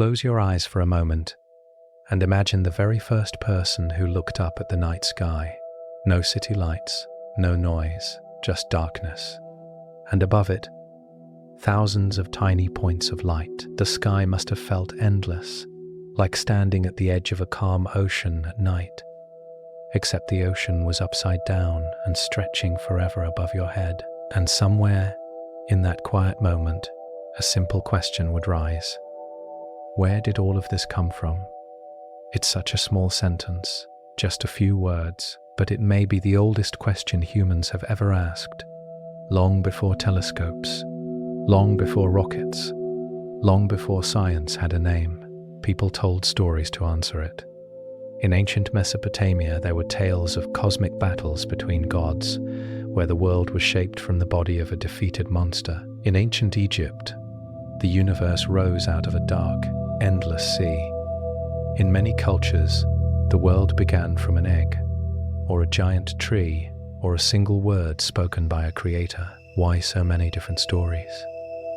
Close your eyes for a moment and imagine the very first person who looked up at the night sky. No city lights, no noise, just darkness. And above it, thousands of tiny points of light. The sky must have felt endless, like standing at the edge of a calm ocean at night. Except the ocean was upside down and stretching forever above your head. And somewhere, in that quiet moment, a simple question would rise. Where did all of this come from? It's such a small sentence, just a few words, but it may be the oldest question humans have ever asked. Long before telescopes, long before rockets, long before science had a name, people told stories to answer it. In ancient Mesopotamia, there were tales of cosmic battles between gods, where the world was shaped from the body of a defeated monster. In ancient Egypt, the universe rose out of a dark, endless sea. In many cultures, the world began from an egg, or a giant tree, or a single word spoken by a creator. Why so many different stories?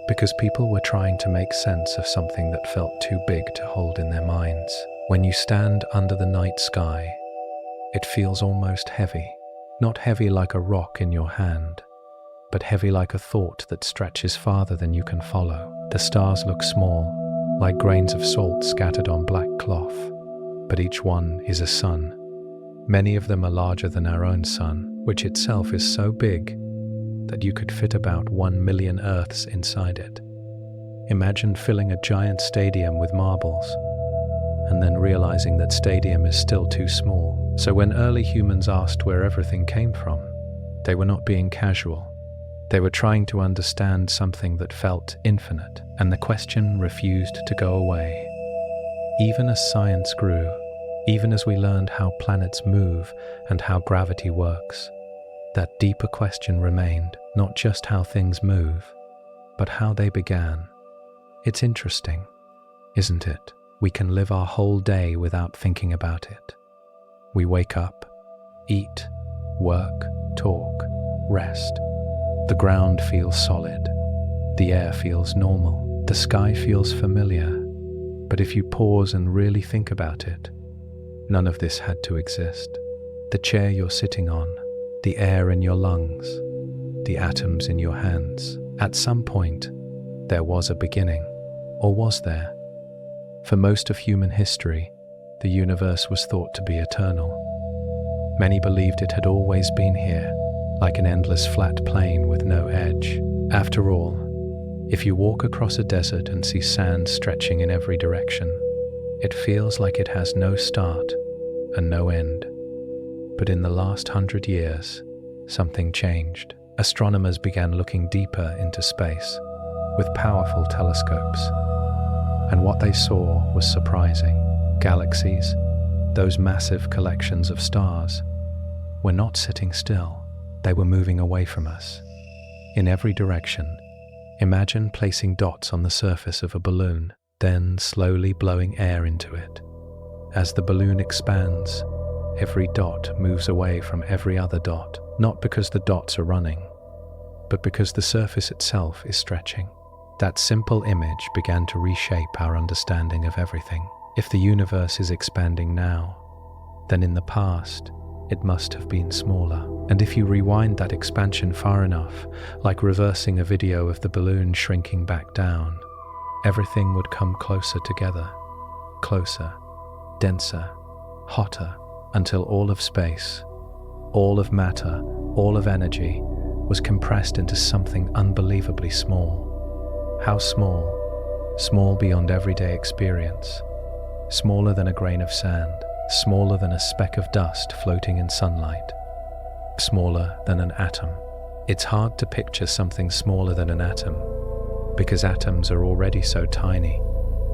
Because people were trying to make sense of something that felt too big to hold in their minds. When you stand under the night sky, it feels almost heavy. Not heavy like a rock in your hand, but heavy like a thought that stretches farther than you can follow. The stars look small, like grains of salt scattered on black cloth, but each one is a sun. Many of them are larger than our own sun, which itself is so big that you could fit about 1 million Earths inside it. Imagine filling a giant stadium with marbles, and then realizing that stadium is still too small. So when early humans asked where everything came from, they were not being casual. They were trying to understand something that felt infinite, and the question refused to go away. Even as science grew, even as we learned how planets move and how gravity works, that deeper question remained, not just how things move, but how they began. It's interesting, isn't it? We can live our whole day without thinking about it. We wake up, eat, work, talk, rest. The ground feels solid. The air feels normal. The sky feels familiar. But if you pause and really think about it, none of this had to exist. The chair you're sitting on, the air in your lungs, the atoms in your hands. At some point, there was a beginning. Or was there? For most of human history, the universe was thought to be eternal. Many believed it had always been here, like an endless flat plain with no edge. After all, if you walk across a desert and see sand stretching in every direction, it feels like it has no start and no end. But in the last 100 years, something changed. Astronomers began looking deeper into space with powerful telescopes. And what they saw was surprising. Galaxies, those massive collections of stars, were not sitting still. They were moving away from us, in every direction. Imagine placing dots on the surface of a balloon, then slowly blowing air into it. As the balloon expands, every dot moves away from every other dot, not because the dots are running, but because the surface itself is stretching. That simple image began to reshape our understanding of everything. If the universe is expanding now, then in the past, it must have been smaller. And if you rewind that expansion far enough, like reversing a video of the balloon shrinking back down, everything would come closer together, closer, denser, hotter, until all of space, all of matter, all of energy was compressed into something unbelievably small. How small? Small beyond everyday experience. Smaller than a grain of sand. Smaller than a speck of dust floating in sunlight. Smaller than an atom. It's hard to picture something smaller than an atom, because atoms are already so tiny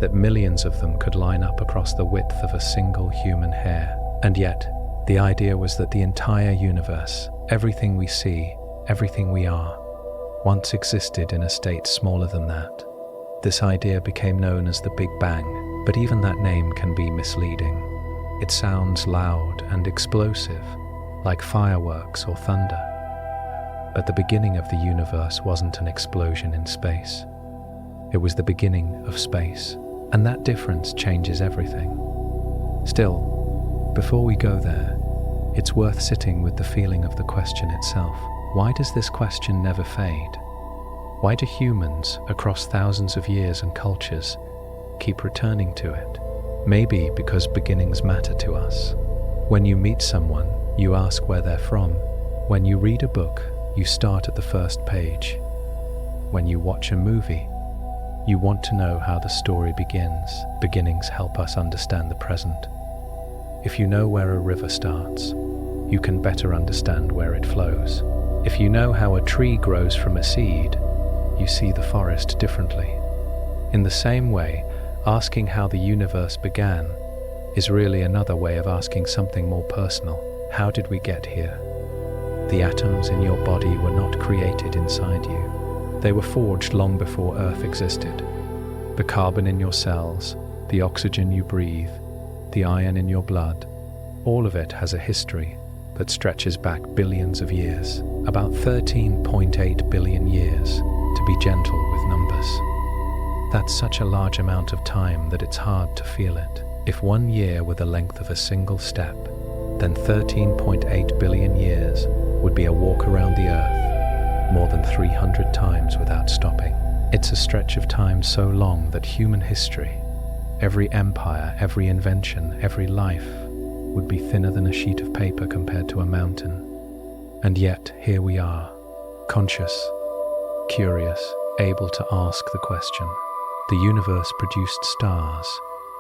that millions of them could line up across the width of a single human hair. And yet, the idea was that the entire universe, everything we see, everything we are, once existed in a state smaller than that. This idea became known as the Big Bang, but even that name can be misleading. It sounds loud and explosive, like fireworks or thunder. But the beginning of the universe wasn't an explosion in space. It was the beginning of space. And that difference changes everything. Still, before we go there, it's worth sitting with the feeling of the question itself. Why does this question never fade? Why do humans, across thousands of years and cultures, keep returning to it? Maybe because beginnings matter to us. When you meet someone, you ask where they're from. When you read a book, you start at the first page. When you watch a movie, you want to know how the story begins. Beginnings help us understand the present. If you know where a river starts, you can better understand where it flows. If you know how a tree grows from a seed, you see the forest differently. In the same way, asking how the universe began is really another way of asking something more personal. How did we get here? The atoms in your body were not created inside you. They were forged long before Earth existed. The carbon in your cells, the oxygen you breathe, the iron in your blood, all of it has a history that stretches back billions of years, about 13.8 billion years, to be gentle with numbers. That's such a large amount of time that it's hard to feel it. If 1 year were the length of a single step, then 13.8 billion years would be a walk around the Earth more than 300 times without stopping. It's a stretch of time so long that human history, every empire, every invention, every life, would be thinner than a sheet of paper compared to a mountain. And yet, here we are, conscious, curious, able to ask the question. The universe produced stars.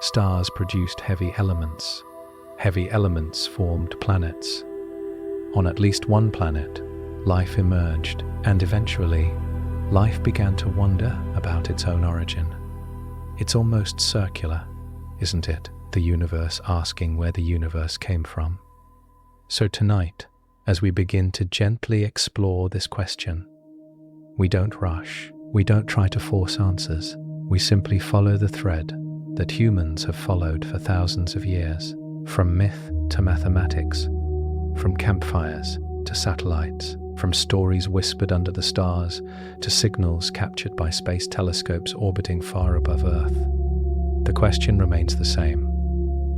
Stars produced heavy elements. Heavy elements formed planets. On at least one planet, life emerged, and eventually, life began to wonder about its own origin. It's almost circular, isn't it? The universe asking where the universe came from. So tonight, as we begin to gently explore this question, we don't rush, we don't try to force answers, we simply follow the thread that humans have followed for thousands of years, from myth to mathematics, from campfires to satellites, from stories whispered under the stars to signals captured by space telescopes orbiting far above Earth. The question remains the same.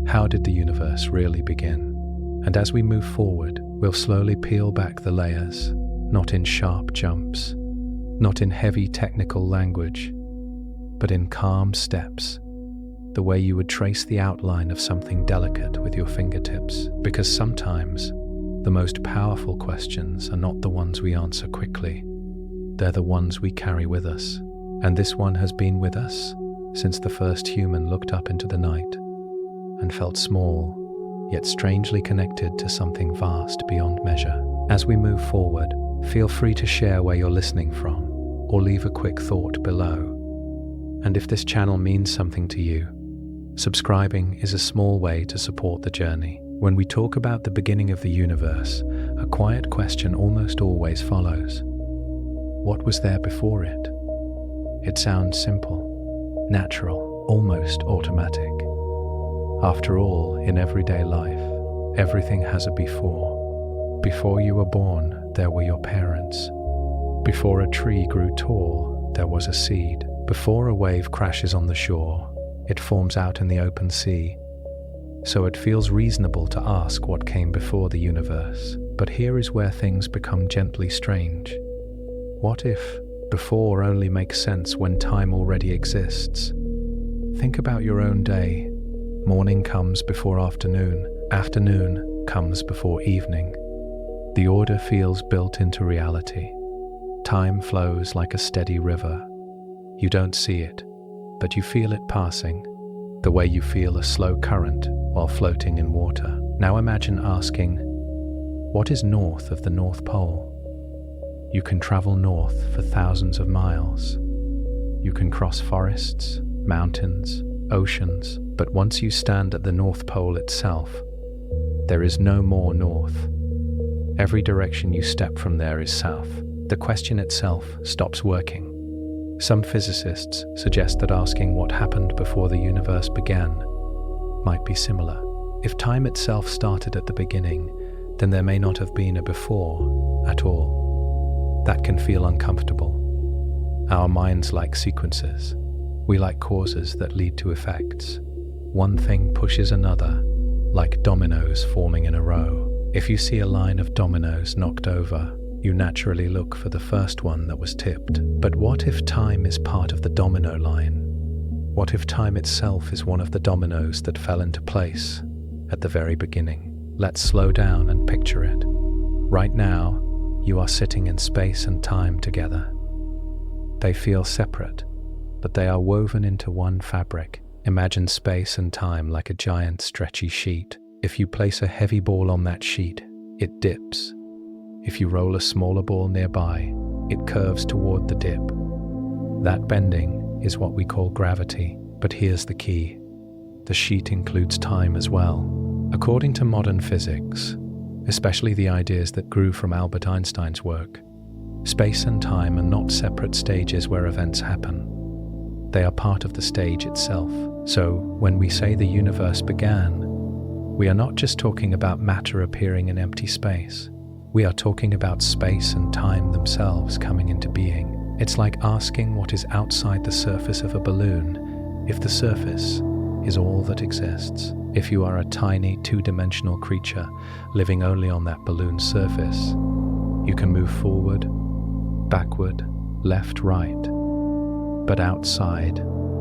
How did the universe really begin? And as we move forward, we'll slowly peel back the layers, not in sharp jumps, not in heavy technical language, but in calm steps, the way you would trace the outline of something delicate with your fingertips. Because sometimes, the most powerful questions are not the ones we answer quickly, they're the ones we carry with us. And this one has been with us since the first human looked up into the night and felt small, yet strangely connected to something vast beyond measure. As we move forward, feel free to share where you're listening from, or leave a quick thought below. And if this channel means something to you, subscribing is a small way to support the journey. When we talk about the beginning of the universe, a quiet question almost always follows. What was there before it? It sounds simple, natural, almost automatic. After all, in everyday life, everything has a before. Before you were born, there were your parents. Before a tree grew tall, there was a seed. Before a wave crashes on the shore, it forms out in the open sea. So it feels reasonable to ask what came before the universe. But here is where things become gently strange. What if before only makes sense when time already exists? Think about your own day. Morning comes before afternoon. Afternoon comes before evening. The order feels built into reality. Time flows like a steady river. You don't see it, but you feel it passing, the way you feel a slow current while floating in water. Now imagine asking, what is north of the North Pole? You can travel north for thousands of miles. You can cross forests, mountains, oceans, but once you stand at the North Pole itself, there is no more north. Every direction you step from there is south. The question itself stops working. Some physicists suggest that asking what happened before the universe began might be similar. If time itself started at the beginning, then there may not have been a before at all. That can feel uncomfortable. Our minds like sequences. We like causes that lead to effects. One thing pushes another, like dominoes forming in a row. If you see a line of dominoes knocked over, you naturally look for the first one that was tipped. But what if time is part of the domino line? What if time itself is one of the dominoes that fell into place at the very beginning? Let's slow down and picture it. Right now, you are sitting in space and time together. They feel separate, but they are woven into one fabric. Imagine space and time like a giant stretchy sheet. If you place a heavy ball on that sheet, it dips. If you roll a smaller ball nearby, it curves toward the dip. That bending is what we call gravity. But here's the key. The sheet includes time as well. According to modern physics, especially the ideas that grew from Albert Einstein's work, space and time are not separate stages where events happen. They are part of the stage itself. So, when we say the universe began, we are not just talking about matter appearing in empty space. We are talking about space and time themselves coming into being. It's like asking what is outside the surface of a balloon if the surface is all that exists. If you are a tiny two-dimensional creature living only on that balloon's surface, you can move forward, backward, left, right. But outside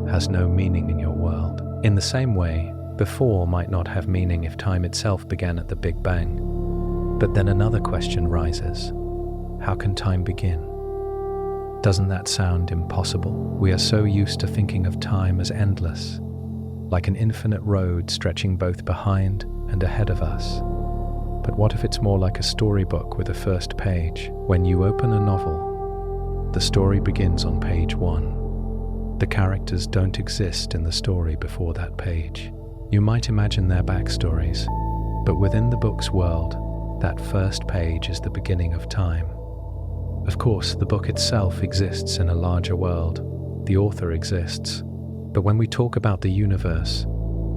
has no meaning in your world. In the same way, before might not have meaning if time itself began at the Big Bang. But then another question rises. How can time begin? Doesn't that sound impossible? We are so used to thinking of time as endless, like an infinite road stretching both behind and ahead of us. But what if it's more like a storybook with a first page? When you open a novel, the story begins on page 1. The characters don't exist in the story before that page. You might imagine their backstories, but within the book's world, that first page is the beginning of time. Of course, the book itself exists in a larger world. The author exists. But when we talk about the universe,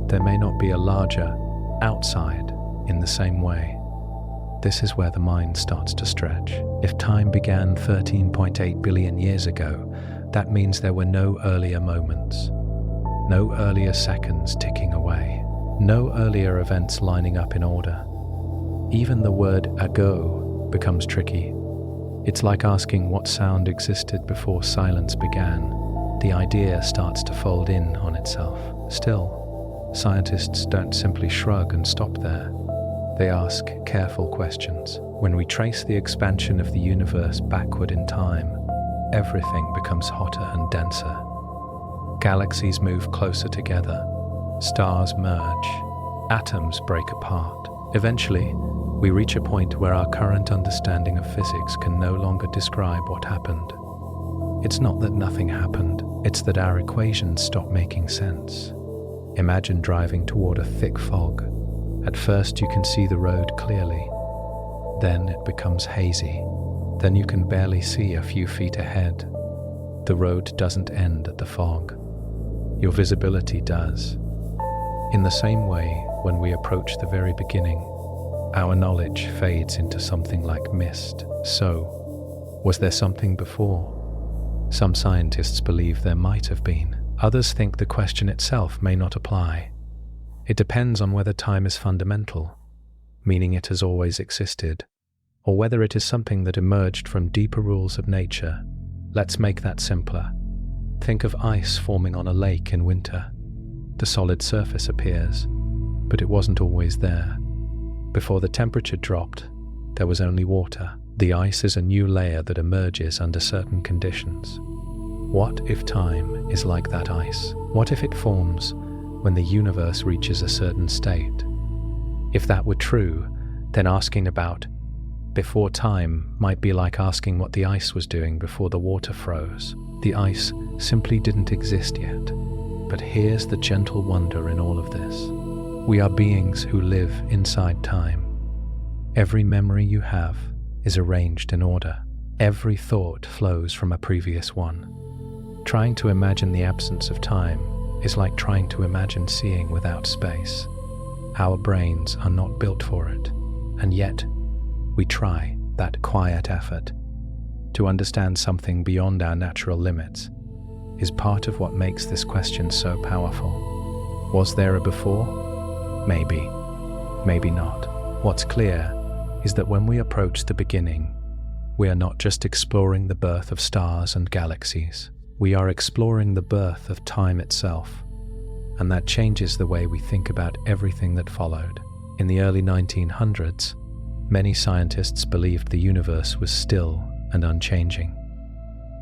there may not be a larger outside in the same way. This is where the mind starts to stretch. If time began 13.8 billion years ago, that means there were no earlier moments, no earlier seconds ticking away, no earlier events lining up in order. Even the word ago becomes tricky. It's like asking what sound existed before silence began. The idea starts to fold in on itself. Still, scientists don't simply shrug and stop there. They ask careful questions. When we trace the expansion of the universe backward in time, everything becomes hotter and denser. Galaxies move closer together. Stars merge. Atoms break apart. Eventually, we reach a point where our current understanding of physics can no longer describe what happened. It's not that nothing happened, it's that our equations stop making sense. Imagine driving toward a thick fog. At first you can see the road clearly. Then it becomes hazy. Then you can barely see a few feet ahead. The road doesn't end at the fog. Your visibility does. In the same way, when we approach the very beginning, our knowledge fades into something like mist. So, was there something before? Some scientists believe there might have been. Others think the question itself may not apply. It depends on whether time is fundamental, meaning it has always existed, or whether it is something that emerged from deeper rules of nature. Let's make that simpler. Think of ice forming on a lake in winter. The solid surface appears, but it wasn't always there. Before the temperature dropped, there was only water. The ice is a new layer that emerges under certain conditions. What if time is like that ice? What if it forms when the universe reaches a certain state? If that were true, then asking about before time might be like asking what the ice was doing before the water froze. The ice simply didn't exist yet. But here's the gentle wonder in all of this. We are beings who live inside time. Every memory you have is arranged in order. Every thought flows from a previous one. Trying to imagine the absence of time is like trying to imagine seeing without space. Our brains are not built for it, and yet we try that quiet effort to understand something beyond our natural limits. is part of what makes this question so powerful. Was there a before? Maybe. Maybe not. What's clear is that when we approach the beginning, we are not just exploring the birth of stars and galaxies. We are exploring the birth of time itself, and that changes the way we think about everything that followed. In the early 1900s, many scientists believed the universe was still and unchanging.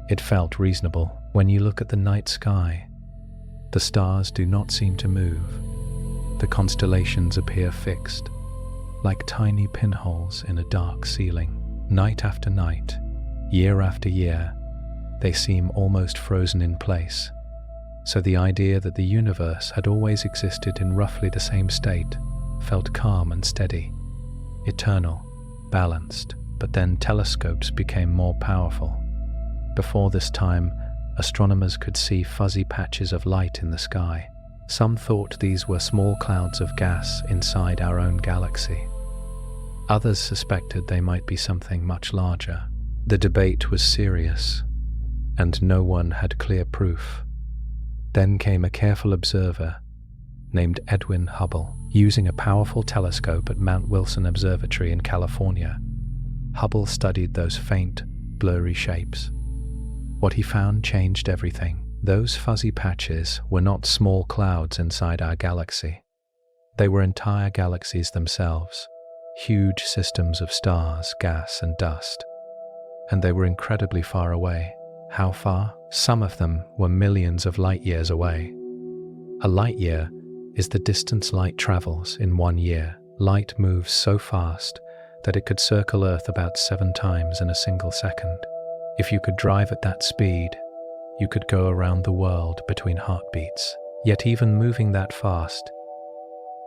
It felt reasonable. When you look at the night sky, the stars do not seem to move. The constellations appear fixed, like tiny pinholes in a dark ceiling. Night after night, year after year, they seem almost frozen in place. So the idea that the universe had always existed in roughly the same state felt calm and steady, eternal, balanced. But then telescopes became more powerful. Before this time, astronomers could see fuzzy patches of light in the sky. Some thought these were small clouds of gas inside our own galaxy. Others suspected they might be something much larger. The debate was serious, and no one had clear proof. Then came a careful observer named Edwin Hubble. Using a powerful telescope at Mount Wilson Observatory in California, Hubble studied those faint, blurry shapes. What he found changed everything. Those fuzzy patches were not small clouds inside our galaxy. They were entire galaxies themselves, huge systems of stars, gas, and dust. And they were incredibly far away. How far? Some of them were millions of light years away. A light year is the distance light travels in 1 year. Light moves so fast that it could circle Earth about 7 times in a single second. If you could drive at that speed, you could go around the world between heartbeats. Yet even moving that fast,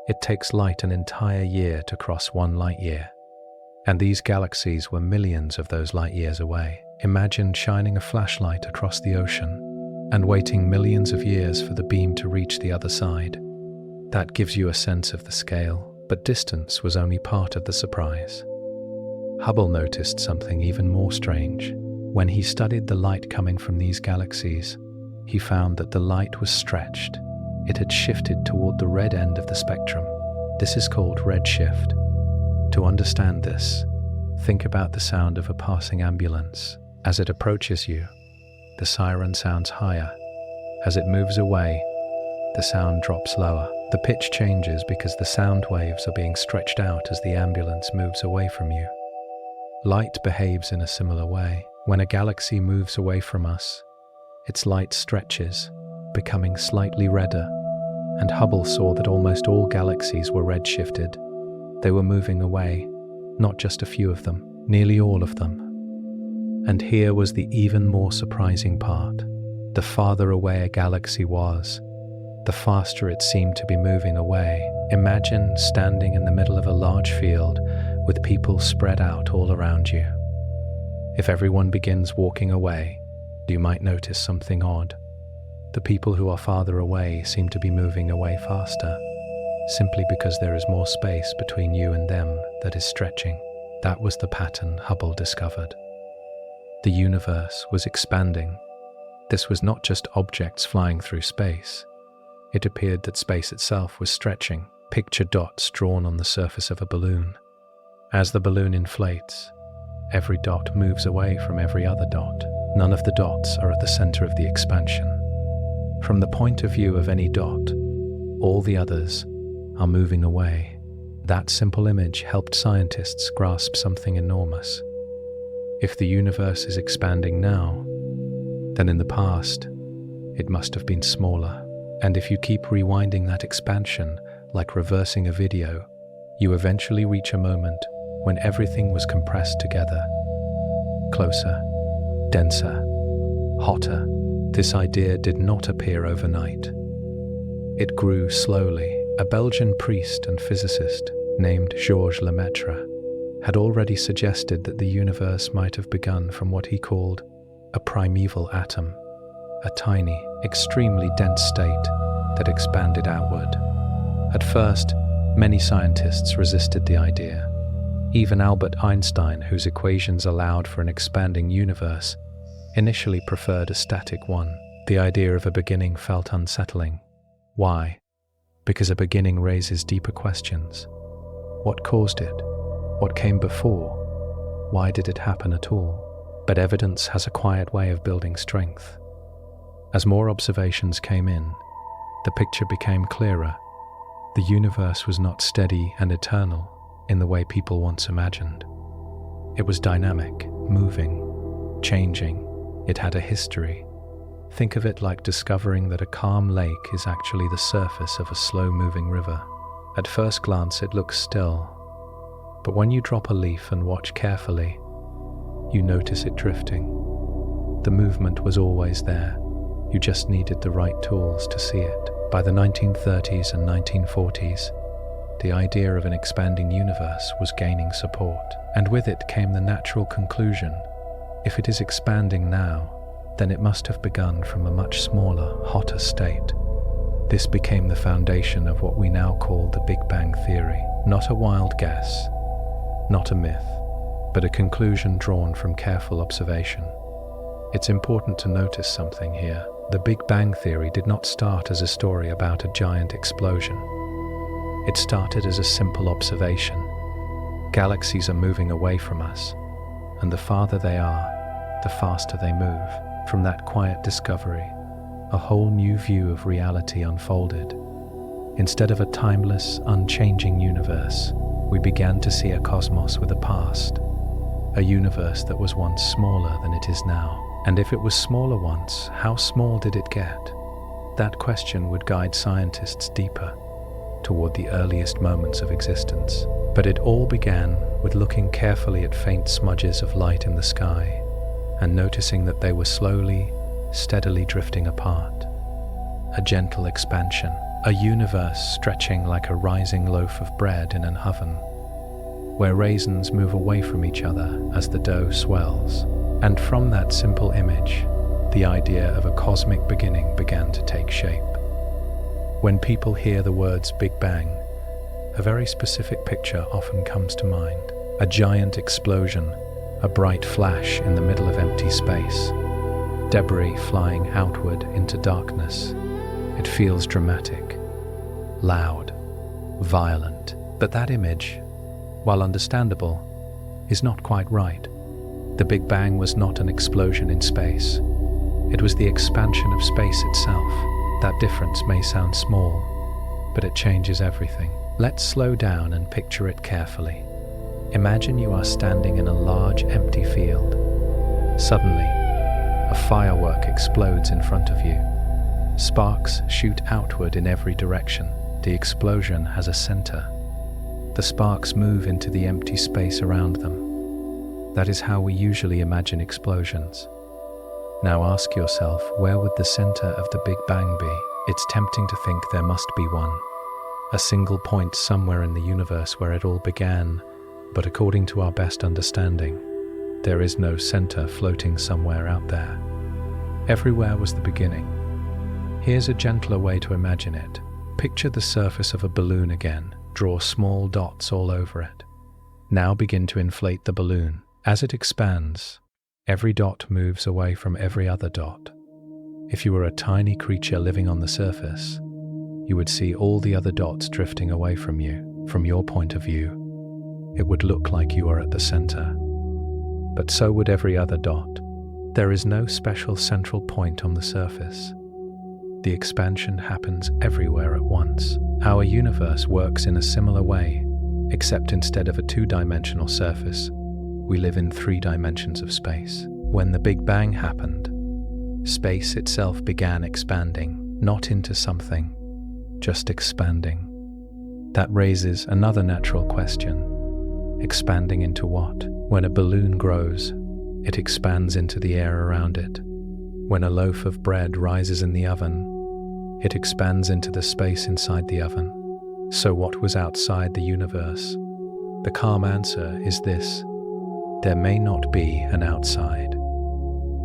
it takes light an entire year to cross 1 light year. And these galaxies were millions of those light years away. Imagine shining a flashlight across the ocean and waiting millions of years for the beam to reach the other side. That gives you a sense of the scale, but distance was only part of the surprise. Hubble noticed something even more strange. When he studied the light coming from these galaxies, he found that the light was stretched. It had shifted toward the red end of the spectrum. This is called redshift. To understand this, think about the sound of a passing ambulance. As it approaches you, the siren sounds higher. As it moves away, the sound drops lower. The pitch changes because the sound waves are being stretched out as the ambulance moves away from you. Light behaves in a similar way. When a galaxy moves away from us, its light stretches, becoming slightly redder, and Hubble saw that almost all galaxies were redshifted. They were moving away, not just a few of them, nearly all of them. And here was the even more surprising part. The farther away a galaxy was, the faster it seemed to be moving away. Imagine standing in the middle of a large field with people spread out all around you. If everyone begins walking away, you might notice something odd. The people who are farther away seem to be moving away faster, simply because there is more space between you and them that is stretching. That was the pattern Hubble discovered. The universe was expanding. This was not just objects flying through space. It appeared that space itself was stretching. Picture dots drawn on the surface of a balloon. As the balloon inflates, every dot moves away from every other dot. None of the dots are at the center of the expansion. From the point of view of any dot, all the others are moving away. That simple image helped scientists grasp something enormous. If the universe is expanding now, then in the past, it must have been smaller. And if you keep rewinding that expansion, like reversing a video, you eventually reach a moment when everything was compressed together. Closer, denser, hotter. This idea did not appear overnight. It grew slowly. A Belgian priest and physicist named Georges Lemaitre had already suggested that the universe might have begun from what he called a primeval atom, a tiny, extremely dense state that expanded outward. At first, many scientists resisted the idea. Even Albert Einstein, whose equations allowed for an expanding universe, initially preferred a static one. The idea of a beginning felt unsettling. Why? Because a beginning raises deeper questions. What caused it? What came before? Why did it happen at all? But evidence has a quiet way of building strength. As more observations came in, the picture became clearer. The universe was not steady and eternal in the way people once imagined. It was dynamic, moving, changing. It had a history. Think of it like discovering that a calm lake is actually the surface of a slow-moving river. At first glance, it looks still. But when you drop a leaf and watch carefully, you notice it drifting. The movement was always there. You just needed the right tools to see it. By the 1930s and 1940s, the idea of an expanding universe was gaining support. And with it came the natural conclusion, if it is expanding now, then it must have begun from a much smaller, hotter state. This became the foundation of what we now call the Big Bang Theory. Not a wild guess, not a myth, but a conclusion drawn from careful observation. It's important to notice something here. The Big Bang Theory did not start as a story about a giant explosion. It started as a simple observation. Galaxies are moving away from us, and the farther they are, the faster they move. From that quiet discovery, a whole new view of reality unfolded. Instead of a timeless, unchanging universe, we began to see a cosmos with a past, a universe that was once smaller than it is now. And if it was smaller once, how small did it get? That question would guide scientists deeper toward the earliest moments of existence. But it all began with looking carefully at faint smudges of light in the sky and noticing that they were slowly, steadily drifting apart. A gentle expansion, a universe stretching like a rising loaf of bread in an oven, where raisins move away from each other as the dough swells. And from that simple image, the idea of a cosmic beginning began to take shape. When people hear the words Big Bang, a very specific picture often comes to mind. A giant explosion, a bright flash in the middle of empty space, debris flying outward into darkness. It feels dramatic, loud, violent. But that image, while understandable, is not quite right. The Big Bang was not an explosion in space. It was the expansion of space itself. That difference may sound small, but it changes everything. Let's slow down and picture it carefully. Imagine you are standing in a large empty field. Suddenly, a firework explodes in front of you. Sparks shoot outward in every direction. The explosion has a center. The sparks move into the empty space around them. That is how we usually imagine explosions. Now ask yourself, where would the center of the Big Bang be? It's tempting to think there must be one. A single point somewhere in the universe where it all began. But according to our best understanding, there is no center floating somewhere out there. Everywhere was the beginning. Here's a gentler way to imagine it. Picture the surface of a balloon again. Draw small dots all over it. Now begin to inflate the balloon. As it expands, every dot moves away from every other dot. If you were a tiny creature living on the surface, you would see all the other dots drifting away from you. From your point of view, it would look like you are at the center. But so would every other dot. There is no special central point on the surface. The expansion happens everywhere at once. Our universe works in a similar way, except instead of a two-dimensional surface, we live in 3 dimensions of space. When the Big Bang happened, space itself began expanding, not into something, just expanding. That raises another natural question. Expanding into what? When a balloon grows, it expands into the air around it. When a loaf of bread rises in the oven, it expands into the space inside the oven. So what was outside the universe? The calm answer is this: there may not be an outside.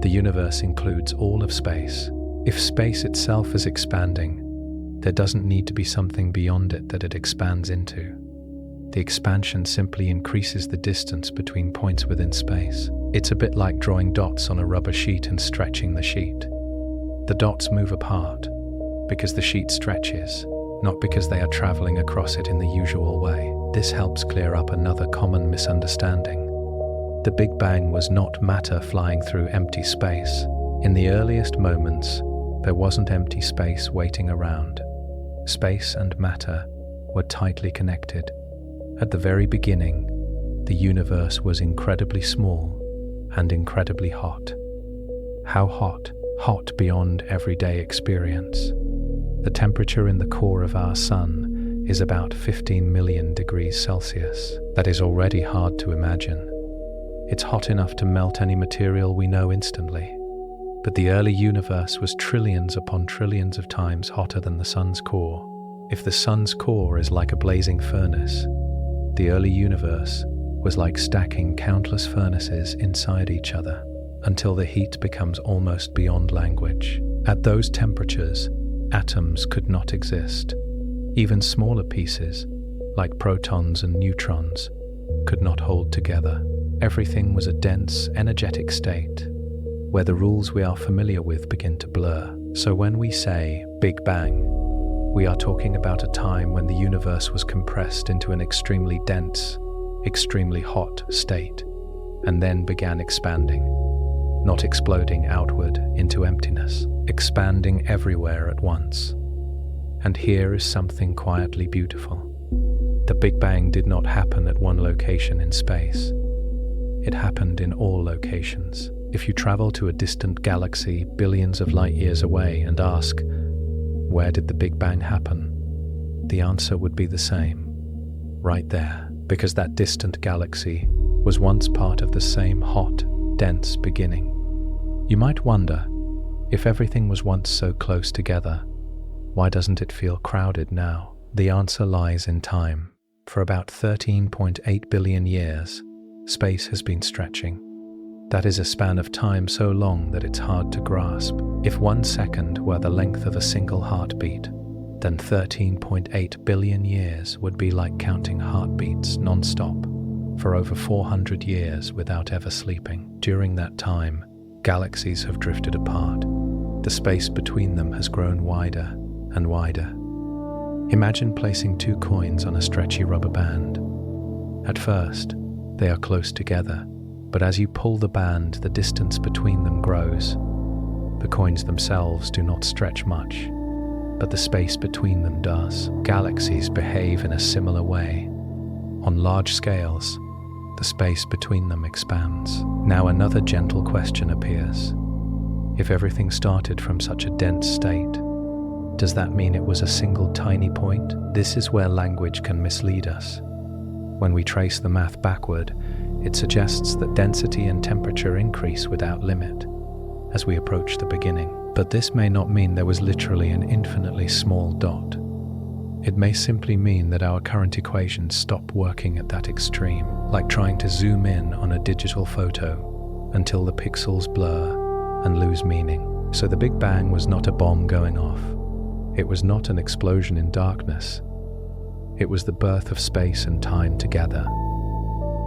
The universe includes all of space. If space itself is expanding, there doesn't need to be something beyond it that it expands into. The expansion simply increases the distance between points within space. It's a bit like drawing dots on a rubber sheet and stretching the sheet. The dots move apart because the sheet stretches, not because they are traveling across it in the usual way. This helps clear up another common misunderstanding. The Big Bang was not matter flying through empty space. In the earliest moments, there wasn't empty space waiting around. Space and matter were tightly connected. At the very beginning, the universe was incredibly small and incredibly hot. How hot? Hot beyond everyday experience. The temperature in the core of our sun is about 15 million degrees Celsius. That is already hard to imagine. It's hot enough to melt any material we know instantly. But the early universe was trillions upon trillions of times hotter than the sun's core. If the sun's core is like a blazing furnace, the early universe was like stacking countless furnaces inside each other until the heat becomes almost beyond language. At those temperatures, atoms could not exist. Even smaller pieces, like protons and neutrons, could not hold together. Everything was a dense, energetic state, where the rules we are familiar with begin to blur. So when we say Big Bang, we are talking about a time when the universe was compressed into an extremely dense, extremely hot state, and then began expanding, not exploding outward into emptiness, expanding everywhere at once. And here is something quietly beautiful. The Big Bang did not happen at one location in space. It happened in all locations. If you travel to a distant galaxy billions of light years away and ask, where did the Big Bang happen? The answer would be the same. Right there, because that distant galaxy was once part of the same hot, dense beginning. You might wonder, if everything was once so close together, why doesn't it feel crowded now? The answer lies in time. For about 13.8 billion years, space has been stretching. That is a span of time so long that it's hard to grasp. If 1 second were the length of a single heartbeat, then 13.8 billion years would be like counting heartbeats non-stop for over 400 years without ever sleeping. During that time, galaxies have drifted apart. The space between them has grown wider and wider. Imagine placing 2 coins on a stretchy rubber band. At first, they are close together, but as you pull the band, the distance between them grows. The coins themselves do not stretch much, but the space between them does. Galaxies behave in a similar way. On large scales, the space between them expands. Now another gentle question appears. If everything started from such a dense state, does that mean it was a single tiny point? This is where language can mislead us. When we trace the math backward, it suggests that density and temperature increase without limit as we approach the beginning. But this may not mean there was literally an infinitely small dot. It may simply mean that our current equations stop working at that extreme, like trying to zoom in on a digital photo until the pixels blur and lose meaning. So the Big Bang was not a bomb going off. It was not an explosion in darkness. It was the birth of space and time together.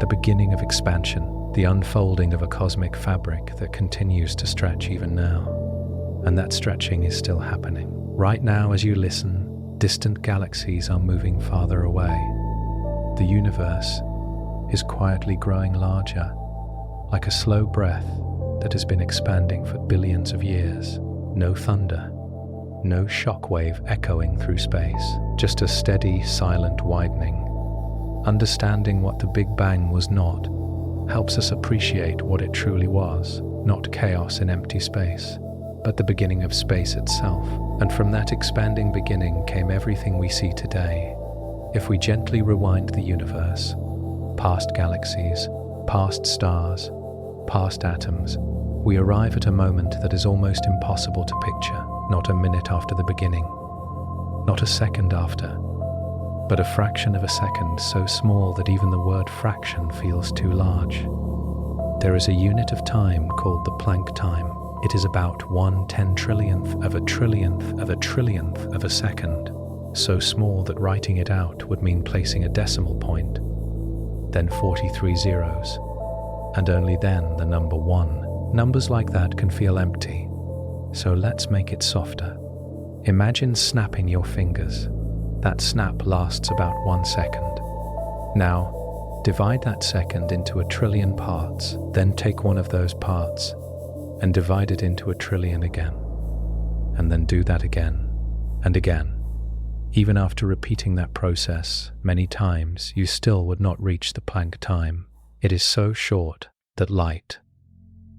The beginning of expansion, the unfolding of a cosmic fabric that continues to stretch even now. And that stretching is still happening. Right now, as you listen, distant galaxies are moving farther away. The universe is quietly growing larger, like a slow breath that has been expanding for billions of years. No thunder, no shockwave echoing through space, just a steady, silent widening. Understanding what the Big Bang was not helps us appreciate what it truly was, not chaos in empty space, but the beginning of space itself. And from that expanding beginning came everything we see today. If we gently rewind the universe, past galaxies, past stars, past atoms, we arrive at a moment that is almost impossible to picture. Not a minute after the beginning, not a second after, but a fraction of a second so small that even the word fraction feels too large. There is a unit of time called the Planck time. It is about 1/10 of a trillionth of a trillionth of a second, so small that writing it out would mean placing a decimal point, then 43 zeros, and only then the number 1. Numbers like that can feel empty, So let's make it softer. Imagine snapping your fingers. That snap lasts about 1 second. Now, divide that second into 1 trillion parts, then take one of those parts and divide it into 1 trillion again. And then do that again and again. Even after repeating that process many times, you still would not reach the Planck time. It is so short that light,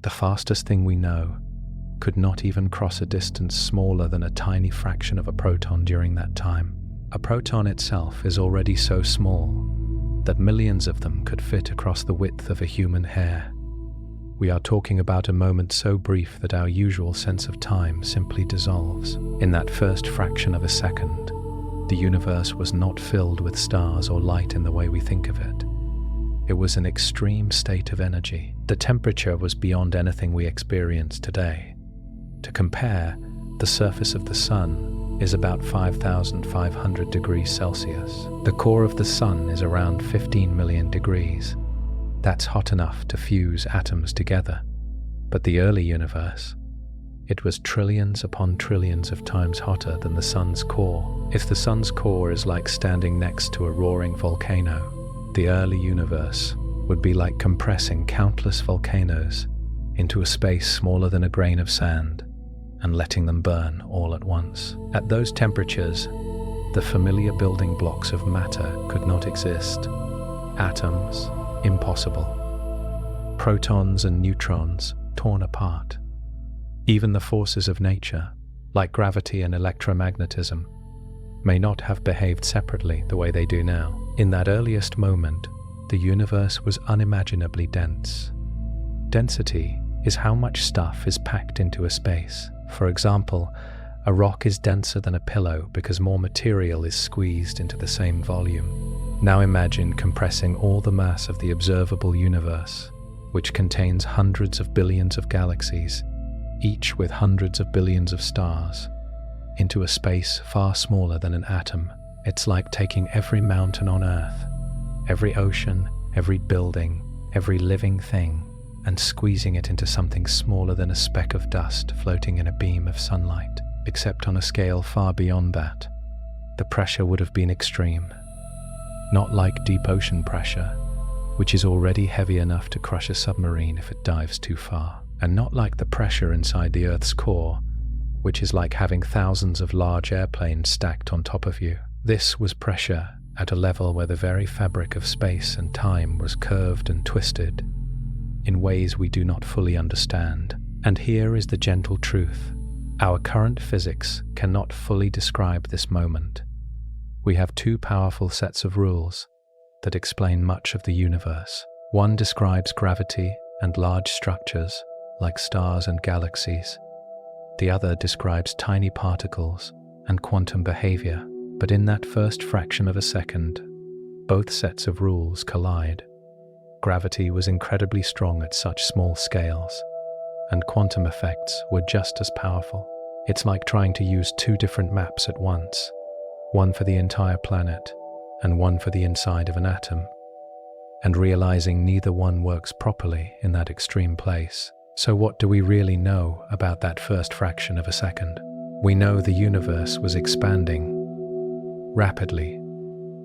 the fastest thing we know, could not even cross a distance smaller than a tiny fraction of a proton during that time. A proton itself is already so small that millions of them could fit across the width of a human hair. We are talking about a moment so brief that our usual sense of time simply dissolves. In that first fraction of a second, the universe was not filled with stars or light in the way we think of it. It was an extreme state of energy. The temperature was beyond anything we experience today. To compare, the surface of the Sun is about 5,500 degrees Celsius. The core of the Sun is around 15 million degrees. That's hot enough to fuse atoms together. But the early universe, it was trillions upon trillions of times hotter than the Sun's core. If the Sun's core is like standing next to a roaring volcano, the early universe would be like compressing countless volcanoes into a space smaller than a grain of sand and letting them burn all at once. At those temperatures, the familiar building blocks of matter could not exist. Atoms, impossible. Protons and neutrons, torn apart. Even the forces of nature, like gravity and electromagnetism, may not have behaved separately the way they do now. In that earliest moment, the universe was unimaginably dense. Density is how much stuff is packed into a space. For example, a rock is denser than a pillow because more material is squeezed into the same volume. Now imagine compressing all the mass of the observable universe, which contains hundreds of billions of galaxies, each with hundreds of billions of stars, into a space far smaller than an atom. It's like taking every mountain on Earth, every ocean, every building, every living thing, and squeezing it into something smaller than a speck of dust floating in a beam of sunlight. Except on a scale far beyond that, the pressure would have been extreme. Not like deep ocean pressure, which is already heavy enough to crush a submarine if it dives too far, and not like the pressure inside the Earth's core, which is like having thousands of large airplanes stacked on top of you. This was pressure at a level where the very fabric of space and time was curved and twisted in ways we do not fully understand. And here is the gentle truth. Our current physics cannot fully describe this moment. We have two powerful sets of rules that explain much of the universe. One describes gravity and large structures like stars and galaxies. The other describes tiny particles and quantum behavior. But in that first fraction of a second, both sets of rules collide. Gravity was incredibly strong at such small scales, and quantum effects were just as powerful. It's like trying to use two different maps at once, one for the entire planet and one for the inside of an atom, and realizing neither one works properly in that extreme place. So what do we really know about that first fraction of a second? We know the universe was expanding rapidly.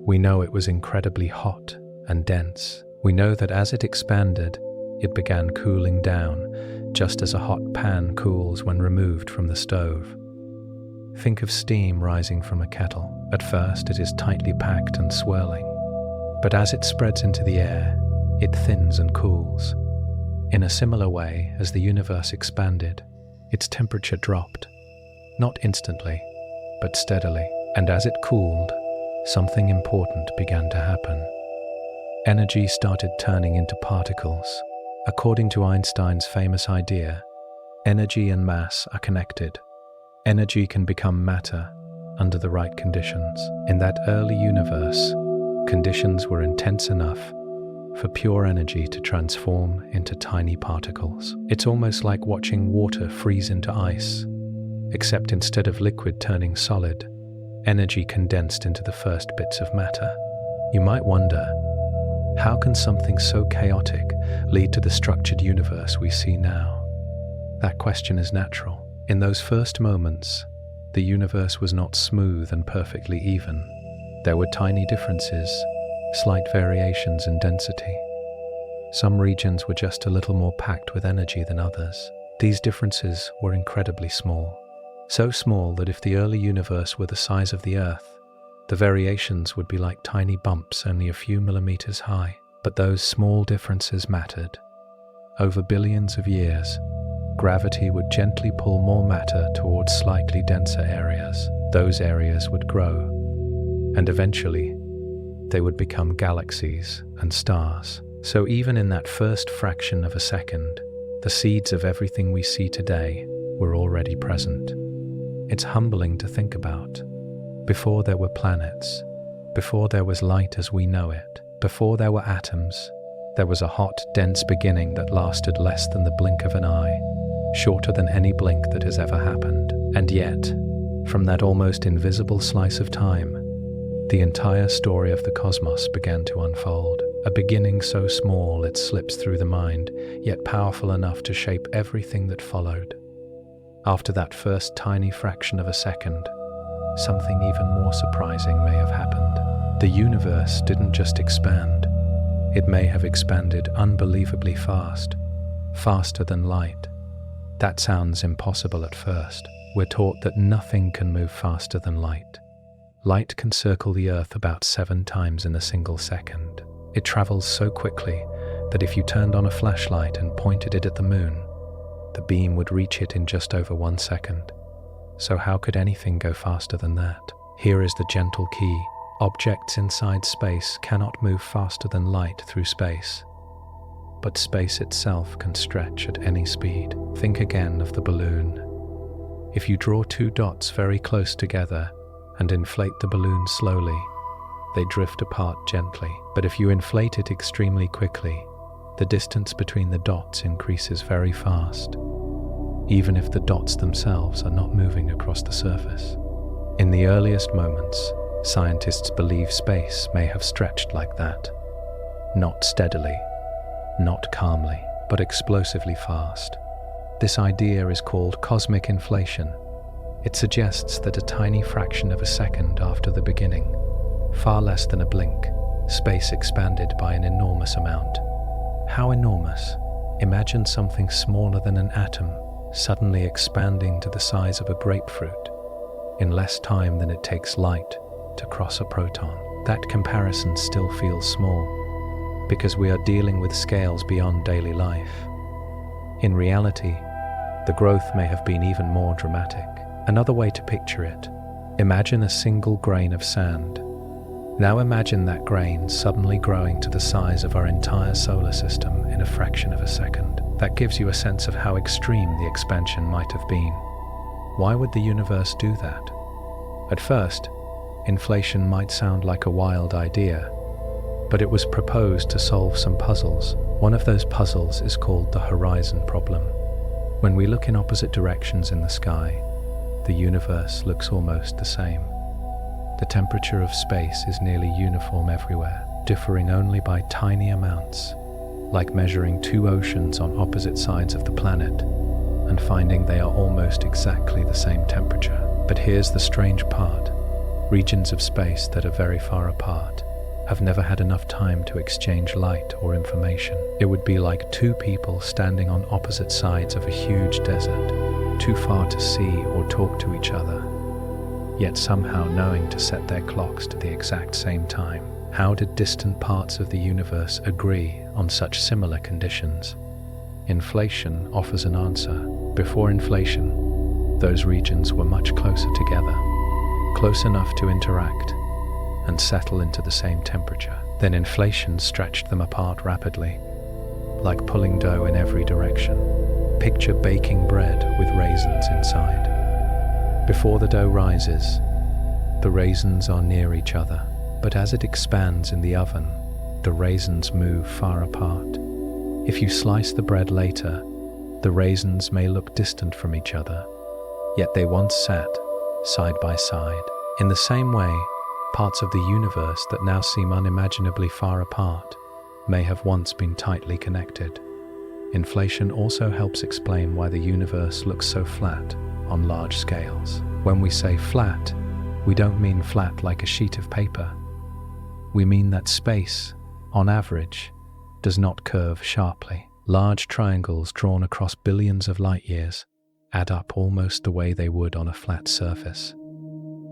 We know it was incredibly hot and dense. We know that as it expanded, it began cooling down, just as a hot pan cools when removed from the stove. Think of steam rising from a kettle. At first, it is tightly packed and swirling, but as it spreads into the air, it thins and cools. In a similar way, as the universe expanded, its temperature dropped, not instantly, but steadily. And as it cooled, something important began to happen. Energy started turning into particles. According to Einstein's famous idea, energy and mass are connected. Energy can become matter under the right conditions. In that early universe, conditions were intense enough for pure energy to transform into tiny particles. It's almost like watching water freeze into ice, except instead of liquid turning solid, energy condensed into the first bits of matter. You might wonder, how can something so chaotic lead to the structured universe we see now? That question is natural. In those first moments, the universe was not smooth and perfectly even. There were tiny differences, slight variations in density. Some regions were just a little more packed with energy than others. These differences were incredibly small. So small that if the early universe were the size of the Earth, the variations would be like tiny bumps only a few millimeters high. But those small differences mattered. Over billions of years, gravity would gently pull more matter towards slightly denser areas. Those areas would grow, and eventually, they would become galaxies and stars. So even in that first fraction of a second, the seeds of everything we see today were already present. It's humbling to think about. Before there were planets, before there was light as we know it, before there were atoms, there was a hot, dense beginning that lasted less than the blink of an eye, shorter than any blink that has ever happened. And yet, from that almost invisible slice of time, the entire story of the cosmos began to unfold. A beginning so small it slips through the mind, yet powerful enough to shape everything that followed. After that first tiny fraction of a second, something even more surprising may have happened. The universe didn't just expand. It may have expanded unbelievably fast, faster than light. That sounds impossible at first. We're taught that nothing can move faster than light. Light can circle the Earth about 7 times in a single second. It travels so quickly that if you turned on a flashlight and pointed it at the moon, the beam would reach it in just over 1 second. So how could anything go faster than that? Here is the gentle key. Objects inside space cannot move faster than light through space. But space itself can stretch at any speed. Think again of the balloon. If you draw 2 dots very close together and inflate the balloon slowly, they drift apart gently. But if you inflate it extremely quickly, the distance between the dots increases very fast, even if the dots themselves are not moving across the surface. In the earliest moments, scientists believe space may have stretched like that. Not steadily, not calmly, but explosively fast. This idea is called cosmic inflation. It suggests that a tiny fraction of a second after the beginning, far less than a blink, space expanded by an enormous amount. How enormous? Imagine something smaller than an atom suddenly expanding to the size of a grapefruit in less time than it takes light to cross a proton. That comparison still feels small because we are dealing with scales beyond daily life. In reality, the growth may have been even more dramatic. Another way to picture it, imagine a single grain of sand. Now imagine that grain suddenly growing to the size of our entire solar system in a fraction of a second. That gives you a sense of how extreme the expansion might have been. Why would the universe do that? At first, inflation might sound like a wild idea, but it was proposed to solve some puzzles. One of those puzzles is called the horizon problem. When we look in opposite directions in the sky, the universe looks almost the same. The temperature of space is nearly uniform everywhere, differing only by tiny amounts, like measuring 2 oceans on opposite sides of the planet and finding they are almost exactly the same temperature. But here's the strange part. Regions of space that are very far apart have never had enough time to exchange light or information. It would be like 2 people standing on opposite sides of a huge desert, too far to see or talk to each other, yet somehow knowing to set their clocks to the exact same time. How did distant parts of the universe agree on such similar conditions? Inflation offers an answer. Before inflation, those regions were much closer together, close enough to interact and settle into the same temperature. Then inflation stretched them apart rapidly, like pulling dough in every direction. Picture baking bread with raisins inside. Before the dough rises, the raisins are near each other, but as it expands in the oven, the raisins move far apart. If you slice the bread later, the raisins may look distant from each other, yet they once sat side by side. In the same way, parts of the universe that now seem unimaginably far apart may have once been tightly connected. Inflation also helps explain why the universe looks so flat on large scales. When we say flat, we don't mean flat like a sheet of paper. We mean that space, on average, does not curve sharply. Large triangles drawn across billions of light years add up almost the way they would on a flat surface.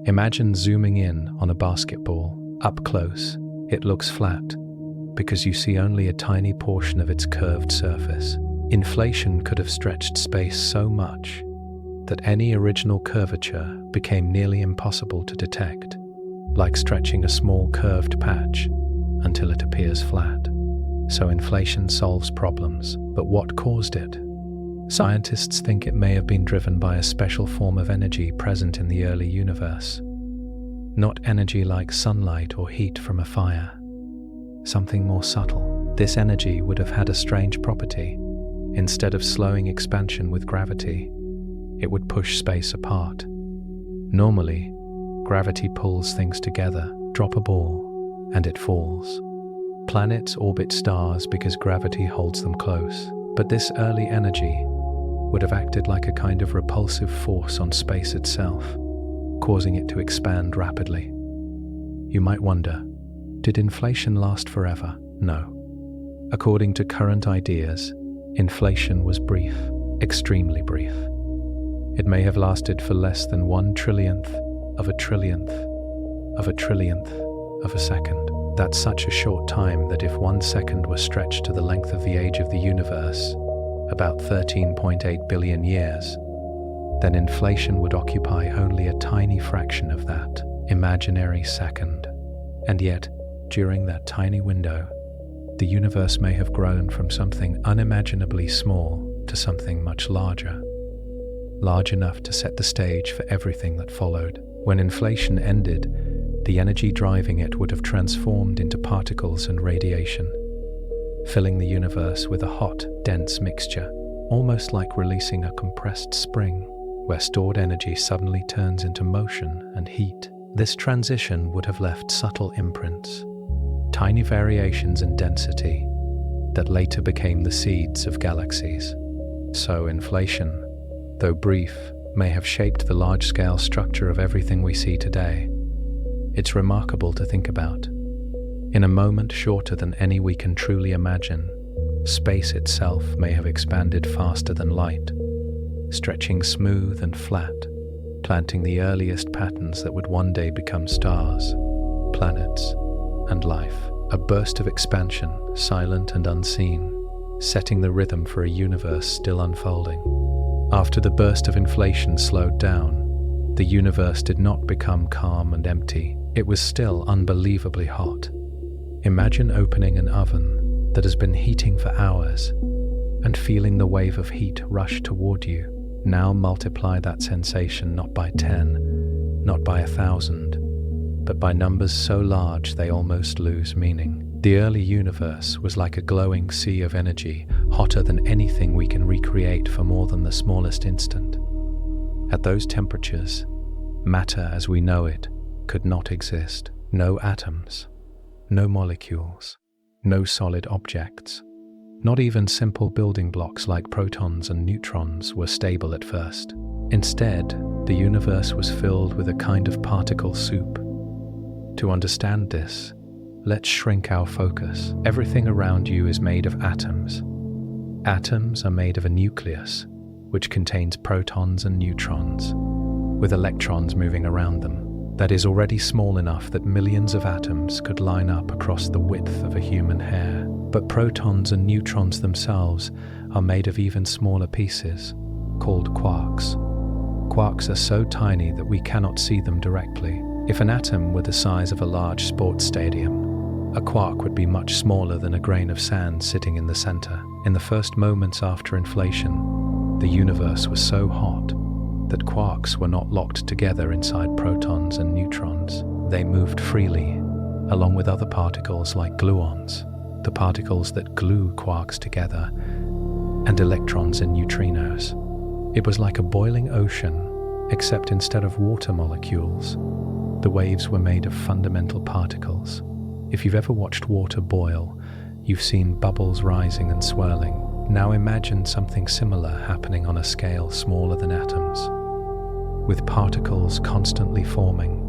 Imagine zooming in on a basketball. Up close, it looks flat because you see only a tiny portion of its curved surface. Inflation could have stretched space so much that any original curvature became nearly impossible to detect, like stretching a small curved patch until it appears flat. So inflation solves problems, but what caused it? Scientists think it may have been driven by a special form of energy present in the early universe. Not energy like sunlight or heat from a fire. Something more subtle. This energy would have had a strange property. Instead of slowing expansion with gravity, it would push space apart. Normally, gravity pulls things together. Drop a ball, and it falls. Planets orbit stars because gravity holds them close. But this early energy would have acted like a kind of repulsive force on space itself, causing it to expand rapidly. You might wonder, did inflation last forever? No. According to current ideas, inflation was brief, extremely brief. It may have lasted for less than 1/1,000,000th of a trillionth of a trillionth of a second. That's such a short time that if 1 second was stretched to the length of the age of the universe, about 13.8 billion years, then inflation would occupy only a tiny fraction of that imaginary second. And yet, during that tiny window, the universe may have grown from something unimaginably small to something much larger, large enough to set the stage for everything that followed. When inflation ended, the energy driving it would have transformed into particles and radiation, filling the universe with a hot, dense mixture, almost like releasing a compressed spring, where stored energy suddenly turns into motion and heat. This transition would have left subtle imprints, tiny variations in density that later became the seeds of galaxies. So inflation, though brief, may have shaped the large-scale structure of everything we see today. It's remarkable to think about. In a moment shorter than any we can truly imagine, space itself may have expanded faster than light, stretching smooth and flat, planting the earliest patterns that would one day become stars, planets, and life. A burst of expansion, silent and unseen, setting the rhythm for a universe still unfolding. After the burst of inflation slowed down, the universe did not become calm and empty. It was still unbelievably hot. Imagine opening an oven that has been heating for hours and feeling the wave of heat rush toward you. Now multiply that sensation not by 10, not by 1,000, but by numbers so large they almost lose meaning. The early universe was like a glowing sea of energy, hotter than anything we can recreate for more than the smallest instant. At those temperatures, matter as we know it could not exist. No atoms, no molecules, no solid objects. Not even simple building blocks like protons and neutrons were stable at first. Instead, the universe was filled with a kind of particle soup. To understand this, let's shrink our focus. Everything around you is made of atoms. Atoms are made of a nucleus, which contains protons and neutrons, with electrons moving around them. That is already small enough that millions of atoms could line up across the width of a human hair. But protons and neutrons themselves are made of even smaller pieces, called quarks. Quarks are so tiny that we cannot see them directly. If an atom were the size of a large sports stadium, a quark would be much smaller than a grain of sand sitting in the center. In the first moments after inflation, the universe was so hot that quarks were not locked together inside protons and neutrons. They moved freely, along with other particles like gluons, the particles that glue quarks together, and electrons and neutrinos. It was like a boiling ocean, except instead of water molecules, the waves were made of fundamental particles. If you've ever watched water boil, you've seen bubbles rising and swirling. Now imagine something similar happening on a scale smaller than atoms. with particles constantly forming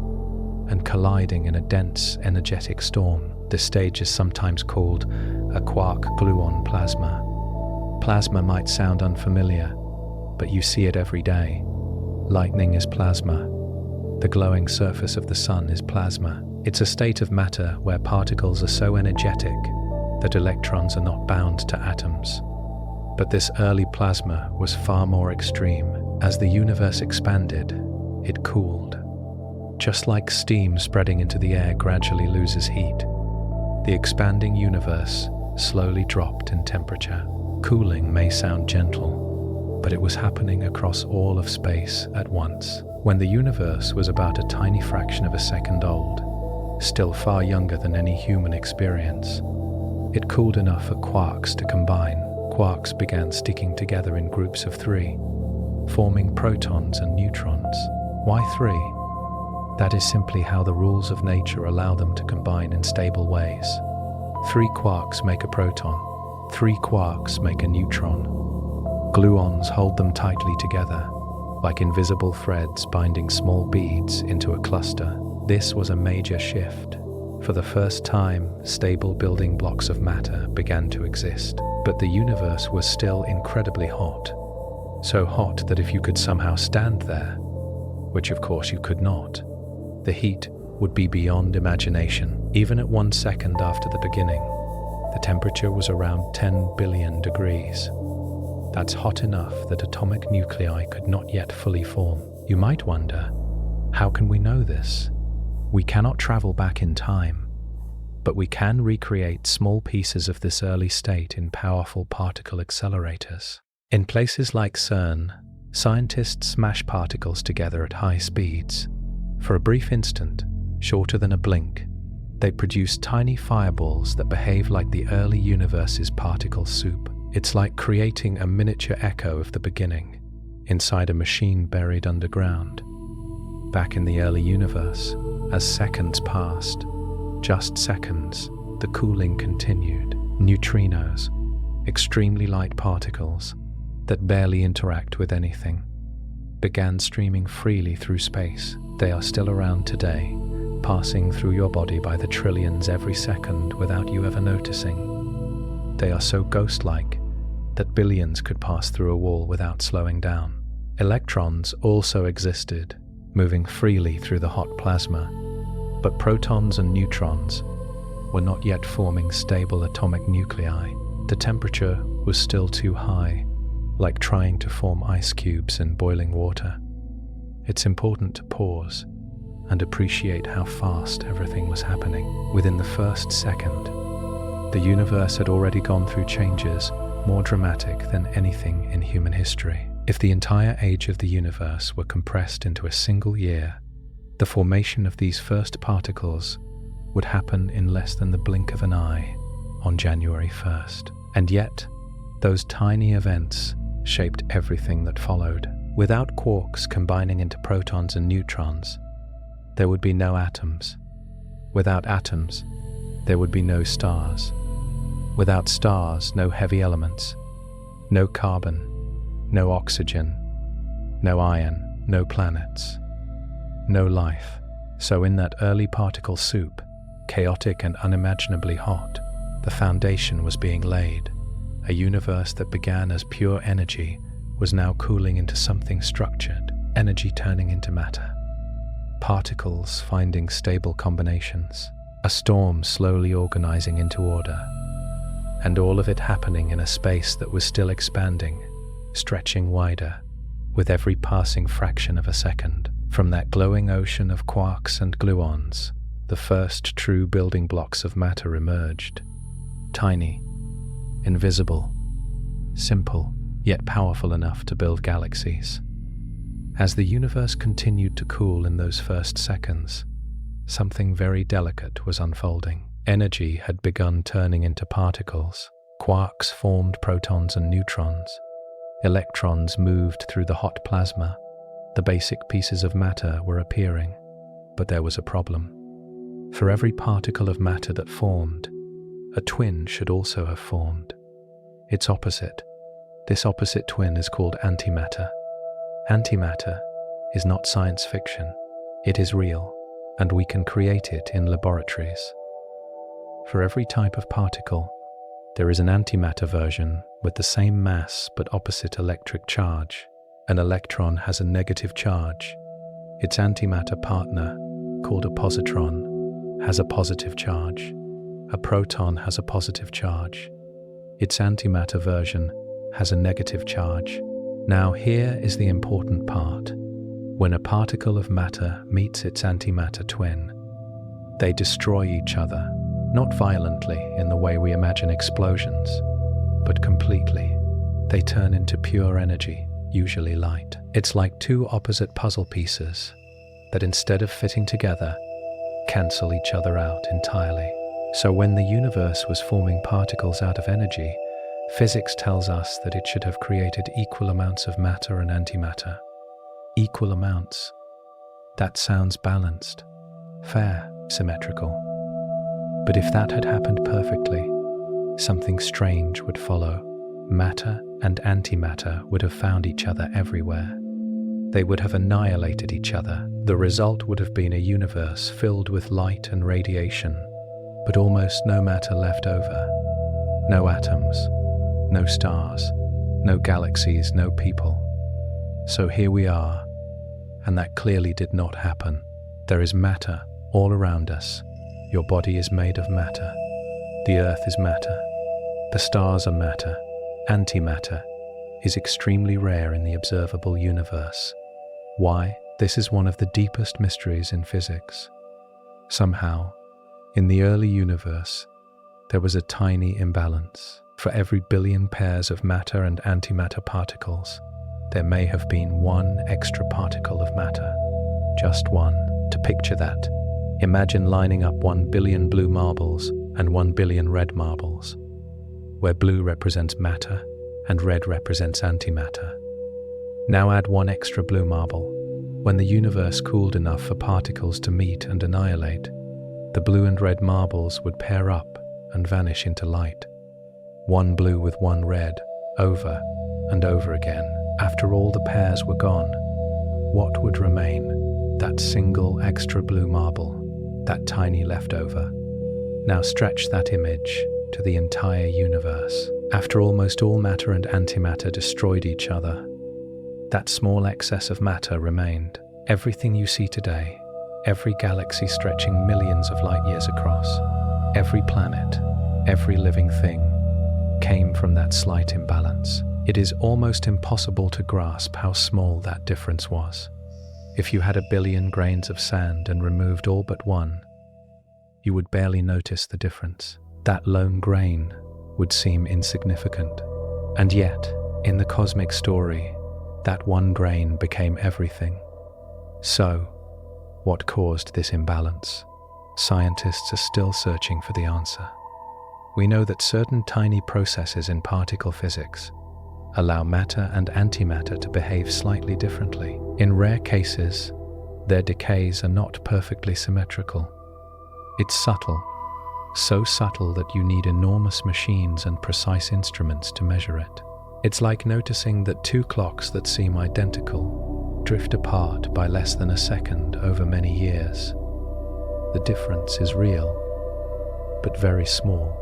and colliding in a dense, energetic storm. This stage is sometimes called a quark-gluon plasma. Plasma might sound unfamiliar, but you see it every day. Lightning is plasma. The glowing surface of the sun is plasma. It's a state of matter where particles are so energetic that electrons are not bound to atoms. But this early plasma was far more extreme. As the universe expanded, it cooled. Just like steam spreading into the air gradually loses heat, the expanding universe slowly dropped in temperature. Cooling may sound gentle, but it was happening across all of space at once. When the universe was about a tiny fraction of a second old, still far younger than any human experience, it cooled enough for quarks to combine. Quarks began sticking together in groups of 3, forming protons and neutrons. Why 3? That is simply how the rules of nature allow them to combine in stable ways. 3 quarks make a proton, 3 quarks make a neutron. Gluons hold them tightly together, like invisible threads binding small beads into a cluster. This was a major shift. For the first time, stable building blocks of matter began to exist. But the universe was still incredibly hot. So hot that if you could somehow stand there, which of course you could not, the heat would be beyond imagination. Even at 1 second after the beginning, the temperature was around 10 billion degrees. That's hot enough that atomic nuclei could not yet fully form. You might wonder, how can we know this? We cannot travel back in time, but we can recreate small pieces of this early state in powerful particle accelerators. In places like CERN, scientists smash particles together at high speeds. For a brief instant, shorter than a blink, they produce tiny fireballs that behave like the early universe's particle soup. It's like creating a miniature echo of the beginning, inside a machine buried underground. Back in the early universe, as seconds passed, just seconds, the cooling continued. Neutrinos, extremely light particles that barely interact with anything, began streaming freely through space. They are still around today, passing through your body by the trillions every second without you ever noticing. They are so ghost-like that billions could pass through a wall without slowing down. Electrons also existed, moving freely through the hot plasma, but protons and neutrons were not yet forming stable atomic nuclei. The temperature was still too high, like trying to form ice cubes in boiling water. It's important to pause and appreciate how fast everything was happening. Within the first second, the universe had already gone through changes more dramatic than anything in human history. If the entire age of the universe were compressed into a single year, the formation of these first particles would happen in less than the blink of an eye on January 1st. And yet, those tiny events shaped everything that followed. Without quarks combining into protons and neutrons, there would be no atoms. Without atoms, there would be no stars. Without stars, no heavy elements, no carbon, no oxygen, no iron, no planets, no life. So in that early particle soup, chaotic and unimaginably hot, the foundation was being laid. A universe that began as pure energy was now cooling into something structured, energy turning into matter, particles finding stable combinations, a storm slowly organizing into order, and all of it happening in a space that was still expanding, stretching wider with every passing fraction of a second. From that glowing ocean of quarks and gluons, the first true building blocks of matter emerged. Tiny, invisible, simple, yet powerful enough to build galaxies. As the universe continued to cool in those first seconds, something very delicate was unfolding. Energy had begun turning into particles. Quarks formed protons and neutrons. Electrons moved through the hot plasma. The basic pieces of matter were appearing, but there was a problem. For every particle of matter that formed, a twin should also have formed. Its opposite. This opposite twin is called antimatter. Antimatter is not science fiction. It is real, and we can create it in laboratories. For every type of particle, there is an antimatter version with the same mass but opposite electric charge. An electron has a negative charge. Its antimatter partner, called a positron, has a positive charge. A proton has a positive charge. Its antimatter version has a negative charge. Now here is the important part. When a particle of matter meets its antimatter twin, they destroy each other, not violently in the way we imagine explosions, but completely. They turn into pure energy, usually light. It's like two opposite puzzle pieces that instead of fitting together, cancel each other out entirely. So when the universe was forming particles out of energy, physics tells us that it should have created equal amounts of matter and antimatter. Equal amounts. That sounds balanced, fair, symmetrical. But if that had happened perfectly, something strange would follow. Matter and antimatter would have found each other everywhere. They would have annihilated each other. The result would have been a universe filled with light and radiation, but almost no matter left over. No atoms, no stars, no galaxies, no people. So here we are, and that clearly did not happen. There is matter all around us. Your body is made of matter. The earth is matter. The stars are matter. Antimatter is extremely rare in the observable universe. Why? This is one of the deepest mysteries in physics. Somehow, in the early universe, there was a tiny imbalance. For every billion pairs of matter and antimatter particles, there may have been one extra particle of matter. Just one. To picture that, imagine lining up 1 billion blue marbles and 1 billion red marbles, where blue represents matter and red represents antimatter. Now add one extra blue marble. When the universe cooled enough for particles to meet and annihilate, the blue and red marbles would pair up and vanish into light. One blue with one red, over and over again. After all the pairs were gone, what would remain? That single extra blue marble, that tiny leftover. Now stretch that image to the entire universe. After almost all matter and antimatter destroyed each other, that small excess of matter remained. Everything you see today, every galaxy stretching millions of light years across, every planet, every living thing, came from that slight imbalance. It is almost impossible to grasp how small that difference was. If you had 1 billion grains of sand and removed all but one, you would barely notice the difference. That lone grain would seem insignificant. And yet, in the cosmic story, that one grain became everything. So, what caused this imbalance? Scientists are still searching for the answer. We know that certain tiny processes in particle physics allow matter and antimatter to behave slightly differently. In rare cases, their decays are not perfectly symmetrical. It's subtle, so subtle that you need enormous machines and precise instruments to measure it. It's like noticing that two clocks that seem identical drift apart by less than a second over many years. The difference is real, but very small.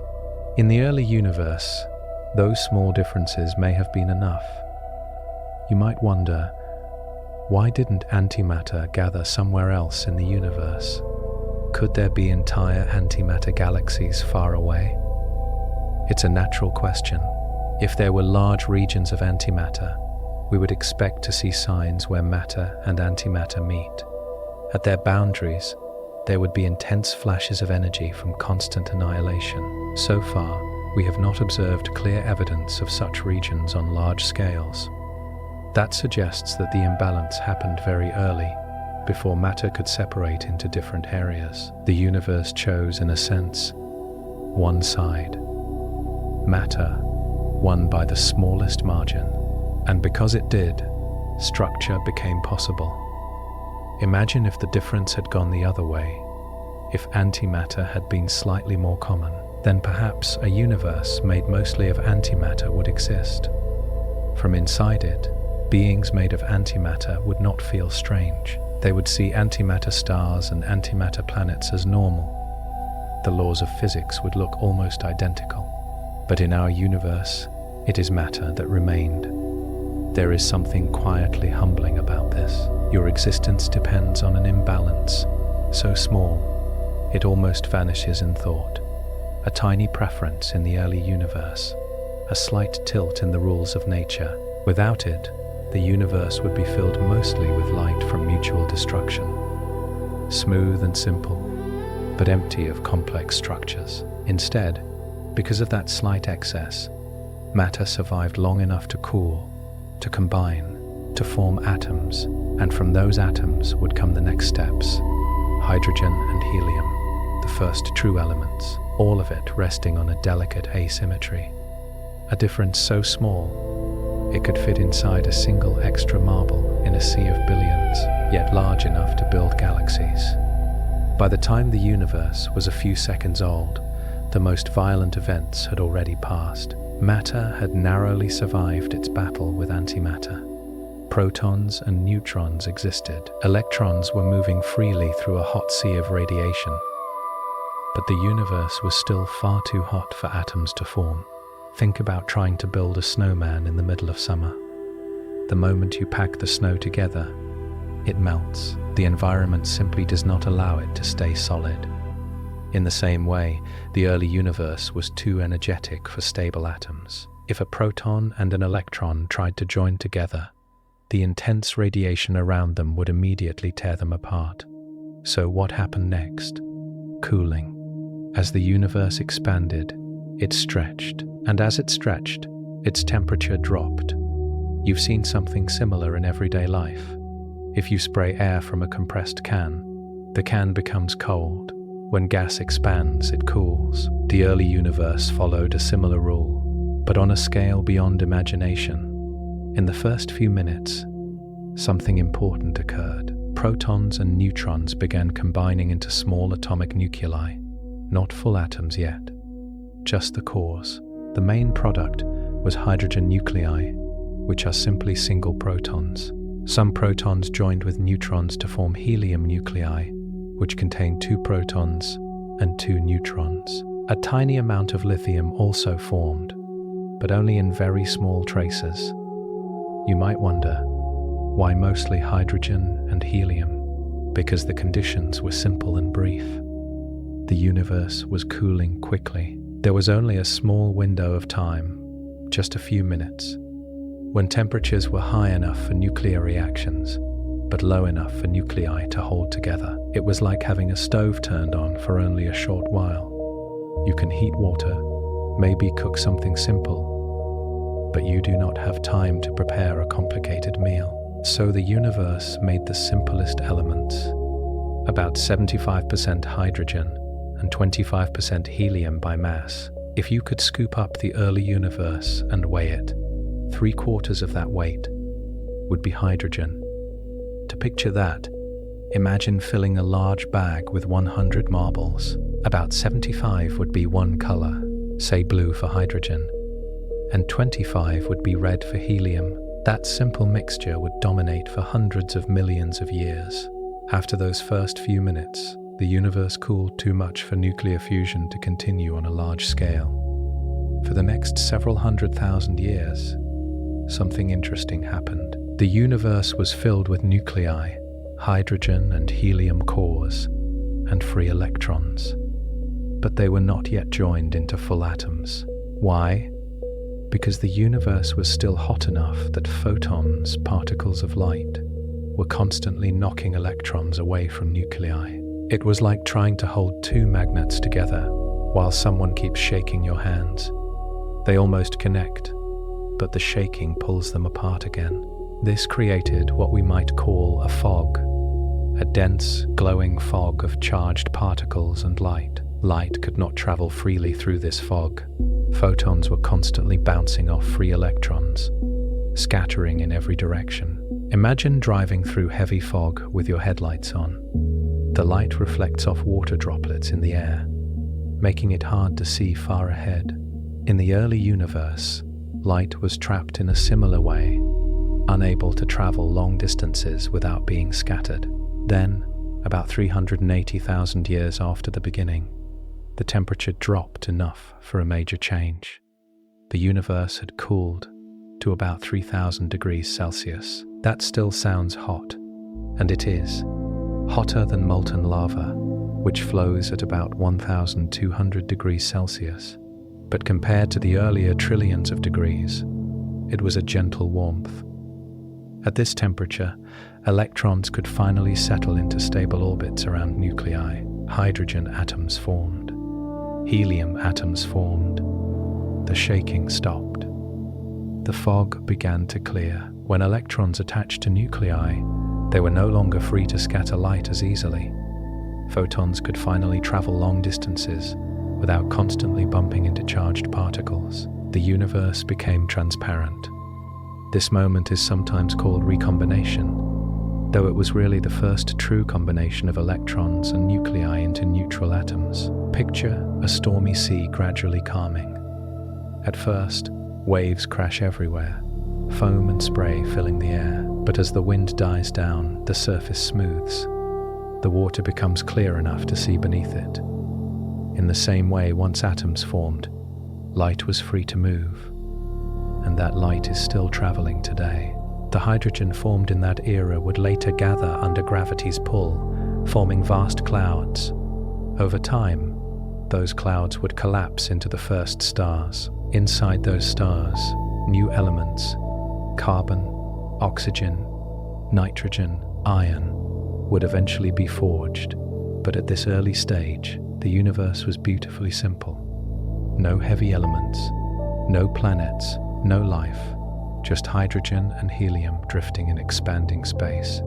In the early universe, those small differences may have been enough. You might wonder, why didn't antimatter gather somewhere else in the universe? Could there be entire antimatter galaxies far away? It's a natural question. If there were large regions of antimatter, we would expect to see signs where matter and antimatter meet. At their boundaries, there would be intense flashes of energy from constant annihilation. So far, we have not observed clear evidence of such regions on large scales. That suggests that the imbalance happened very early, before matter could separate into different areas. The universe chose, in a sense, one side. Matter won by the smallest margin, and because it did, structure became possible. Imagine if the difference had gone the other way. If antimatter had been slightly more common, then perhaps a universe made mostly of antimatter would exist. From inside it, beings made of antimatter would not feel strange. They would see antimatter stars and antimatter planets as normal. The laws of physics would look almost identical. But in our universe, it is matter that remained. There is something quietly humbling about this. Your existence depends on an imbalance, so small, it almost vanishes in thought. A tiny preference in the early universe, a slight tilt in the rules of nature. Without it, the universe would be filled mostly with light from mutual destruction. Smooth and simple, but empty of complex structures. Instead, because of that slight excess, matter survived long enough to cool, to combine, to form atoms, and from those atoms would come the next steps: hydrogen and helium, the first true elements, all of it resting on a delicate asymmetry. A difference so small, it could fit inside a single extra marble in a sea of billions, yet large enough to build galaxies. By the time the universe was a few seconds old, the most violent events had already passed. Matter had narrowly survived its battle with antimatter. Protons and neutrons existed. Electrons were moving freely through a hot sea of radiation. But the universe was still far too hot for atoms to form. Think about trying to build a snowman in the middle of summer. The moment you pack the snow together, it melts. The environment simply does not allow it to stay solid. In the same way, the early universe was too energetic for stable atoms. If a proton and an electron tried to join together, the intense radiation around them would immediately tear them apart. So what happened next? Cooling. As the universe expanded, it stretched, and as it stretched, its temperature dropped. You've seen something similar in everyday life. If you spray air from a compressed can, the can becomes cold. When gas expands, it cools. The early universe followed a similar rule, but on a scale beyond imagination. In the first few minutes, something important occurred. Protons and neutrons began combining into small atomic nuclei, not full atoms yet, just the cores. The main product was hydrogen nuclei, which are simply single protons. Some protons joined with neutrons to form helium nuclei, which contain 2 protons and 2 neutrons. A tiny amount of lithium also formed, but only in very small traces. You might wonder, why mostly hydrogen and helium? Because the conditions were simple and brief. The universe was cooling quickly. There was only a small window of time, just a few minutes, when temperatures were high enough for nuclear reactions, but low enough for nuclei to hold together. It was like having a stove turned on for only a short while. You can heat water, maybe cook something simple, but you do not have time to prepare a complicated meal. So the universe made the simplest elements, about 75% hydrogen and 25% helium by mass. If you could scoop up the early universe and weigh it, 3/4 of that weight would be hydrogen. To picture that, imagine filling a large bag with 100 marbles. About 75 would be one color, say blue for hydrogen, and 25 would be red for helium. That simple mixture would dominate for hundreds of millions of years. After those first few minutes, the universe cooled too much for nuclear fusion to continue on a large scale. For the next several 100,000 years, something interesting happened. The universe was filled with nuclei, hydrogen and helium cores, and free electrons. But they were not yet joined into full atoms. Why? Because the universe was still hot enough that photons, particles of light, were constantly knocking electrons away from nuclei. It was like trying to hold 2 magnets together while someone keeps shaking your hands. They almost connect, but the shaking pulls them apart again. This created what we might call a fog, a dense, glowing fog of charged particles and light. Light could not travel freely through this fog. Photons were constantly bouncing off free electrons, scattering in every direction. Imagine driving through heavy fog with your headlights on. The light reflects off water droplets in the air, making it hard to see far ahead. In the early universe, light was trapped in a similar way, unable to travel long distances without being scattered. Then, about 380,000 years after the beginning, the temperature dropped enough for a major change. The universe had cooled to about 3,000 degrees Celsius. That still sounds hot, and it is. Hotter than molten lava, which flows at about 1,200 degrees Celsius. But compared to the earlier trillions of degrees, it was a gentle warmth. At this temperature, electrons could finally settle into stable orbits around nuclei. Hydrogen atoms formed. Helium atoms formed. The shaking stopped. The fog began to clear. When electrons attached to nuclei, they were no longer free to scatter light as easily. Photons could finally travel long distances without constantly bumping into charged particles. The universe became transparent. This moment is sometimes called recombination, though it was really the first true combination of electrons and nuclei into neutral atoms. Picture a stormy sea gradually calming. At first, waves crash everywhere, foam and spray filling the air, but as the wind dies down, the surface smooths. The water becomes clear enough to see beneath it. In the same way, once atoms formed, light was free to move, and that light is still traveling today. The hydrogen formed in that era would later gather under gravity's pull, forming vast clouds. Over time, those clouds would collapse into the first stars. Inside those stars, new elements, carbon, oxygen, nitrogen, iron, would eventually be forged. But at this early stage, the universe was beautifully simple. No heavy elements, no planets, no life, just hydrogen and helium drifting in expanding space.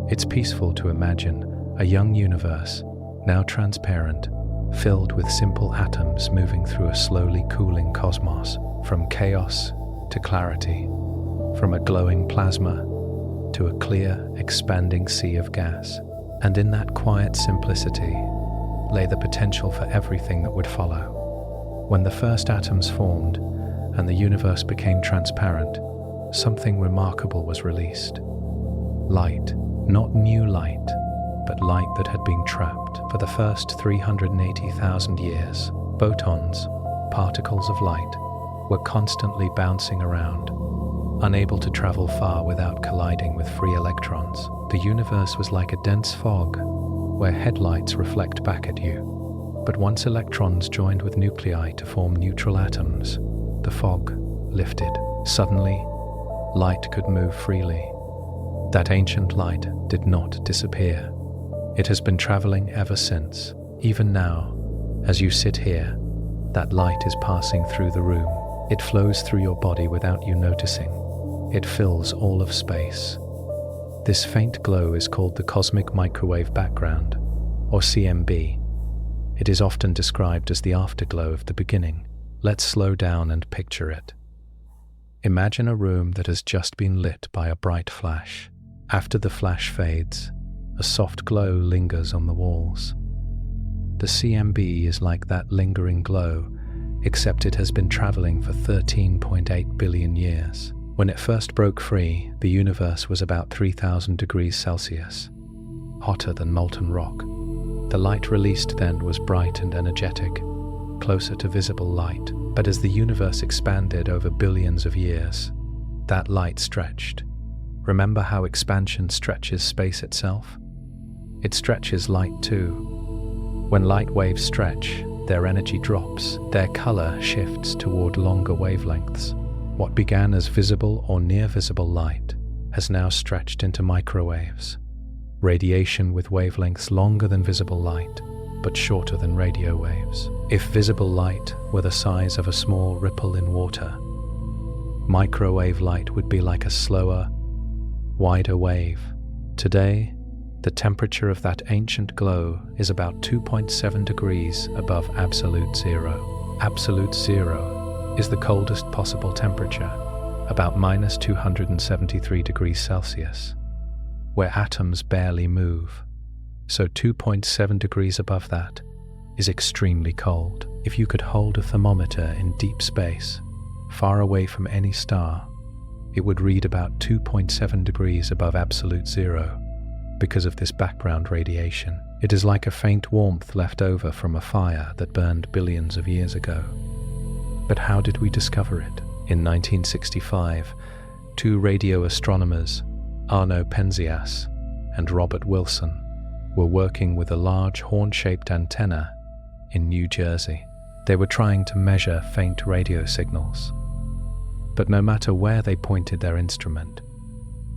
It's peaceful to imagine a young universe, now transparent, filled with simple atoms moving through a slowly cooling cosmos, from chaos to clarity, from a glowing plasma to a clear, expanding sea of gas. And in that quiet simplicity lay the potential for everything that would follow. When the first atoms formed and the universe became transparent, something remarkable was released. Light, not new light, but light that had been trapped for the first 380,000 years. Photons, particles of light, were constantly bouncing around, unable to travel far without colliding with free electrons. The universe was like a dense fog, where headlights reflect back at you. But once electrons joined with nuclei to form neutral atoms, the fog lifted. Suddenly, light could move freely. That ancient light did not disappear. It has been traveling ever since. Even now, as you sit here, that light is passing through the room. It flows through your body without you noticing. It fills all of space. This faint glow is called the cosmic microwave background, or CMB. It is often described as the afterglow of the beginning. Let's slow down and picture it. Imagine a room that has just been lit by a bright flash. After the flash fades, a soft glow lingers on the walls. The CMB is like that lingering glow, except it has been traveling for 13.8 billion years. When it first broke free, the universe was about 3,000 degrees Celsius, hotter than molten rock. The light released then was bright and energetic, closer to visible light. But as the universe expanded over billions of years, that light stretched. Remember how expansion stretches space itself? It stretches light too. When light waves stretch, their energy drops, their color shifts toward longer wavelengths. What began as visible or near-visible light has now stretched into microwaves, radiation with wavelengths longer than visible light, but shorter than radio waves. If visible light were the size of a small ripple in water, microwave light would be like a slower, wider wave. Today, the temperature of that ancient glow is about 2.7 degrees above absolute zero. Absolute zero is the coldest possible temperature, about minus 273 degrees Celsius, where atoms barely move. So 2.7 degrees above that is extremely cold. If you could hold a thermometer in deep space, far away from any star, it would read about 2.7 degrees above absolute zero because of this background radiation. It is like a faint warmth left over from a fire that burned billions of years ago. But how did we discover it? In 1965, two radio astronomers, Arno Penzias and Robert Wilson, were working with a large horn-shaped antenna in New Jersey. They were trying to measure faint radio signals. But no matter where they pointed their instrument,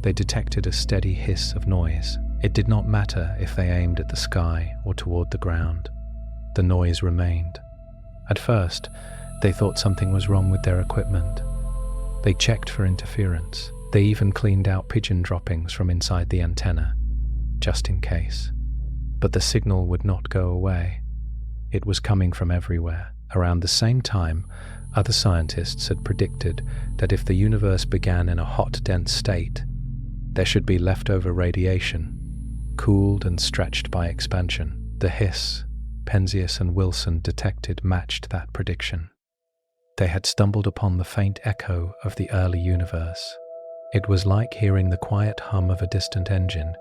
they detected a steady hiss of noise. It did not matter if they aimed at the sky or toward the ground. The noise remained. At first, they thought something was wrong with their equipment. They checked for interference. They even cleaned out pigeon droppings from inside the antenna, just in case. But the signal would not go away. It was coming from everywhere. Around the same time, other scientists had predicted that if the universe began in a hot, dense state, there should be leftover radiation, cooled and stretched by expansion. The hiss Penzias and Wilson detected matched that prediction. They had stumbled upon the faint echo of the early universe. It was like hearing the quiet hum of a distant engine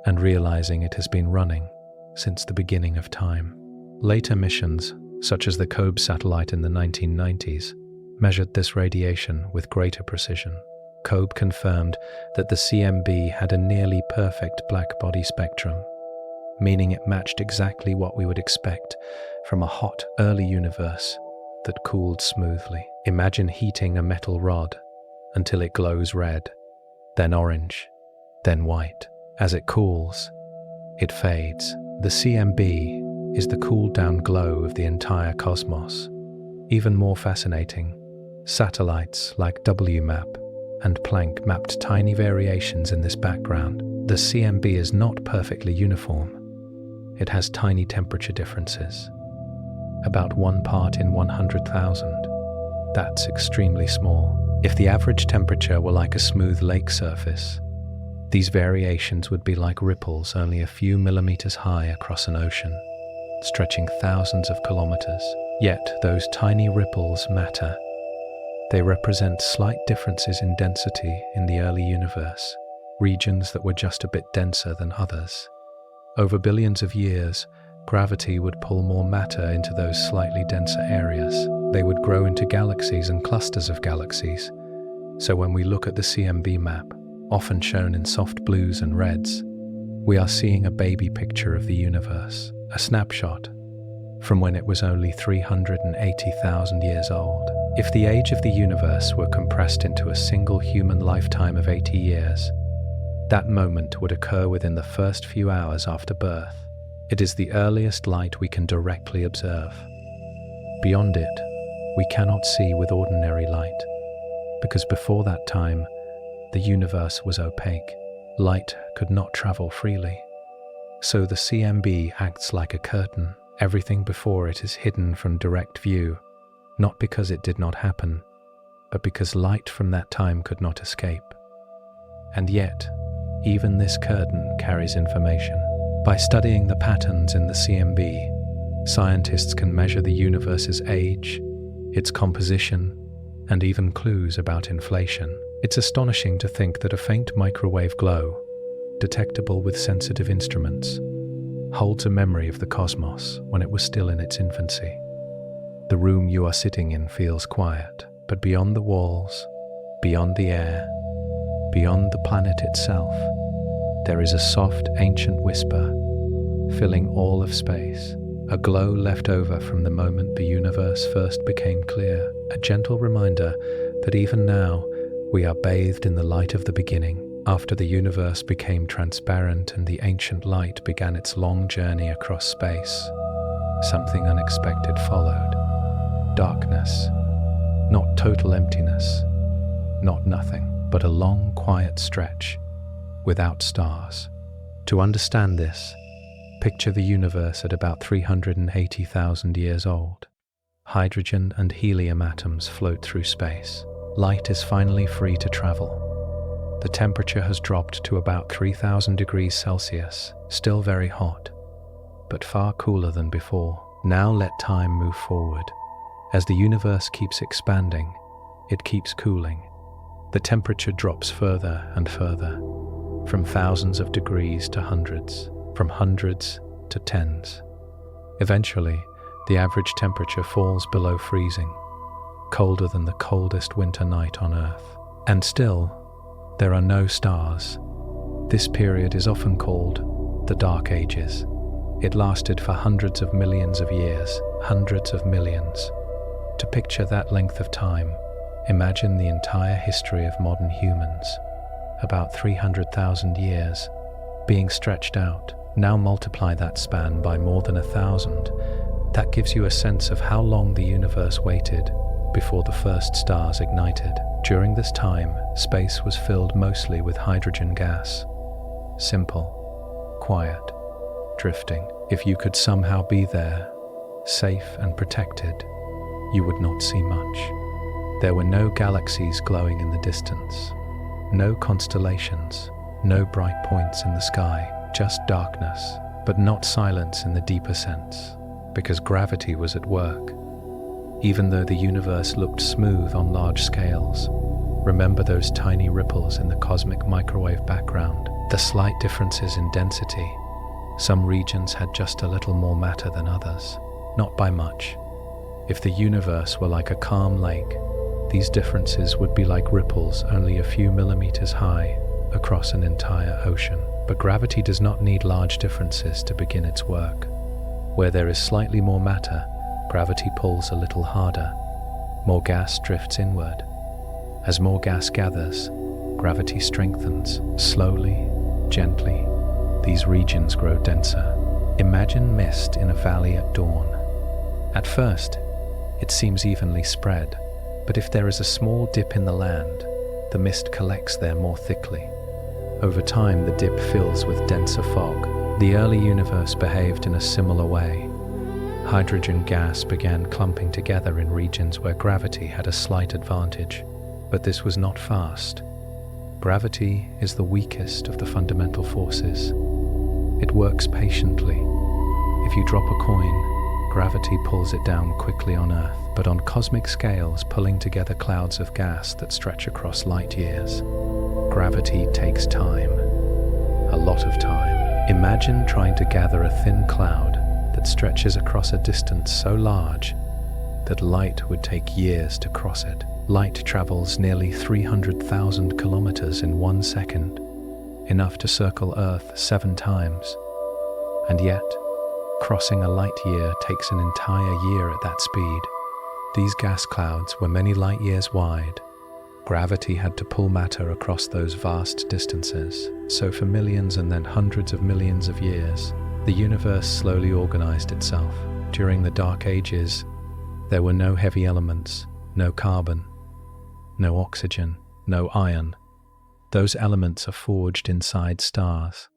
and realizing it has been running since the beginning of time. Later missions, such as the COBE satellite in the 1990s, measured this radiation with greater precision. COBE confirmed that the CMB had a nearly perfect black body spectrum, meaning it matched exactly what we would expect from a hot, early universe that cooled smoothly. Imagine heating a metal rod until it glows red, then orange, then white. As it cools, it fades. The CMB is the cooled-down glow of the entire cosmos. Even more fascinating, satellites like WMAP and Planck mapped tiny variations in this background. The CMB is not perfectly uniform. It has tiny temperature differences, about 1 part in 100,000. That's extremely small. If the average temperature were like a smooth lake surface, these variations would be like ripples only a few millimeters high across an ocean, stretching thousands of kilometers. Yet those tiny ripples matter. They represent slight differences in density in the early universe, regions that were just a bit denser than others. Over billions of years, gravity would pull more matter into those slightly denser areas. They would grow into galaxies and clusters of galaxies. So when we look at the CMB map, often shown in soft blues and reds, we are seeing a baby picture of the universe, a snapshot from when it was only 380,000 years old. If the age of the universe were compressed into a single human lifetime of 80 years, that moment would occur within the first few hours after birth. It is the earliest light we can directly observe. Beyond it, we cannot see with ordinary light, because before that time, the universe was opaque. Light could not travel freely. So the CMB acts like a curtain. Everything before it is hidden from direct view, not because it did not happen, but because light from that time could not escape. And yet, even this curtain carries information. By studying the patterns in the CMB, scientists can measure the universe's age, its composition, and even clues about inflation. It's astonishing to think that a faint microwave glow, detectable with sensitive instruments, holds a memory of the cosmos when it was still in its infancy. The room you are sitting in feels quiet, but beyond the walls, beyond the air, beyond the planet itself, there is a soft, ancient whisper, filling all of space, a glow left over from the moment the universe first became clear, a gentle reminder that even now we are bathed in the light of the beginning. After the universe became transparent and the ancient light began its long journey across space, something unexpected followed. Darkness. Not total emptiness. Not nothing, but a long, quiet stretch without stars. To understand this, picture the universe at about 380,000 years old. Hydrogen and helium atoms float through space. Light is finally free to travel. The temperature has dropped to about 3,000 degrees Celsius, still very hot, but far cooler than before. Now let time move forward. As the universe keeps expanding, it keeps cooling. The temperature drops further and further, from thousands of degrees to hundreds, from hundreds to tens. Eventually, the average temperature falls below freezing, colder than the coldest winter night on Earth. And still, there are no stars. This period is often called the Dark Ages. It lasted for hundreds of millions of years, hundreds of millions. To picture that length of time, imagine the entire history of modern humans, about 300,000 years, being stretched out. Now multiply that span by more than 1,000. That gives you a sense of how long the universe waited before the first stars ignited. During this time, space was filled mostly with hydrogen gas. Simple, quiet, drifting. If you could somehow be there, safe and protected, you would not see much. There were no galaxies glowing in the distance, no constellations, no bright points in the sky, just darkness, but not silence in the deeper sense, because gravity was at work. Even though the universe looked smooth on large scales, remember those tiny ripples in the cosmic microwave background, the slight differences in density. Some regions had just a little more matter than others, not by much. If the universe were like a calm lake, these differences would be like ripples only a few millimeters high across an entire ocean. But gravity does not need large differences to begin its work. Where there is slightly more matter, gravity pulls a little harder. More gas drifts inward. As more gas gathers, gravity strengthens. Slowly, gently, these regions grow denser. Imagine mist in a valley at dawn. At first, it seems evenly spread, but if there is a small dip in the land, the mist collects there more thickly. Over time, the dip fills with denser fog. The early universe behaved in a similar way. Hydrogen gas began clumping together in regions where gravity had a slight advantage, but this was not fast. Gravity is the weakest of the fundamental forces. It works patiently. If you drop a coin, gravity pulls it down quickly on Earth, but on cosmic scales, pulling together clouds of gas that stretch across light years. Gravity takes time, a lot of time. Imagine trying to gather a thin cloud that stretches across a distance so large that light would take years to cross it. Light travels nearly 300,000 kilometers in 1 second, enough to circle Earth 7 times. And yet, crossing a light year takes an entire year at that speed. These gas clouds were many light years wide. Gravity had to pull matter across those vast distances, so for millions and then hundreds of millions of years, the universe slowly organized itself. During the Dark Ages, there were no heavy elements, no carbon, no oxygen, no iron. Those elements are forged inside stars,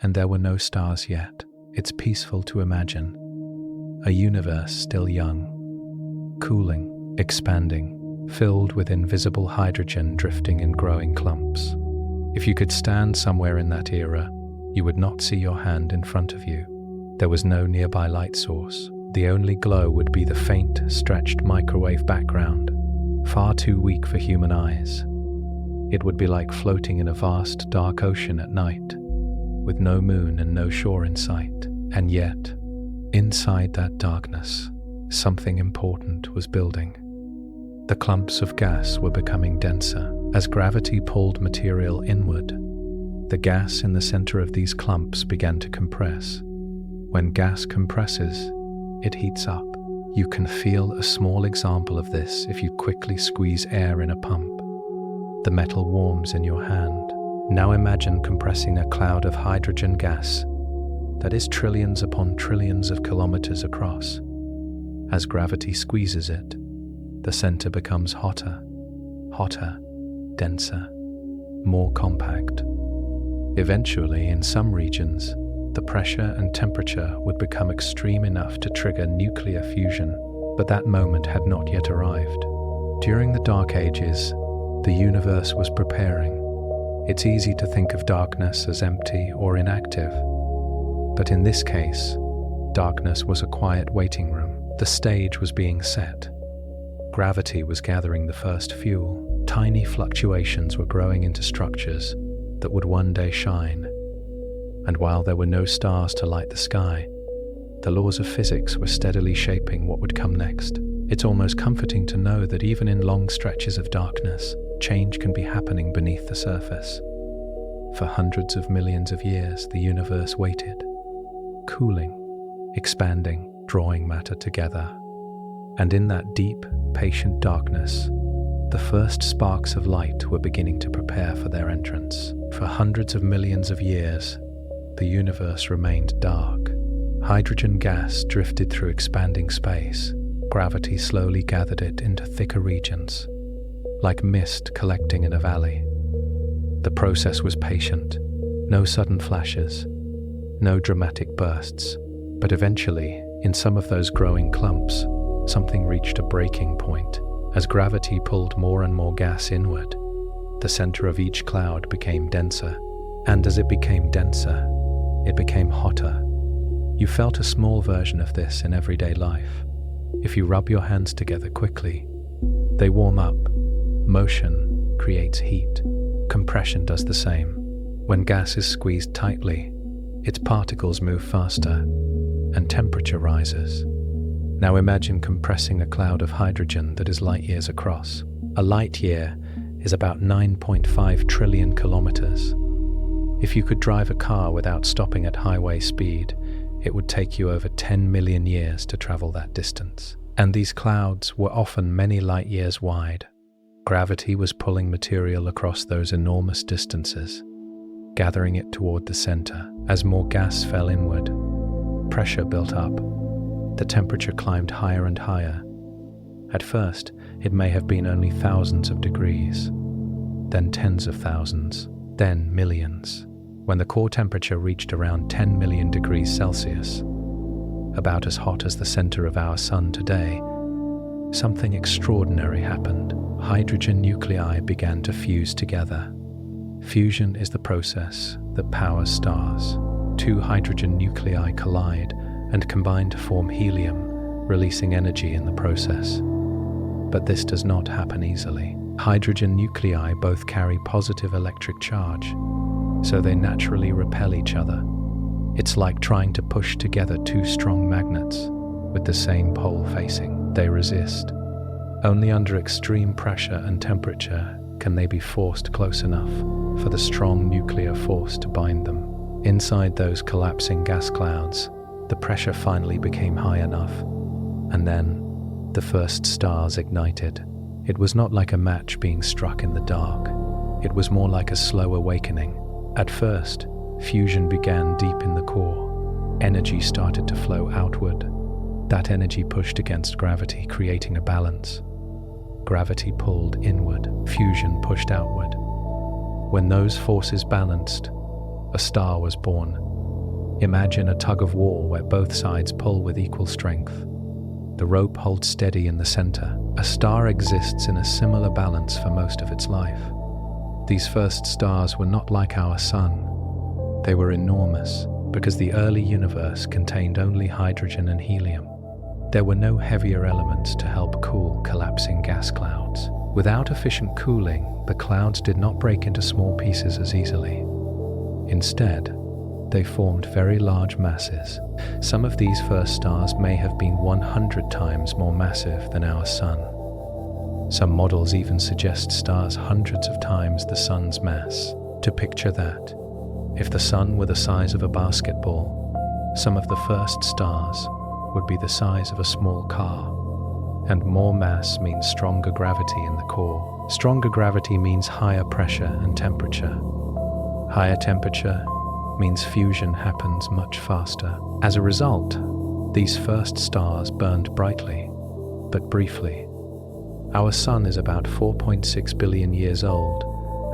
and there were no stars yet. It's peaceful to imagine a universe still young, cooling, expanding, filled with invisible hydrogen drifting in growing clumps. If you could stand somewhere in that era, you would not see your hand in front of you. There was no nearby light source. The only glow would be the faint, stretched microwave background, far too weak for human eyes. It would be like floating in a vast, dark ocean at night, with no moon and no shore in sight. And yet, inside that darkness, something important was building. The clumps of gas were becoming denser. As gravity pulled material inward, the gas in the center of these clumps began to compress. When gas compresses, it heats up. You can feel a small example of this if you quickly squeeze air in a pump. The metal warms in your hand. Now imagine compressing a cloud of hydrogen gas that is trillions upon trillions of kilometers across. As gravity squeezes it, the center becomes hotter, denser, more compact. Eventually, in some regions, the pressure and temperature would become extreme enough to trigger nuclear fusion, but that moment had not yet arrived. During the Dark Ages, the universe was preparing. It's easy to think of darkness as empty or inactive, but in this case, darkness was a quiet waiting room. The stage was being set. Gravity was gathering the first fuel. Tiny fluctuations were growing into structures that would one day shine. And while there were no stars to light the sky, the laws of physics were steadily shaping what would come next. It's almost comforting to know that even in long stretches of darkness, change can be happening beneath the surface. For hundreds of millions of years, the universe waited, cooling, expanding, drawing matter together. And in that deep, patient darkness, the first sparks of light were beginning to prepare for their entrance. For hundreds of millions of years, the universe remained dark. Hydrogen gas drifted through expanding space. Gravity slowly gathered it into thicker regions, like mist collecting in a valley. The process was patient, no sudden flashes, no dramatic bursts, but eventually, in some of those growing clumps, something reached a breaking point. As gravity pulled more and more gas inward, the center of each cloud became denser, and as it became denser, it became hotter. You felt a small version of this in everyday life. If you rub your hands together quickly, they warm up. Motion creates heat. Compression does the same. When gas is squeezed tightly, its particles move faster, and temperature rises. Now imagine compressing a cloud of hydrogen that is light years across. A light year is about 9.5 trillion kilometers. If you could drive a car without stopping at highway speed, it would take you over 10 million years to travel that distance. And these clouds were often many light years wide. Gravity was pulling material across those enormous distances, gathering it toward the center. As more gas fell inward, pressure built up. The temperature climbed higher and higher. At first, it may have been only thousands of degrees, then tens of thousands, then millions. When the core temperature reached around 10 million degrees Celsius, about as hot as the center of our sun today, something extraordinary happened. Hydrogen nuclei began to fuse together. Fusion is the process that powers stars. Two hydrogen nuclei collide and combine to form helium, releasing energy in the process. But this does not happen easily. Hydrogen nuclei both carry positive electric charge, so they naturally repel each other. It's like trying to push together two strong magnets with the same pole facing. They resist. Only under extreme pressure and temperature can they be forced close enough for the strong nuclear force to bind them. Inside those collapsing gas clouds, the pressure finally became high enough, and then the first stars ignited. It was not like a match being struck in the dark. It was more like a slow awakening. At first, fusion began deep in the core. Energy started to flow outward. That energy pushed against gravity, creating a balance. Gravity pulled inward, fusion pushed outward. When those forces balanced, a star was born. Imagine a tug of war where both sides pull with equal strength. The rope holds steady in the center. A star exists in a similar balance for most of its life. These first stars were not like our sun. They were enormous because the early universe contained only hydrogen and helium. There were no heavier elements to help cool collapsing gas clouds. Without efficient cooling, the clouds did not break into small pieces as easily. Instead, they formed very large masses. Some of these first stars may have been 100 times more massive than our sun. Some models even suggest stars hundreds of times the sun's mass. To picture that, if the sun were the size of a basketball, some of the first stars would be the size of a small car. And more mass means stronger gravity in the core. Stronger gravity means higher pressure and temperature. Higher temperature means fusion happens much faster. As a result, these first stars burned brightly, but briefly. Our sun is about 4.6 billion years old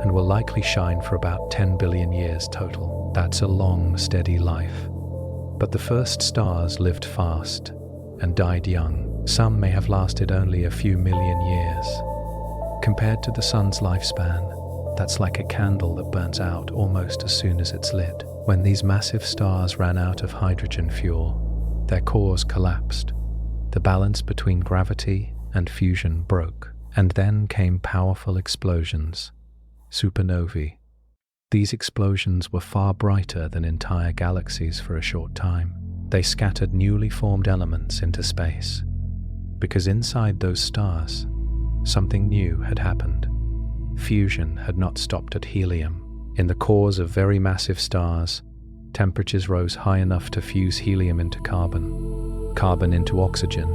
and will likely shine for about 10 billion years total. That's a long, steady life. But the first stars lived fast and died young. Some may have lasted only a few million years. Compared to the sun's lifespan, that's like a candle that burns out almost as soon as it's lit. When these massive stars ran out of hydrogen fuel, their cores collapsed. The balance between gravity and fusion broke. And then came powerful explosions, supernovae. These explosions were far brighter than entire galaxies for a short time. They scattered newly formed elements into space, because inside those stars, something new had happened. Fusion had not stopped at helium. In the cores of very massive stars, temperatures rose high enough to fuse helium into carbon, carbon into oxygen,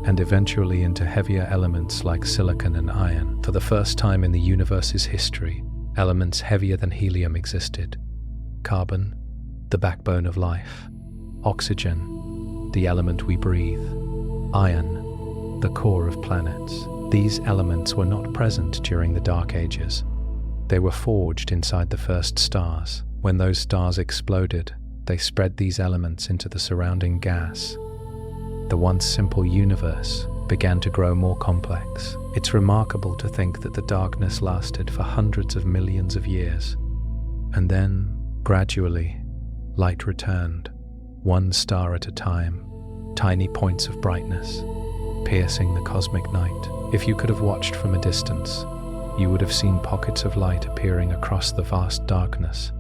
and eventually into heavier elements like silicon and iron. For the first time in the universe's history, elements heavier than helium existed. Carbon, the backbone of life. Oxygen, the element we breathe. Iron, the core of planets. These elements were not present during the Dark Ages. They were forged inside the first stars. When those stars exploded, they spread these elements into the surrounding gas. The once simple universe began to grow more complex. It's remarkable to think that the darkness lasted for hundreds of millions of years. And then, gradually, light returned, one star at a time, tiny points of brightness, piercing the cosmic night. If you could have watched from a distance, you would have seen pockets of light appearing across the vast darkness,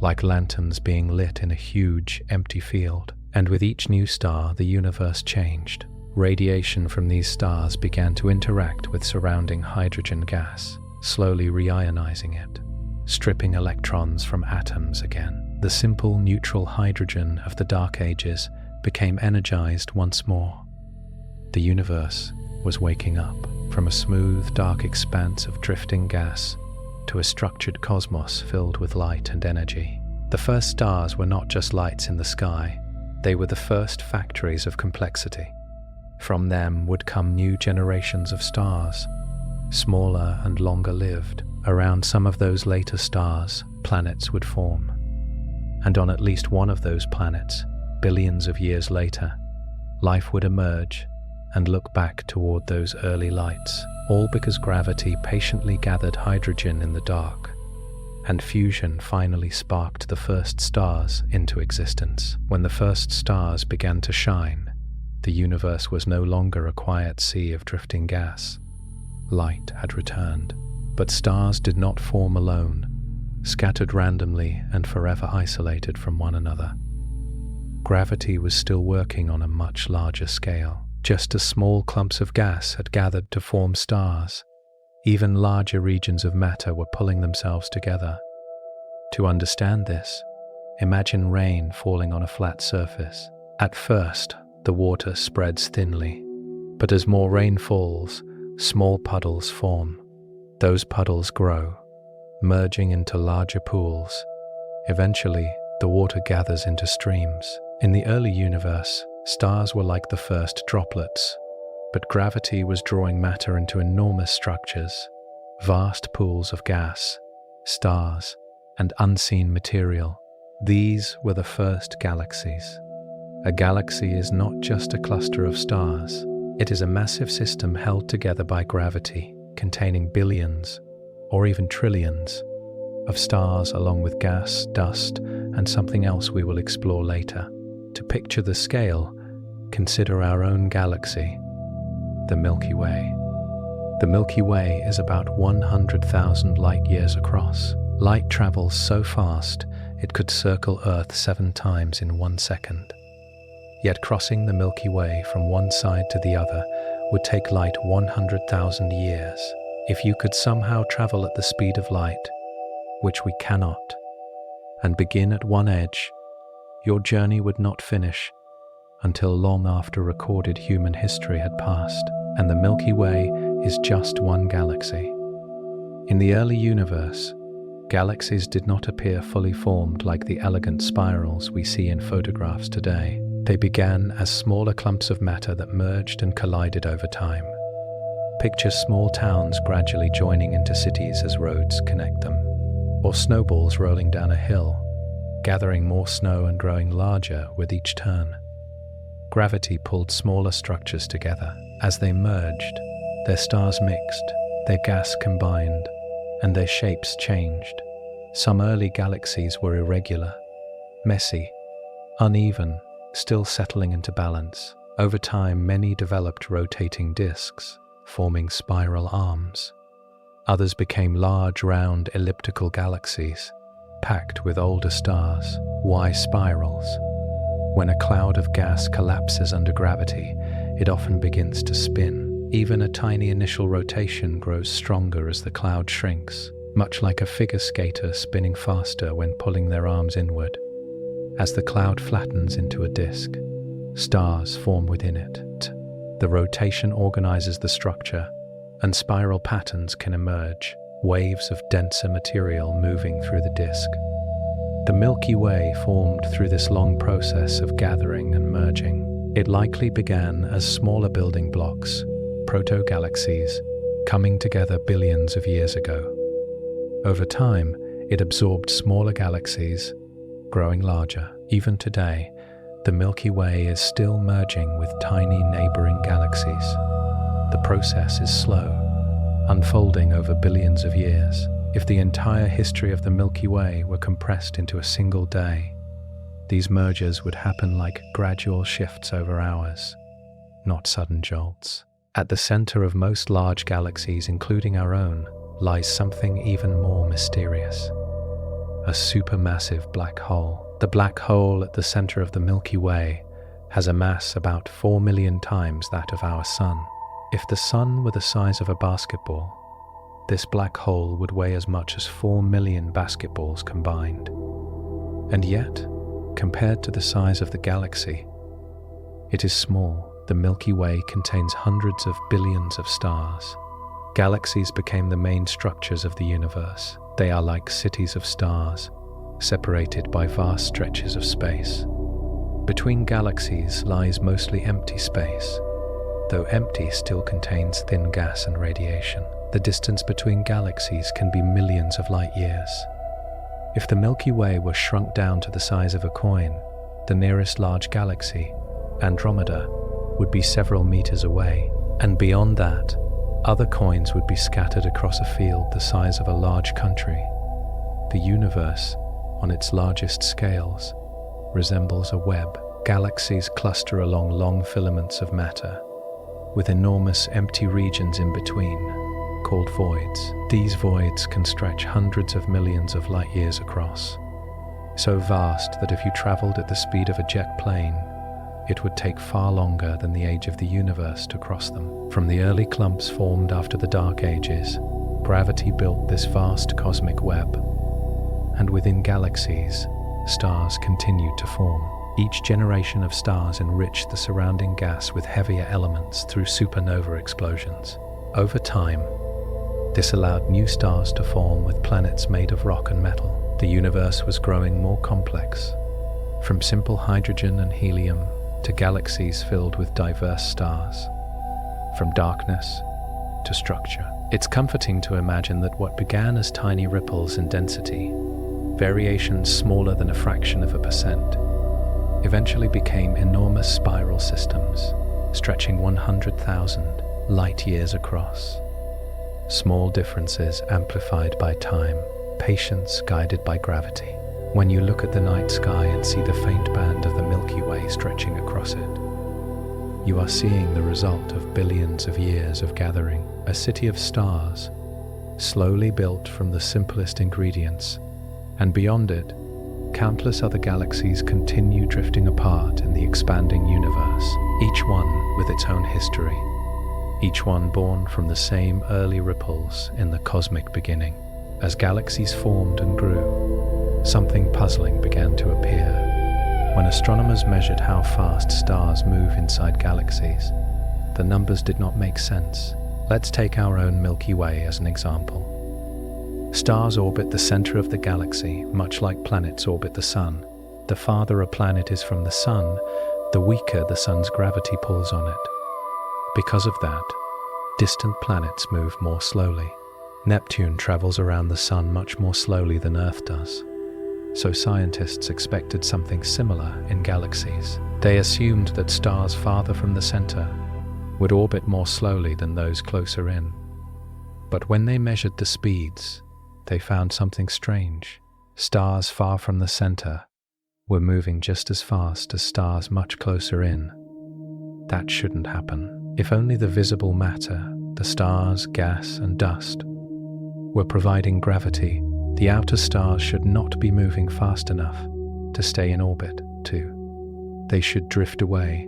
like lanterns being lit in a huge, empty field. And with each new star, the universe changed. Radiation from these stars began to interact with surrounding hydrogen gas, slowly reionizing it, stripping electrons from atoms again. The simple neutral hydrogen of the Dark Ages became energized once more. The universe was waking up from a smooth, dark expanse of drifting gas to a structured cosmos filled with light and energy. The first stars were not just lights in the sky, they were the first factories of complexity. From them would come new generations of stars, smaller and longer lived. Around some of those later stars, planets would form. And on at least one of those planets, billions of years later, life would emerge and look back toward those early lights, all because gravity patiently gathered hydrogen in the dark, and fusion finally sparked the first stars into existence. When the first stars began to shine, the universe was no longer a quiet sea of drifting gas. Light had returned, but stars did not form alone, scattered randomly and forever isolated from one another. Gravity was still working on a much larger scale. Just as small clumps of gas had gathered to form stars, even larger regions of matter were pulling themselves together. To understand this, imagine rain falling on a flat surface. At first, the water spreads thinly, but as more rain falls, small puddles form. Those puddles grow, merging into larger pools. Eventually, the water gathers into streams. In the early universe, stars were like the first droplets, but gravity was drawing matter into enormous structures, vast pools of gas, stars, and unseen material. These were the first galaxies. A galaxy is not just a cluster of stars. It is a massive system held together by gravity, containing billions, or even trillions, of stars along with gas, dust, and something else we will explore later. To picture the scale, consider our own galaxy, the Milky Way. The Milky Way is about 100,000 light-years across. Light travels so fast, it could circle Earth 7 times in 1 second. Yet crossing the Milky Way from one side to the other would take light 100,000 years. If you could somehow travel at the speed of light, which we cannot, and begin at one edge, your journey would not finish until long after recorded human history had passed, and the Milky Way is just one galaxy. In the early universe, galaxies did not appear fully formed like the elegant spirals we see in photographs today. They began as smaller clumps of matter that merged and collided over time. Picture small towns gradually joining into cities as roads connect them, or snowballs rolling down a hill, gathering more snow and growing larger with each turn. Gravity pulled smaller structures together. As they merged, their stars mixed, their gas combined, and their shapes changed. Some early galaxies were irregular, messy, uneven, still settling into balance. Over time, many developed rotating disks, forming spiral arms. Others became large, round, elliptical galaxies, packed with older stars, Y-spirals. When a cloud of gas collapses under gravity, it often begins to spin. Even a tiny initial rotation grows stronger as the cloud shrinks, much like a figure skater spinning faster when pulling their arms inward. As the cloud flattens into a disk, stars form within it. The rotation organizes the structure, and spiral patterns can emerge, waves of denser material moving through the disk. The Milky Way formed through this long process of gathering and merging. It likely began as smaller building blocks, proto-galaxies, coming together billions of years ago. Over time, it absorbed smaller galaxies, growing larger. Even today, the Milky Way is still merging with tiny neighboring galaxies. The process is slow, unfolding over billions of years. If the entire history of the Milky Way were compressed into a single day, these mergers would happen like gradual shifts over hours, not sudden jolts. At the center of most large galaxies, including our own, lies something even more mysterious: a supermassive black hole. The black hole at the center of the Milky Way has a mass about 4 million times that of our Sun. If the Sun were the size of a basketball, this black hole would weigh as much as 4 million basketballs combined. And yet, compared to the size of the galaxy, it is small. The Milky Way contains hundreds of billions of stars. Galaxies became the main structures of the universe. They are like cities of stars, separated by vast stretches of space. Between galaxies lies mostly empty space, though empty still contains thin gas and radiation. The distance between galaxies can be millions of light years. If the Milky Way were shrunk down to the size of a coin, the nearest large galaxy, Andromeda, would be several meters away, and beyond that, other coins would be scattered across a field the size of a large country. The universe, on its largest scales, resembles a web. Galaxies cluster along long filaments of matter, with enormous empty regions in between, called voids. These voids can stretch hundreds of millions of light years across, so vast that if you traveled at the speed of a jet plane, it would take far longer than the age of the universe to cross them. From the early clumps formed after the Dark Ages, gravity built this vast cosmic web, and within galaxies, stars continued to form. Each generation of stars enriched the surrounding gas with heavier elements through supernova explosions. Over time, this allowed new stars to form with planets made of rock and metal. The universe was growing more complex, from simple hydrogen and helium to galaxies filled with diverse stars, from darkness to structure. It's comforting to imagine that what began as tiny ripples in density, variations smaller than a fraction of a percent, eventually became enormous spiral systems, stretching 100,000 light years across. Small differences amplified by time, patience guided by gravity. When you look at the night sky and see the faint band of the Milky Way stretching across it, you are seeing the result of billions of years of gathering. A city of stars, slowly built from the simplest ingredients, and beyond it, countless other galaxies continue drifting apart in the expanding universe, each one with its own history, each one born from the same early ripples in the cosmic beginning. As galaxies formed and grew, something puzzling began to appear. When astronomers measured how fast stars move inside galaxies, the numbers did not make sense. Let's take our own Milky Way as an example. Stars orbit the center of the galaxy, much like planets orbit the Sun. The farther a planet is from the Sun, the weaker the Sun's gravity pulls on it. Because of that, distant planets move more slowly. Neptune travels around the Sun much more slowly than Earth does. So scientists expected something similar in galaxies. They assumed that stars farther from the center would orbit more slowly than those closer in. But when they measured the speeds, they found something strange. Stars far from the center were moving just as fast as stars much closer in. That shouldn't happen. If only the visible matter, the stars, gas, and dust, were providing gravity. The outer stars should not be moving fast enough to stay in orbit, too. They should drift away,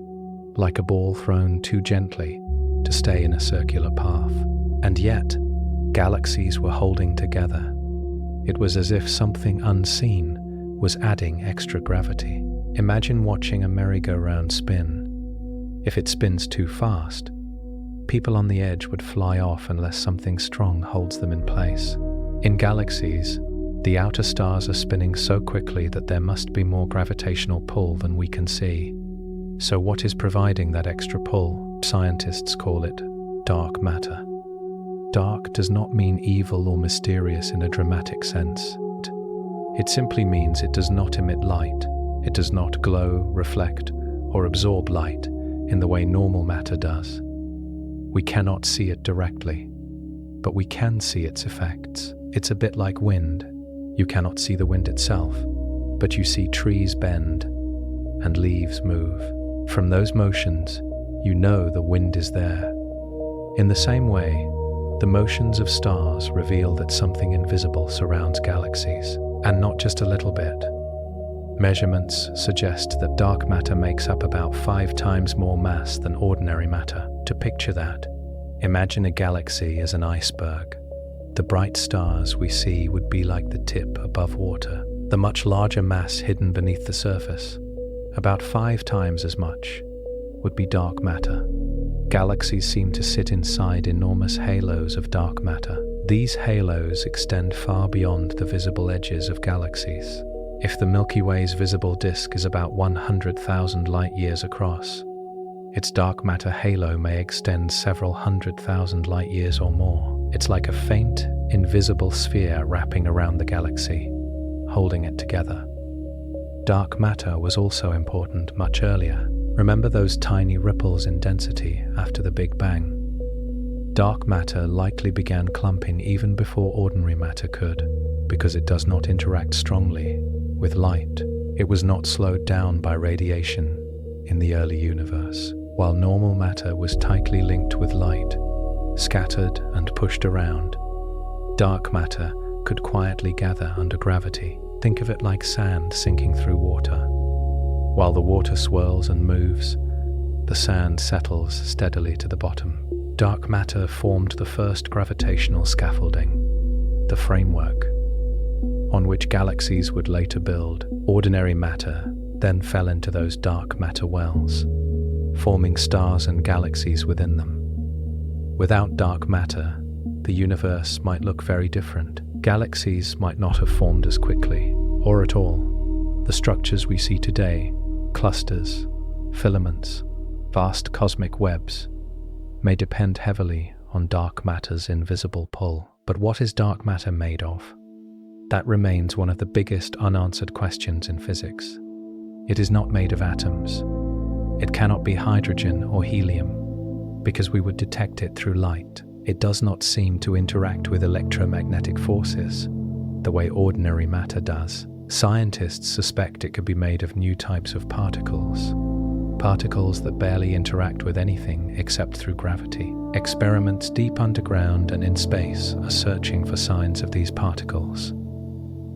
like a ball thrown too gently to stay in a circular path. And yet, galaxies were holding together. It was as if something unseen was adding extra gravity. Imagine watching a merry-go-round spin. If it spins too fast, people on the edge would fly off unless something strong holds them in place. In galaxies, the outer stars are spinning so quickly that there must be more gravitational pull than we can see. So what is providing that extra pull? Scientists call it dark matter. Dark does not mean evil or mysterious in a dramatic sense. It simply means it does not emit light. It does not glow, reflect, or absorb light in the way normal matter does. We cannot see it directly, but we can see its effects. It's a bit like wind. You cannot see the wind itself, but you see trees bend and leaves move. From those motions, you know the wind is there. In the same way, the motions of stars reveal that something invisible surrounds galaxies, and not just a little bit. Measurements suggest that dark matter makes up about 5 times more mass than ordinary matter. To picture that, imagine a galaxy as an iceberg. The bright stars we see would be like the tip above water. The much larger mass hidden beneath the surface, about 5 times as much, would be dark matter. Galaxies seem to sit inside enormous halos of dark matter. These halos extend far beyond the visible edges of galaxies. If the Milky Way's visible disk is about 100,000 light-years across, its dark matter halo may extend several 100,000 light-years or more. It's like a faint, invisible sphere wrapping around the galaxy, holding it together. Dark matter was also important much earlier. Remember those tiny ripples in density after the Big Bang? Dark matter likely began clumping even before ordinary matter could, because it does not interact strongly with light. It was not slowed down by radiation in the early universe. While normal matter was tightly linked with light, scattered and pushed around, dark matter could quietly gather under gravity. Think of it like sand sinking through water. While the water swirls and moves, the sand settles steadily to the bottom. Dark matter formed the first gravitational scaffolding, the framework, on which galaxies would later build. Ordinary matter then fell into those dark matter wells, forming stars and galaxies within them. Without dark matter, the universe might look very different. Galaxies might not have formed as quickly, or at all. The structures we see today, clusters, filaments, vast cosmic webs, may depend heavily on dark matter's invisible pull. But what is dark matter made of? That remains one of the biggest unanswered questions in physics. It is not made of atoms. It cannot be hydrogen or helium, because we would detect it through light. It does not seem to interact with electromagnetic forces the way ordinary matter does. Scientists suspect it could be made of new types of particles that barely interact with anything except through gravity. Experiments deep underground and in space are searching for signs of these particles.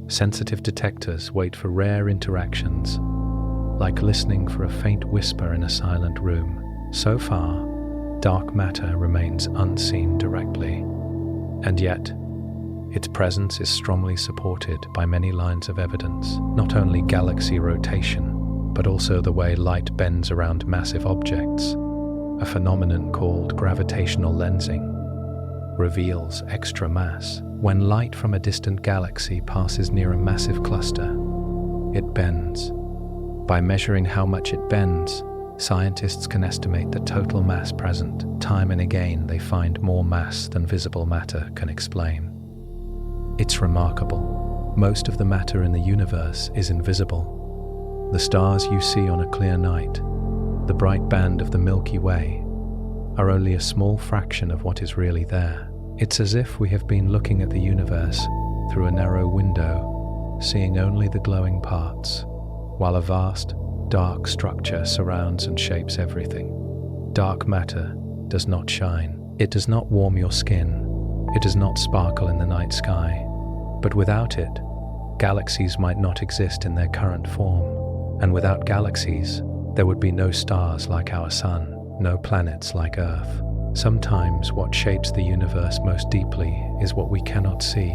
Sensitive detectors wait for rare interactions, like listening for a faint whisper in a silent room. So far, dark matter remains unseen directly, and yet, its presence is strongly supported by many lines of evidence. Not only galaxy rotation, but also the way light bends around massive objects. A phenomenon called gravitational lensing reveals extra mass. When light from a distant galaxy passes near a massive cluster, it bends. By measuring how much it bends, scientists can estimate the total mass present. Time and again, they find more mass than visible matter can explain. It's remarkable. Most of the matter in the universe is invisible. The stars you see on a clear night, the bright band of the Milky Way, are only a small fraction of what is really there. It's as if we have been looking at the universe through a narrow window, seeing only the glowing parts, while a vast, dark structure surrounds and shapes everything. Dark matter does not shine. It does not warm your skin, it does not sparkle in the night sky, but without it, galaxies might not exist in their current form, and without galaxies, there would be no stars like our Sun, no planets like Earth. Sometimes what shapes the universe most deeply is what we cannot see,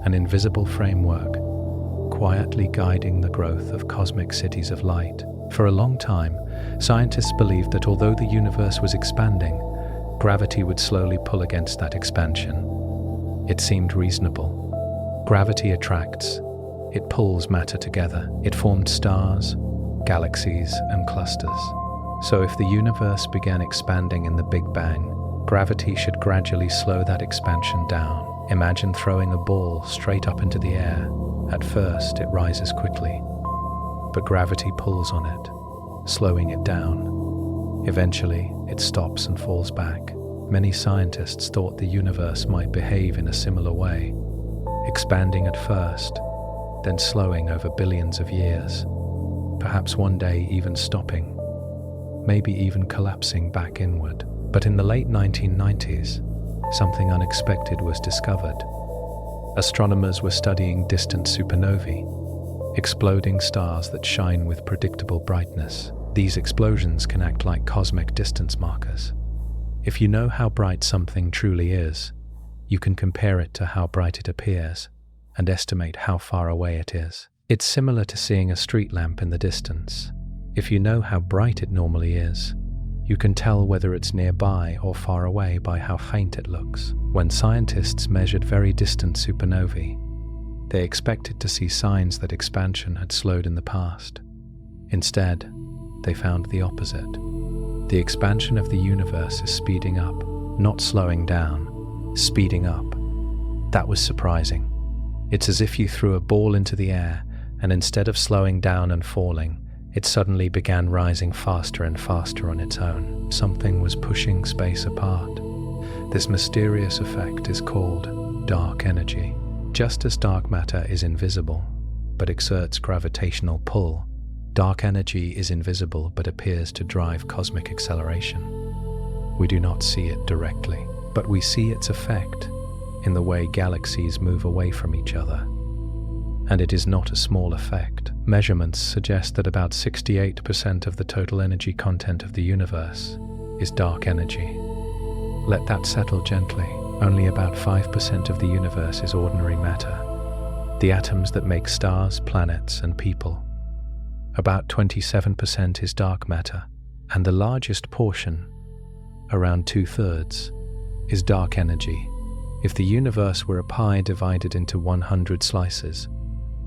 an invisible framework, quietly guiding the growth of cosmic cities of light. For a long time, scientists believed that although the universe was expanding, gravity would slowly pull against that expansion. It seemed reasonable. Gravity attracts, it pulls matter together. It formed stars, galaxies, and clusters. So if the universe began expanding in the Big Bang, gravity should gradually slow that expansion down. Imagine throwing a ball straight up into the air. At first, it rises quickly, but gravity pulls on it, slowing it down. Eventually, it stops and falls back. Many scientists thought the universe might behave in a similar way, expanding at first, then slowing over billions of years, perhaps one day even stopping, maybe even collapsing back inward. But in the late 1990s, something unexpected was discovered. Astronomers were studying distant supernovae, exploding stars that shine with predictable brightness. These explosions can act like cosmic distance markers. If you know how bright something truly is, you can compare it to how bright it appears and estimate how far away it is. It's similar to seeing a street lamp in the distance. If you know how bright it normally is, you can tell whether it's nearby or far away by how faint it looks. When scientists measured very distant supernovae, they expected to see signs that expansion had slowed in the past. Instead, they found the opposite. The expansion of the universe is speeding up, not slowing down, speeding up. That was surprising. It's as if you threw a ball into the air, and instead of slowing down and falling, it suddenly began rising faster and faster on its own. Something was pushing space apart. This mysterious effect is called dark energy. Just as dark matter is invisible, but exerts gravitational pull, dark energy is invisible but appears to drive cosmic acceleration. We do not see it directly, but we see its effect in the way galaxies move away from each other. And it is not a small effect. Measurements suggest that about 68% of the total energy content of the universe is dark energy. Let that settle gently. Only about 5% of the universe is ordinary matter, the atoms that make stars, planets, and people. About 27% is dark matter, and the largest portion, around 2/3, is dark energy. If the universe were a pie divided into 100 slices,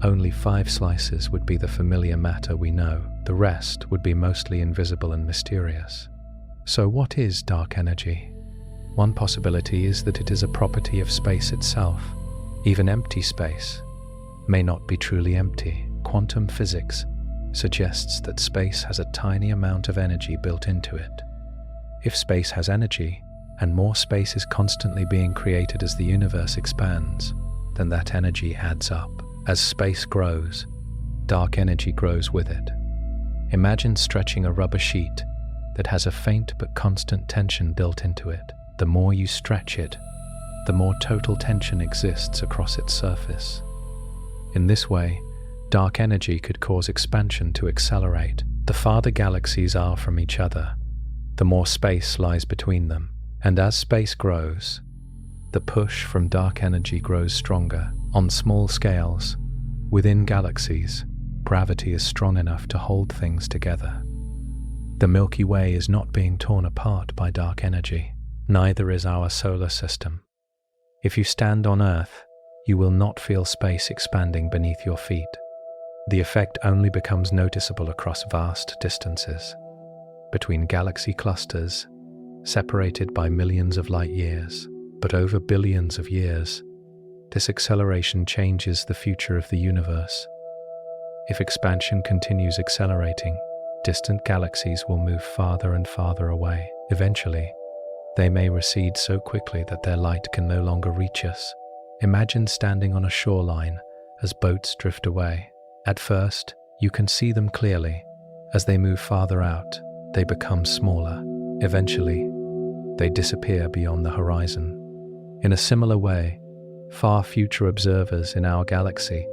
only 5 slices would be the familiar matter we know. The rest would be mostly invisible and mysterious. So what is dark energy? One possibility is that it is a property of space itself. Even empty space may not be truly empty. Quantum physics suggests that space has a tiny amount of energy built into it. If space has energy, and more space is constantly being created as the universe expands, then that energy adds up. As space grows, dark energy grows with it. Imagine stretching a rubber sheet that has a faint but constant tension built into it. The more you stretch it, the more total tension exists across its surface. In this way, dark energy could cause expansion to accelerate. The farther galaxies are from each other, the more space lies between them. And as space grows, the push from dark energy grows stronger. On small scales, within galaxies, gravity is strong enough to hold things together. The Milky Way is not being torn apart by dark energy. Neither is our solar system. If you stand on Earth, you will not feel space expanding beneath your feet. The effect only becomes noticeable across vast distances, between galaxy clusters, separated by millions of light years. But over billions of years, this acceleration changes the future of the universe. If expansion continues accelerating, distant galaxies will move farther and farther away. Eventually, they may recede so quickly that their light can no longer reach us. Imagine standing on a shoreline as boats drift away. At first, you can see them clearly. As they move farther out, they become smaller. Eventually, they disappear beyond the horizon. In a similar way, far future observers in our galaxy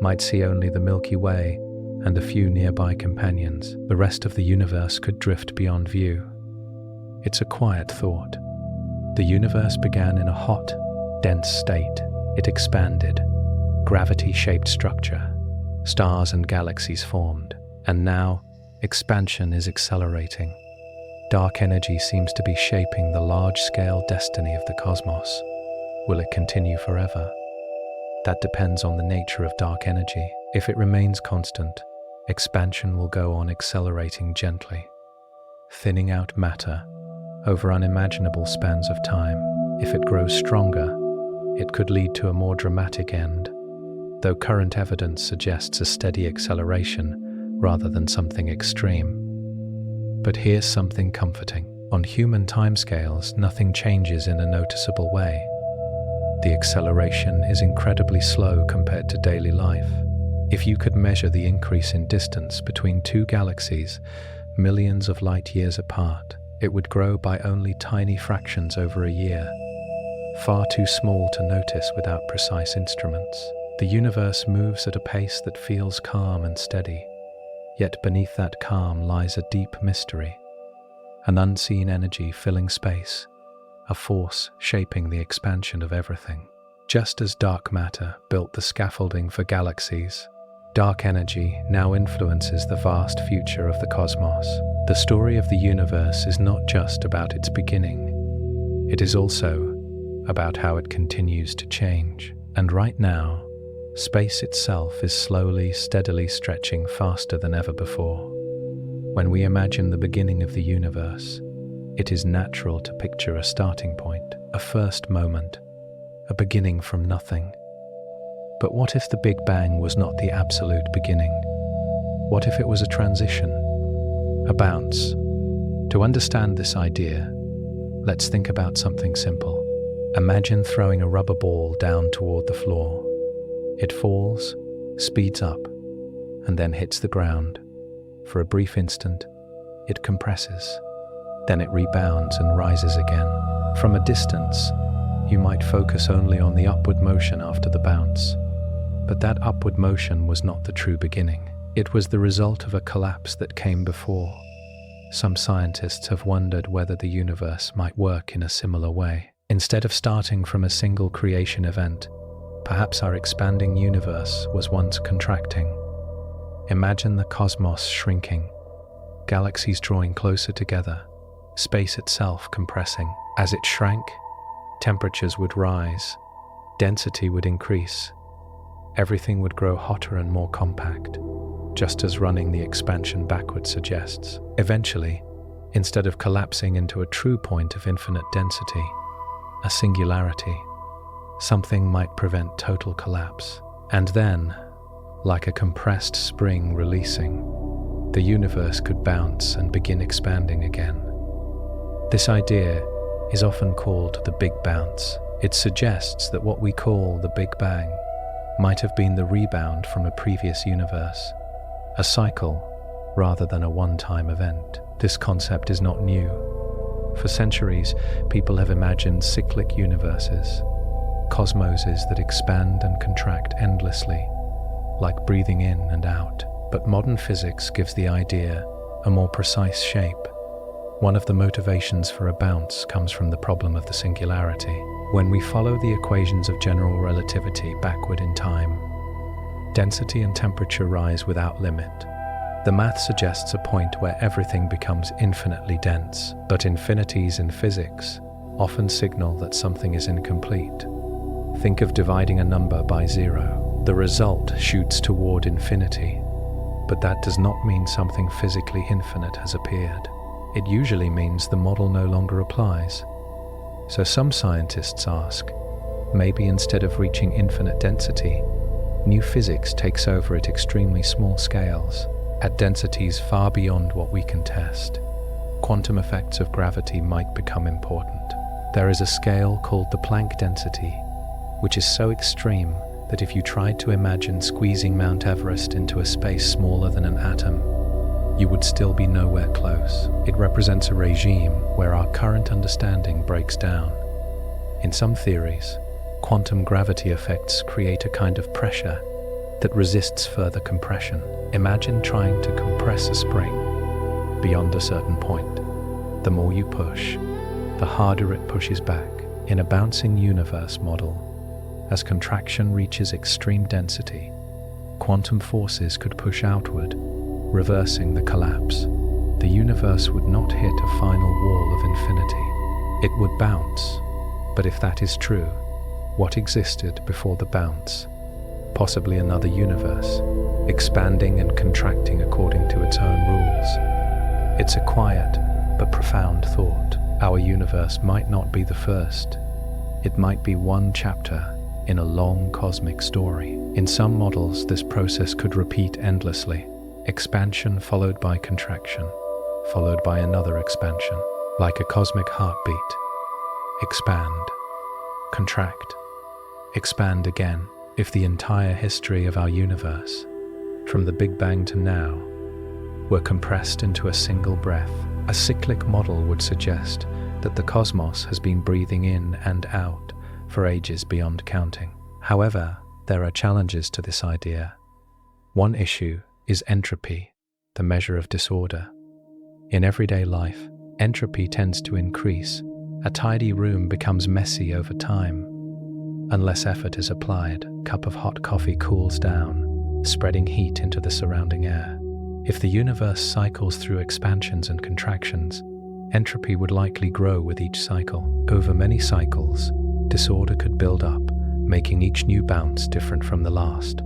might see only the Milky Way and a few nearby companions. The rest of the universe could drift beyond view. It's a quiet thought. The universe began in a hot, dense state. It expanded. Gravity-shaped structure. Stars and galaxies formed. And now, expansion is accelerating. Dark energy seems to be shaping the large-scale destiny of the cosmos. Will it continue forever? That depends on the nature of dark energy. If it remains constant, expansion will go on accelerating gently, thinning out matter over unimaginable spans of time. If it grows stronger, it could lead to a more dramatic end, though current evidence suggests a steady acceleration rather than something extreme. But here's something comforting. On human timescales, nothing changes in a noticeable way. The acceleration is incredibly slow compared to daily life. If you could measure the increase in distance between two galaxies, millions of light years apart, it would grow by only tiny fractions over a year, far too small to notice without precise instruments. The universe moves at a pace that feels calm and steady, yet beneath that calm lies a deep mystery, an unseen energy filling space, a force shaping the expansion of everything. Just as dark matter built the scaffolding for galaxies, dark energy now influences the vast future of the cosmos. The story of the universe is not just about its beginning. It is also about how it continues to change. And right now, space itself is slowly, steadily stretching faster than ever before. When we imagine the beginning of the universe, it is natural to picture a starting point, a first moment, a beginning from nothing. But what if the Big Bang was not the absolute beginning? What if it was a transition, a bounce? To understand this idea, let's think about something simple. Imagine throwing a rubber ball down toward the floor. It falls, speeds up, and then hits the ground. For a brief instant, it compresses. Then it rebounds and rises again. From a distance, you might focus only on the upward motion after the bounce. But that upward motion was not the true beginning. It was the result of a collapse that came before. Some scientists have wondered whether the universe might work in a similar way. Instead of starting from a single creation event, perhaps our expanding universe was once contracting. Imagine the cosmos shrinking, galaxies drawing closer together, space itself compressing. As it shrank, temperatures would rise, density would increase, everything would grow hotter and more compact, just as running the expansion backward suggests. Eventually, instead of collapsing into a true point of infinite density, a singularity, something might prevent total collapse. And then, like a compressed spring releasing, the universe could bounce and begin expanding again. This idea is often called the Big Bounce. It suggests that what we call the Big Bang might have been the rebound from a previous universe, a cycle rather than a one-time event. This concept is not new. For centuries, people have imagined cyclic universes, cosmoses that expand and contract endlessly, like breathing in and out. But modern physics gives the idea a more precise shape. One of the motivations for a bounce comes from the problem of the singularity. When we follow the equations of general relativity backward in time, density and temperature rise without limit. The math suggests a point where everything becomes infinitely dense, but infinities in physics often signal that something is incomplete. Think of dividing a number by 0. The result shoots toward infinity, but that does not mean something physically infinite has appeared. It usually means the model no longer applies. So some scientists ask, maybe instead of reaching infinite density, new physics takes over at extremely small scales, at densities far beyond what we can test. Quantum effects of gravity might become important. There is a scale called the Planck density, which is so extreme that if you tried to imagine squeezing Mount Everest into a space smaller than an atom, you would still be nowhere close. It represents a regime where our current understanding breaks down. In some theories, quantum gravity effects create a kind of pressure that resists further compression. Imagine trying to compress a spring beyond a certain point. The more you push, the harder it pushes back. In a bouncing universe model, as contraction reaches extreme density, quantum forces could push outward, reversing the collapse. The universe would not hit a final wall of infinity. It would bounce. But if that is true, what existed before the bounce? Possibly another universe, expanding and contracting according to its own rules. It's a quiet but profound thought. Our universe might not be the first. It might be one chapter in a long cosmic story. In some models, this process could repeat endlessly. Expansion followed by contraction, followed by another expansion, like a cosmic heartbeat. Expand, contract, expand again. If the entire history of our universe, from the Big Bang to now, were compressed into a single breath, a cyclic model would suggest that the cosmos has been breathing in and out for ages beyond counting. However, there are challenges to this idea. One issue is entropy, the measure of disorder. In everyday life, entropy tends to increase. A tidy room becomes messy over time. Unless effort is applied, a cup of hot coffee cools down, spreading heat into the surrounding air. If the universe cycles through expansions and contractions, entropy would likely grow with each cycle. Over many cycles, disorder could build up, making each new bounce different from the last.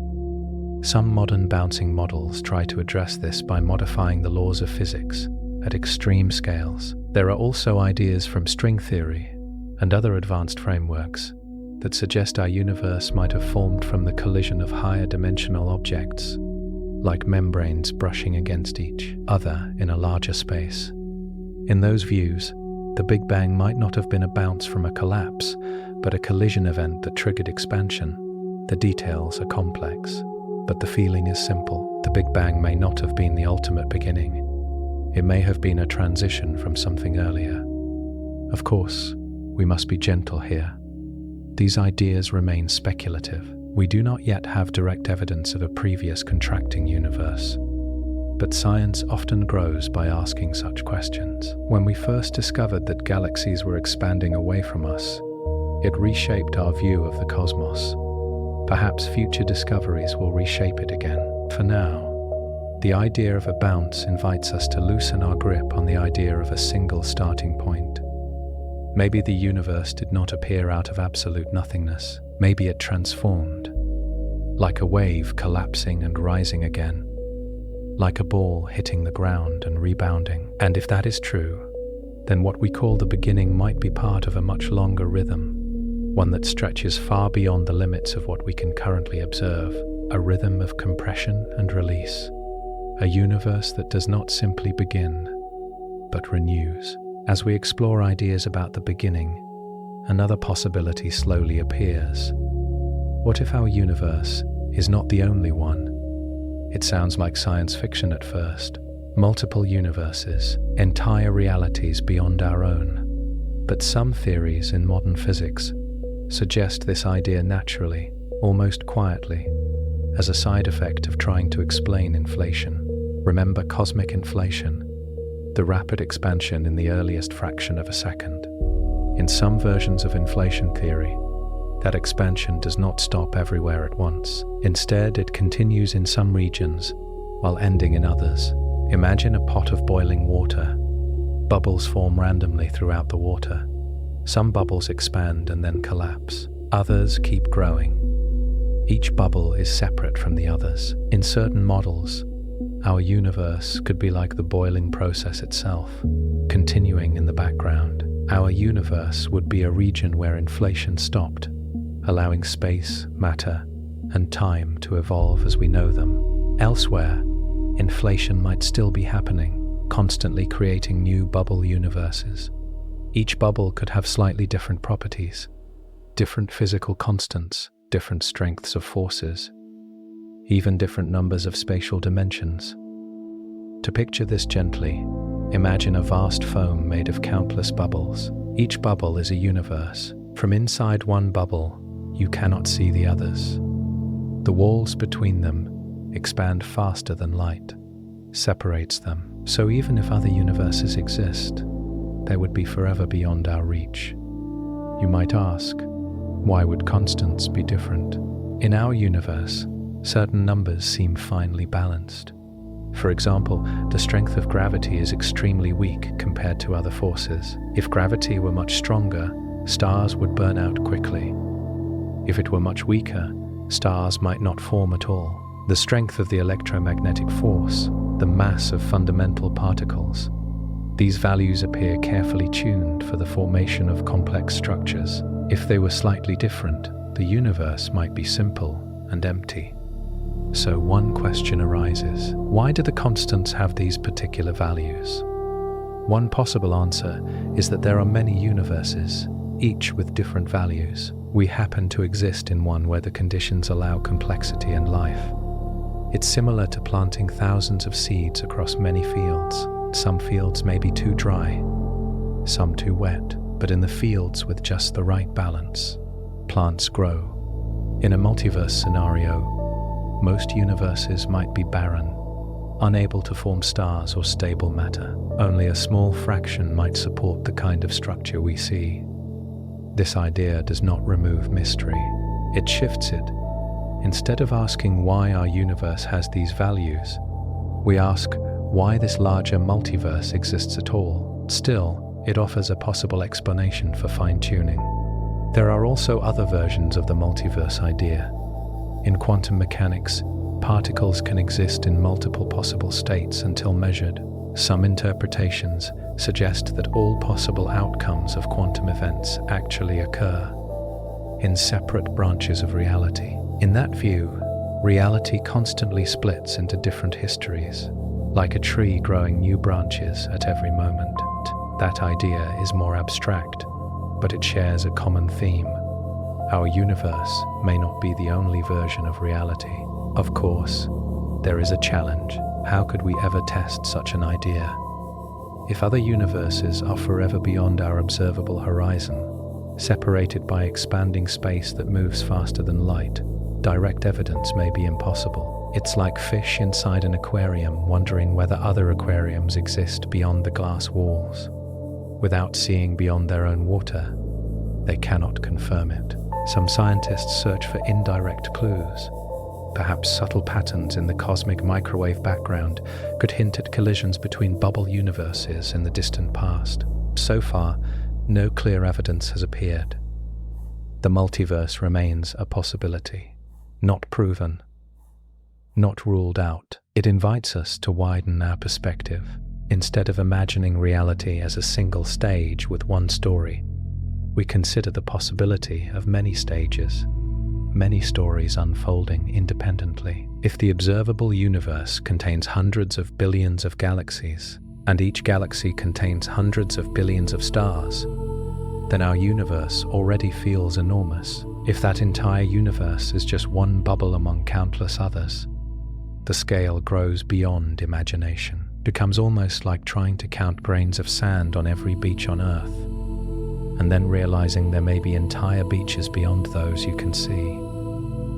Some modern bouncing models try to address this by modifying the laws of physics at extreme scales. There are also ideas from string theory and other advanced frameworks that suggest our universe might have formed from the collision of higher dimensional objects, like membranes brushing against each other in a larger space. In those views, the Big Bang might not have been a bounce from a collapse, but a collision event that triggered expansion. The details are complex, but the feeling is simple. The Big Bang may not have been the ultimate beginning. It may have been a transition from something earlier. Of course, we must be gentle here. These ideas remain speculative. We do not yet have direct evidence of a previous contracting universe. But science often grows by asking such questions. When we first discovered that galaxies were expanding away from us, it reshaped our view of the cosmos. Perhaps future discoveries will reshape it again. For now, the idea of a bounce invites us to loosen our grip on the idea of a single starting point. Maybe the universe did not appear out of absolute nothingness. Maybe it transformed, like a wave collapsing and rising again, like a ball hitting the ground and rebounding. And if that is true, then what we call the beginning might be part of a much longer rhythm, one that stretches far beyond the limits of what we can currently observe, a rhythm of compression and release, a universe that does not simply begin, but renews. As we explore ideas about the beginning, another possibility slowly appears. What if our universe is not the only one? It sounds like science fiction at first. Multiple universes, entire realities beyond our own. But some theories in modern physics suggest this idea naturally, almost quietly, as a side effect of trying to explain inflation. Remember cosmic inflation? The rapid expansion in the earliest fraction of a second. In some versions of inflation theory, that expansion does not stop everywhere at once. Instead, it continues in some regions, while ending in others. Imagine a pot of boiling water. Bubbles form randomly throughout the water. Some bubbles expand and then collapse. Others keep growing. Each bubble is separate from the others. In certain models, our universe could be like the boiling process itself, continuing in the background. Our universe would be a region where inflation stopped, allowing space, matter, and time to evolve as we know them. Elsewhere, inflation might still be happening, constantly creating new bubble universes. Each bubble could have slightly different properties, different physical constants, different strengths of forces, even different numbers of spatial dimensions. To picture this gently, imagine a vast foam made of countless bubbles. Each bubble is a universe. From inside one bubble, you cannot see the others. The walls between them expand faster than light separates them. So even if other universes exist, they would be forever beyond our reach. You might ask, why would constants be different? In our universe, certain numbers seem finely balanced. For example, the strength of gravity is extremely weak compared to other forces. If gravity were much stronger, stars would burn out quickly. If it were much weaker, stars might not form at all. The strength of the electromagnetic force, the mass of fundamental particles, these values appear carefully tuned for the formation of complex structures. If they were slightly different, the universe might be simple and empty. So one question arises: why do the constants have these particular values? One possible answer is that there are many universes, each with different values. We happen to exist in one where the conditions allow complexity and life. It's similar to planting thousands of seeds across many fields. Some fields may be too dry, some too wet, but in the fields with just the right balance, plants grow. In a multiverse scenario, most universes might be barren, unable to form stars or stable matter. Only a small fraction might support the kind of structure we see. This idea does not remove mystery, it shifts it. Instead of asking why our universe has these values, we ask why this larger multiverse exists at all. Still, it offers a possible explanation for fine-tuning. There are also other versions of the multiverse idea. In quantum mechanics, particles can exist in multiple possible states until measured. Some interpretations suggest that all possible outcomes of quantum events actually occur in separate branches of reality. In that view, reality constantly splits into different histories, like a tree growing new branches at every moment. That idea is more abstract, but it shares a common theme. Our universe may not be the only version of reality. Of course, there is a challenge. How could we ever test such an idea? If other universes are forever beyond our observable horizon, separated by expanding space that moves faster than light, direct evidence may be impossible. It's like fish inside an aquarium wondering whether other aquariums exist beyond the glass walls. Without seeing beyond their own water, they cannot confirm it. Some scientists search for indirect clues. Perhaps subtle patterns in the cosmic microwave background could hint at collisions between bubble universes in the distant past. So far, no clear evidence has appeared. The multiverse remains a possibility, not proven, not ruled out. It invites us to widen our perspective. Instead of imagining reality as a single stage with one story, we consider the possibility of many stages, many stories unfolding independently. If the observable universe contains hundreds of billions of galaxies, and each galaxy contains hundreds of billions of stars, then our universe already feels enormous. If that entire universe is just one bubble among countless others, the scale grows beyond imagination. It becomes almost like trying to count grains of sand on every beach on Earth, and then realizing there may be entire beaches beyond those you can see.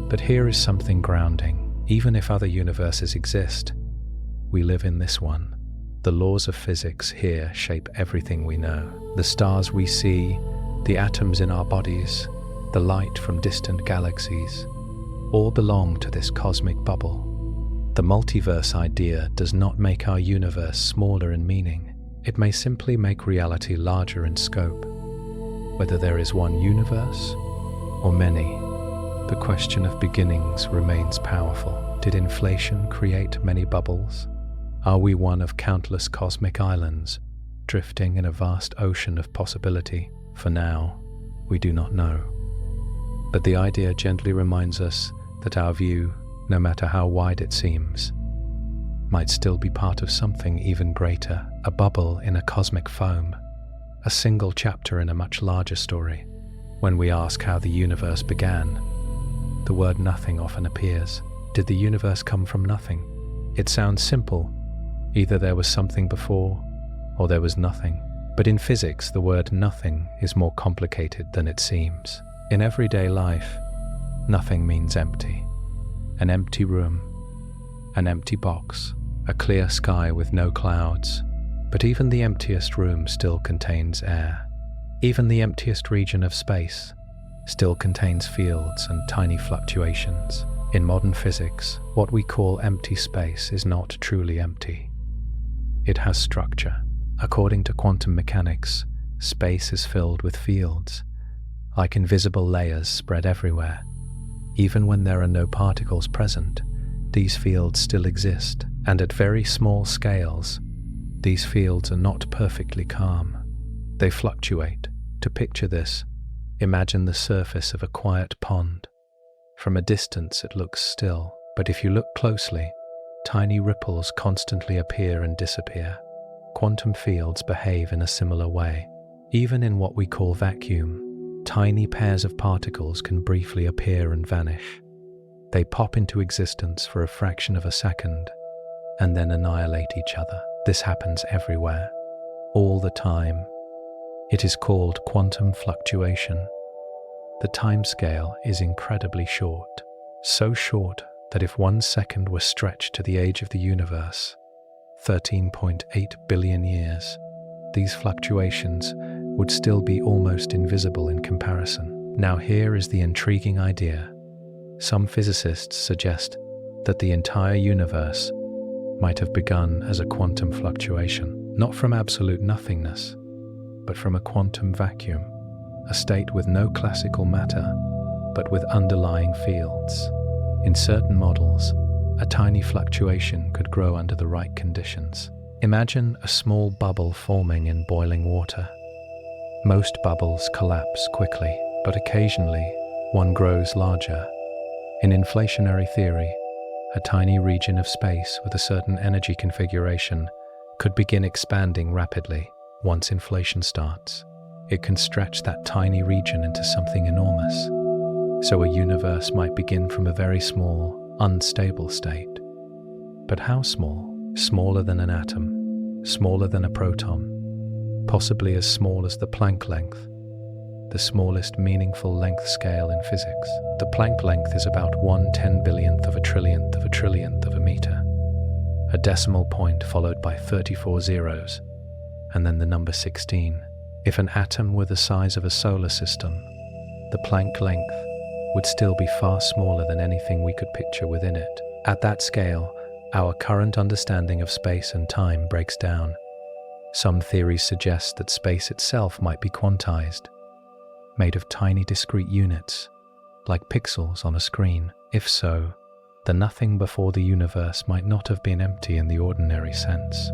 But here is something grounding. Even if other universes exist, we live in this one. The laws of physics here shape everything we know. The stars we see, the atoms in our bodies, the light from distant galaxies, all belong to this cosmic bubble. The multiverse idea does not make our universe smaller in meaning. It may simply make reality larger in scope. Whether there is one universe or many, the question of beginnings remains powerful. Did inflation create many bubbles? Are we one of countless cosmic islands, drifting in a vast ocean of possibility? For now, we do not know. But the idea gently reminds us that our view, no matter how wide it seems, might still be part of something even greater, a bubble in a cosmic foam, a single chapter in a much larger story. When we ask how the universe began, the word nothing often appears. Did the universe come from nothing? It sounds simple, Either there was something before, or there was nothing. But in physics, the word nothing is more complicated than it seems. In everyday life, nothing means empty. An empty room, an empty box, a clear sky with no clouds. But even the emptiest room still contains air. Even the emptiest region of space still contains fields and tiny fluctuations. In modern physics, what we call empty space is not truly empty. It has structure. According to quantum mechanics, space is filled with fields, like invisible layers spread everywhere. Even when there are no particles present, these fields still exist, and at very small scales, these fields are not perfectly calm. They fluctuate. To picture this, imagine the surface of a quiet pond. From a distance it looks still, but if you look closely, tiny ripples constantly appear and disappear. Quantum fields behave in a similar way. Even in what we call vacuum, tiny pairs of particles can briefly appear and vanish. They pop into existence for a fraction of a second and then annihilate each other. This happens everywhere, all the time. It is called quantum fluctuation. The timescale is incredibly short, so short that if 1 second were stretched to the age of the universe, 13.8 billion years, these fluctuations would still be almost invisible in comparison. Now here is the intriguing idea. Some physicists suggest that the entire universe might have begun as a quantum fluctuation, not from absolute nothingness, but from a quantum vacuum, a state with no classical matter, but with underlying fields. In certain models, a tiny fluctuation could grow under the right conditions. Imagine a small bubble forming in boiling water. Most bubbles collapse quickly, but occasionally one grows larger. In inflationary theory, a tiny region of space with a certain energy configuration could begin expanding rapidly. Once inflation starts, it can stretch that tiny region into something enormous. So a universe might begin from a very small, unstable state. But how small? Smaller than an atom, smaller than a proton, possibly as small as the Planck length, the smallest meaningful length scale in physics. The Planck length is about 1/10 of a trillionth of a meter, a decimal point followed by 34 zeros, and then the number 16. If an atom were the size of a solar system, the Planck length would still be far smaller than anything we could picture within it. At that scale, our current understanding of space and time breaks down. Some theories suggest that space itself might be quantized, made of tiny discrete units, like pixels on a screen. If so, the nothing before the universe might not have been empty in the ordinary sense.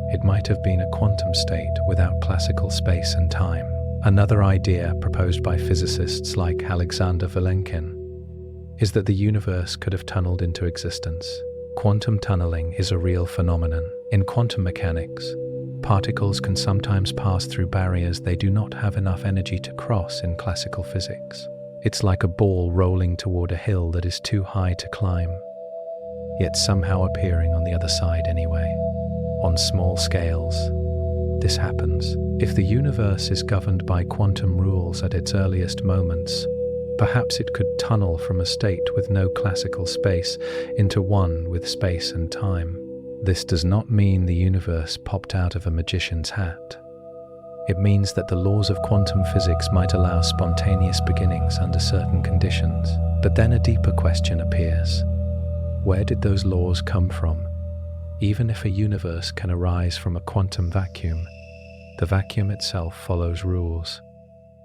It might have been a quantum state without classical space and time. Another idea proposed by physicists like Alexander Vilenkin is that the universe could have tunneled into existence. Quantum tunneling is a real phenomenon. In quantum mechanics, particles can sometimes pass through barriers they do not have enough energy to cross in classical physics. It's like a ball rolling toward a hill that is too high to climb, yet somehow appearing on the other side anyway. On small scales, this happens. If the universe is governed by quantum rules at its earliest moments, perhaps it could tunnel from a state with no classical space into one with space and time. This does not mean the universe popped out of a magician's hat. It means that the laws of quantum physics might allow spontaneous beginnings under certain conditions. But then a deeper question appears. Where did those laws come from? Even if a universe can arise from a quantum vacuum, the vacuum itself follows rules.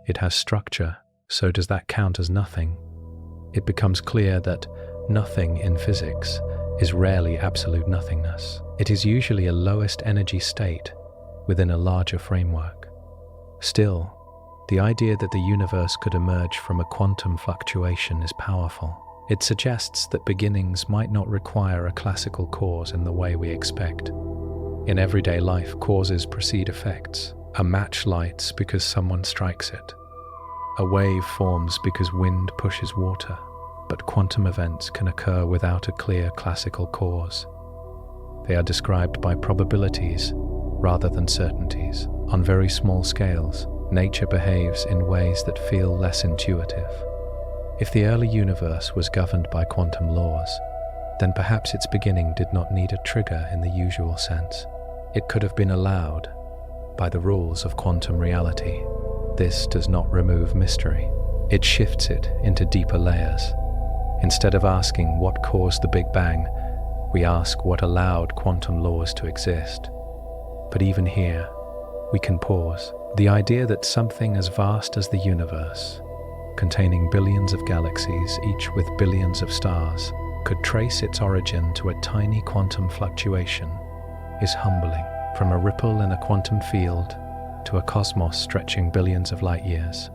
It has structure, so does that count as nothing? It becomes clear that nothing in physics is rarely absolute nothingness. It is usually a lowest energy state within a larger framework. Still, the idea that the universe could emerge from a quantum fluctuation is powerful. It suggests that beginnings might not require a classical cause in the way we expect. In everyday life, causes precede effects. A match lights because someone strikes it. A wave forms because wind pushes water. But quantum events can occur without a clear classical cause. They are described by probabilities rather than certainties. On very small scales, nature behaves in ways that feel less intuitive. If the early universe was governed by quantum laws, then perhaps its beginning did not need a trigger in the usual sense. It could have been allowed by the rules of quantum reality. This does not remove mystery. It shifts it into deeper layers. Instead of asking what caused the Big Bang, we ask what allowed quantum laws to exist. But even here, we can pause. The idea that something as vast as the universe, containing billions of galaxies, each with billions of stars, could trace its origin to a tiny quantum fluctuation is humbling. From a ripple in a quantum field to a cosmos stretching billions of light years.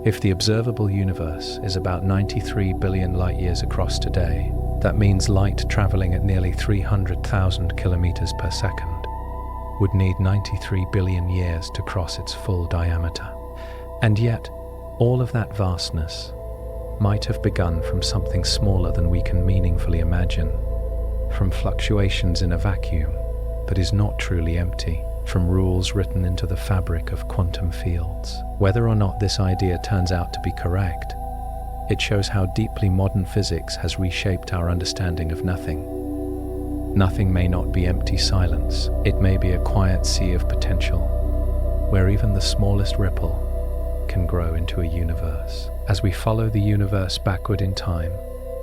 If the observable universe is about 93 billion light years across today, that means light traveling at nearly 300,000 kilometers per second would need 93 billion years to cross its full diameter. And yet, all of that vastness might have begun from something smaller than we can meaningfully imagine, from fluctuations in a vacuum that is not truly empty, from rules written into the fabric of quantum fields. Whether or not this idea turns out to be correct, it shows how deeply modern physics has reshaped our understanding of nothing. Nothing may not be empty silence. It may be a quiet sea of potential, where even the smallest ripple can grow into a universe. As we follow the universe backward in time,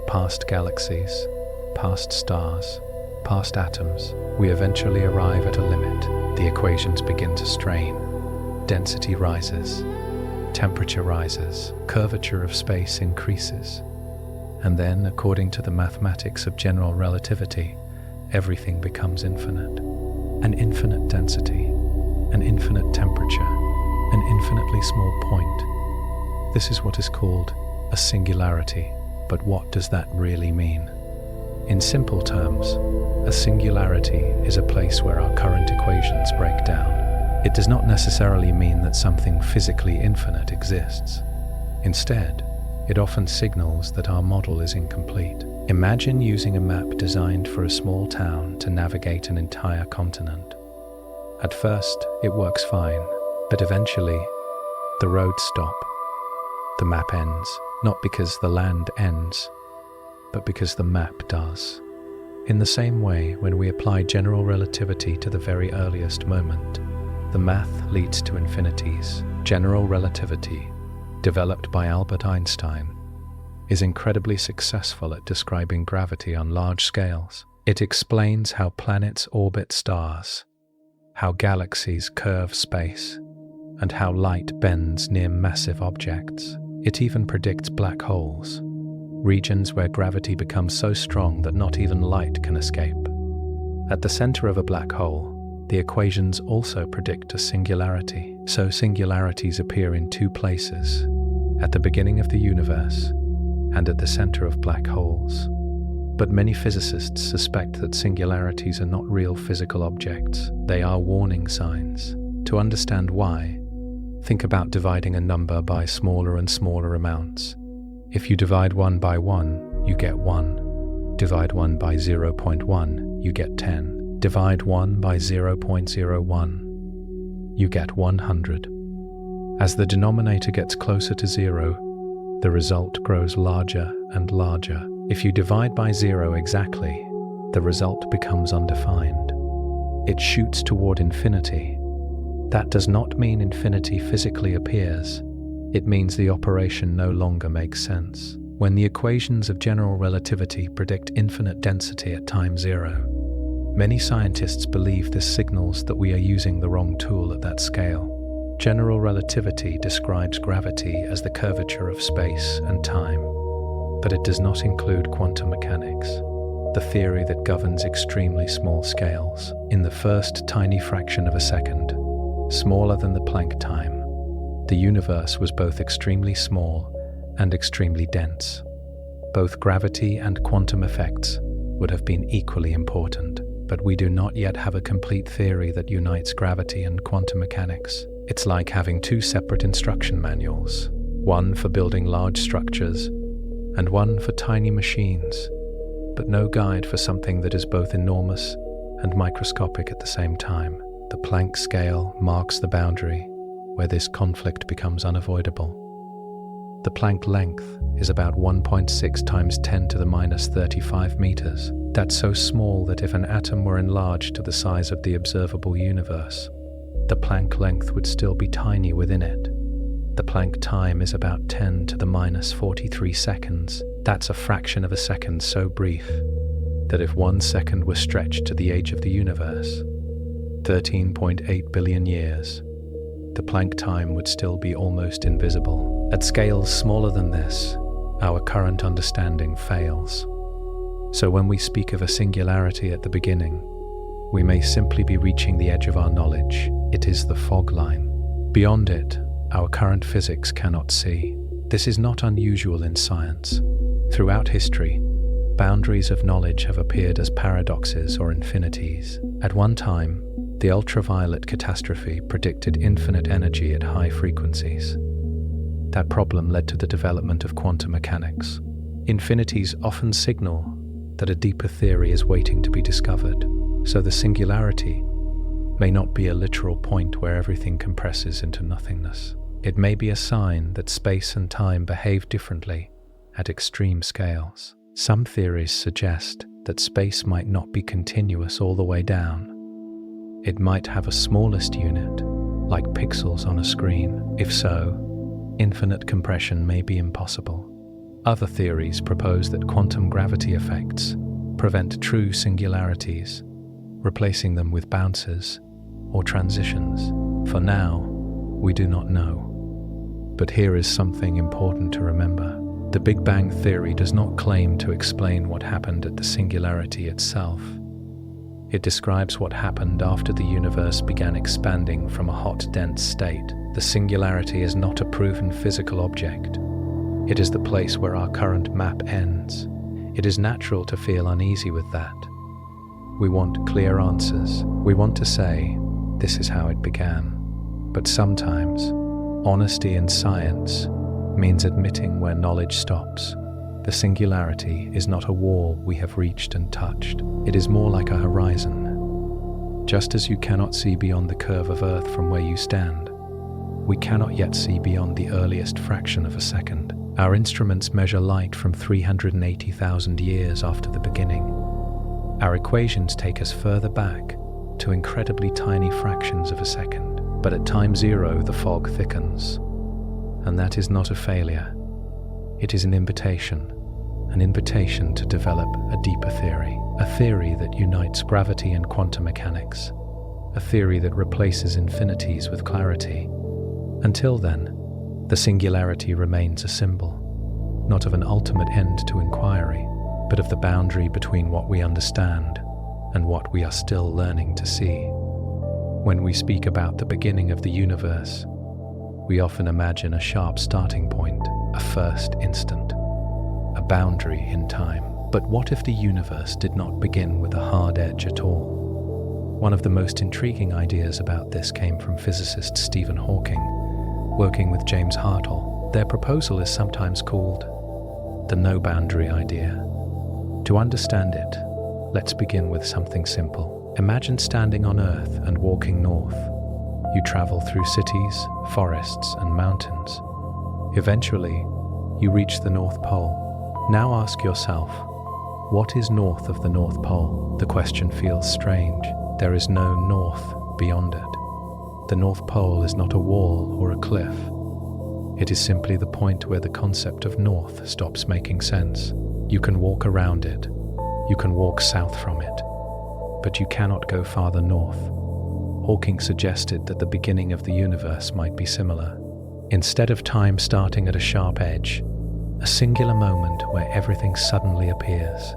past galaxies, past stars, past atoms, we eventually arrive at a limit. The equations begin to strain. Density rises, temperature rises, curvature of space increases. And then, according to the mathematics of general relativity, everything becomes infinite. An infinite density, an infinite temperature, an infinitely small point. This is what is called a singularity. But what does that really mean? In simple terms, a singularity is a place where our current equations break down. It does not necessarily mean that something physically infinite exists. Instead, it often signals that our model is incomplete. Imagine using a map designed for a small town to navigate an entire continent. At first, it works fine, but eventually, the roads stop. The map ends, not because the land ends, but because the map does. In the same way, when we apply general relativity to the very earliest moment, the math leads to infinities. General relativity, developed by Albert Einstein, is incredibly successful at describing gravity on large scales. It explains how planets orbit stars, how galaxies curve space, and how light bends near massive objects. It even predicts black holes, regions where gravity becomes so strong that not even light can escape. At the center of a black hole, the equations also predict a singularity. So singularities appear in two places, at the beginning of the universe and at the center of black holes. But many physicists suspect that singularities are not real physical objects. They are warning signs. To understand why, think about dividing a number by smaller and smaller amounts. If you divide 1 by 1, you get 1. Divide 1 by 0.1, you get 10. Divide 1 by 0.01, you get 100. As the denominator gets closer to 0, the result grows larger and larger. If you divide by 0 exactly, the result becomes undefined. It shoots toward infinity. That does not mean infinity physically appears. It means the operation no longer makes sense. When the equations of general relativity predict infinite density at time 0, many scientists believe this signals that we are using the wrong tool at that scale. General relativity describes gravity as the curvature of space and time, but it does not include quantum mechanics, the theory that governs extremely small scales. In the first tiny fraction of a second, smaller than the Planck time, the universe was both extremely small and extremely dense. Both gravity and quantum effects would have been equally important, but we do not yet have a complete theory that unites gravity and quantum mechanics. It's like having two separate instruction manuals, one for building large structures and one for tiny machines, but no guide for something that is both enormous and microscopic at the same time. The Planck scale marks the boundary where this conflict becomes unavoidable. The Planck length is about 1.6 times 10 to the minus 35 meters. That's so small that if an atom were enlarged to the size of the observable universe, the Planck length would still be tiny within it. The Planck time is about 10 to the minus 43 seconds. That's a fraction of a second so brief that if 1 second were stretched to the age of the universe, 13.8 billion years, the Planck time would still be almost invisible. At scales smaller than this, our current understanding fails. So when we speak of a singularity at the beginning, we may simply be reaching the edge of our knowledge. It is the fog line. Beyond it, our current physics cannot see. This is not unusual in science. Throughout history, boundaries of knowledge have appeared as paradoxes or infinities. At one time, the ultraviolet catastrophe predicted infinite energy at high frequencies. That problem led to the development of quantum mechanics. Infinities often signal that a deeper theory is waiting to be discovered, so the singularity may not be a literal point where everything compresses into nothingness. It may be a sign that space and time behave differently at extreme scales. Some theories suggest that space might not be continuous all the way down. It might have a smallest unit, like pixels on a screen. If so, infinite compression may be impossible. Other theories propose that quantum gravity effects prevent true singularities, replacing them with bounces or transitions. For now, we do not know. But here is something important to remember. The Big Bang theory does not claim to explain what happened at the singularity itself. It describes what happened after the universe began expanding from a hot, dense state. The singularity is not a proven physical object. It is the place where our current map ends. It is natural to feel uneasy with that. We want clear answers. We want to say, this is how it began. But sometimes, honesty in science means admitting where knowledge stops. The singularity is not a wall we have reached and touched. It is more like a horizon. Just as you cannot see beyond the curve of Earth from where you stand, we cannot yet see beyond the earliest fraction of a second. Our instruments measure light from 380,000 years after the beginning. Our equations take us further back to incredibly tiny fractions of a second. But at time zero, the fog thickens. And that is not a failure. It is an invitation to develop a deeper theory, a theory that unites gravity and quantum mechanics, a theory that replaces infinities with clarity. Until then, the singularity remains a symbol, not of an ultimate end to inquiry, but of the boundary between what we understand and what we are still learning to see. When we speak about the beginning of the universe, we often imagine a sharp starting point, a first instant, a boundary in time. But what if the universe did not begin with a hard edge at all? One of the most intriguing ideas about this came from physicist Stephen Hawking, working with James Hartle. Their proposal is sometimes called the no-boundary idea. To understand it, let's begin with something simple. Imagine standing on Earth and walking north. You travel through cities, forests, and mountains. Eventually, you reach the North Pole. Now ask yourself, what is north of the North Pole? The question feels strange. There is no north beyond it. The North Pole is not a wall or a cliff. It is simply the point where the concept of north stops making sense. You can walk around it. You can walk south from it. But you cannot go farther north. Hawking suggested that the beginning of the universe might be similar. Instead of time starting at a sharp edge, a singular moment where everything suddenly appears,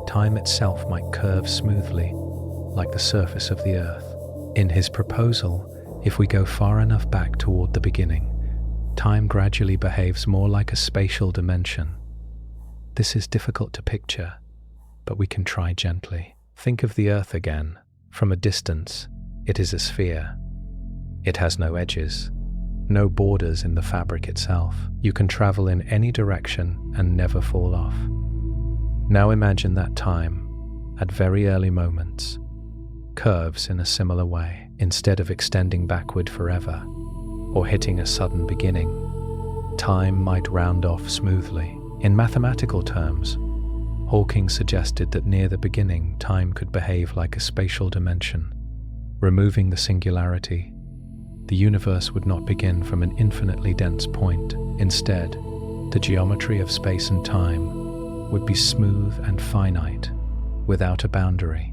time itself might curve smoothly, like the surface of the Earth. In his proposal, if we go far enough back toward the beginning, time gradually behaves more like a spatial dimension. This is difficult to picture, but we can try gently. Think of the Earth again. From a distance, it is a sphere. It has no edges, no borders in the fabric itself. You can travel in any direction and never fall off. Now imagine that time, at very early moments, curves in a similar way. Instead of extending backward forever or hitting a sudden beginning, time might round off smoothly. In mathematical terms, Hawking suggested that near the beginning, time could behave like a spatial dimension. Removing the singularity, the universe would not begin from an infinitely dense point. Instead, the geometry of space and time would be smooth and finite, without a boundary.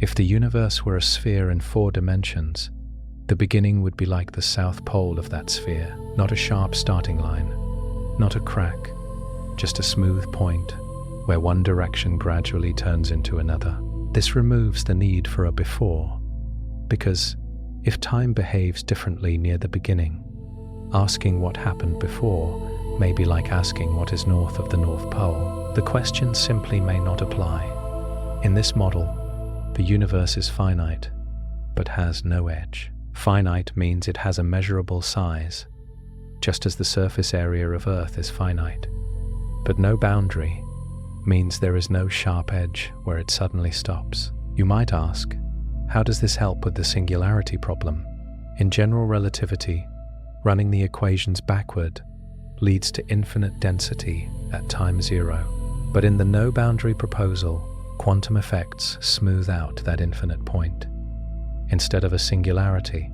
If the universe were a sphere in 4 dimensions, the beginning would be like the south pole of that sphere, not a sharp starting line, not a crack, just a smooth point where one direction gradually turns into another. This removes the need for a before, because if time behaves differently near the beginning, asking what happened before may be like asking what is north of the North Pole. The question simply may not apply. In this model, the universe is finite, but has no edge. Finite means it has a measurable size, just as the surface area of Earth is finite. But no boundary means there is no sharp edge where it suddenly stops. You might ask, how does this help with the singularity problem? In general relativity, running the equations backward leads to infinite density at time 0. But in the no-boundary proposal, quantum effects smooth out that infinite point. Instead of a singularity,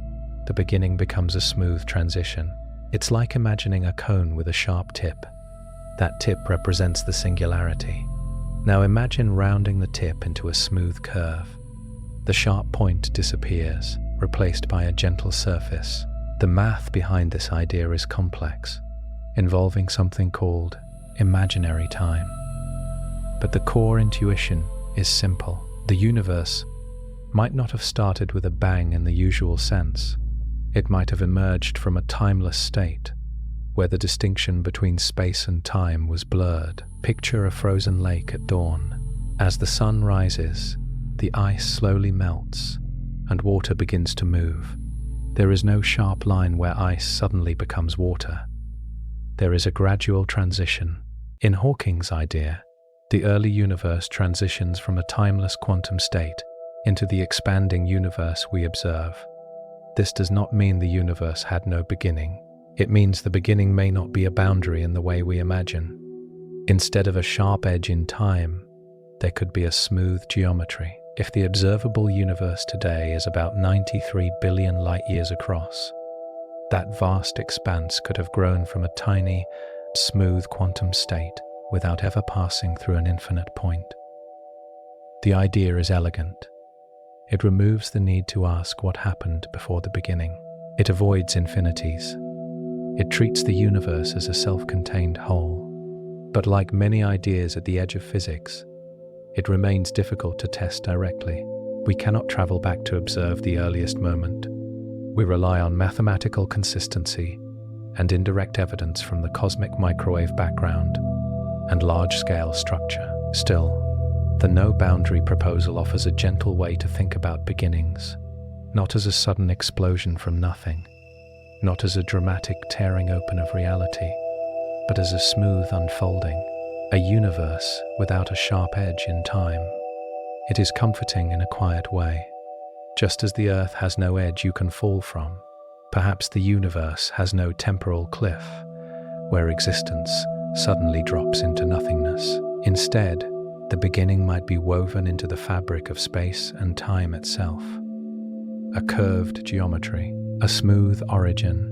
the beginning becomes a smooth transition. It's like imagining a cone with a sharp tip. That tip represents the singularity. Now imagine rounding the tip into a smooth curve. The sharp point disappears, replaced by a gentle surface. The math behind this idea is complex, involving something called imaginary time. But the core intuition is simple. The universe might not have started with a bang in the usual sense. It might have emerged from a timeless state, where the distinction between space and time was blurred. Picture a frozen lake at dawn. As the sun rises, the ice slowly melts, and water begins to move. There is no sharp line where ice suddenly becomes water. There is a gradual transition. In Hawking's idea, the early universe transitions from a timeless quantum state into the expanding universe we observe. This does not mean the universe had no beginning. It means the beginning may not be a boundary in the way we imagine. Instead of a sharp edge in time, there could be a smooth geometry. If the observable universe today is about 93 billion light-years across, that vast expanse could have grown from a tiny, smooth quantum state without ever passing through an infinite point. The idea is elegant. It removes the need to ask what happened before the beginning. It avoids infinities. It treats the universe as a self-contained whole. But like many ideas at the edge of physics, it remains difficult to test directly. We cannot travel back to observe the earliest moment. We rely on mathematical consistency and indirect evidence from the cosmic microwave background and large-scale structure. Still, the no-boundary proposal offers a gentle way to think about beginnings, not as a sudden explosion from nothing, not as a dramatic tearing open of reality, but as a smooth unfolding, a universe without a sharp edge in time. It is comforting in a quiet way. Just as the earth has no edge you can fall from, perhaps the universe has no temporal cliff where existence suddenly drops into nothingness. Instead, the beginning might be woven into the fabric of space and time itself. A curved geometry, a smooth origin,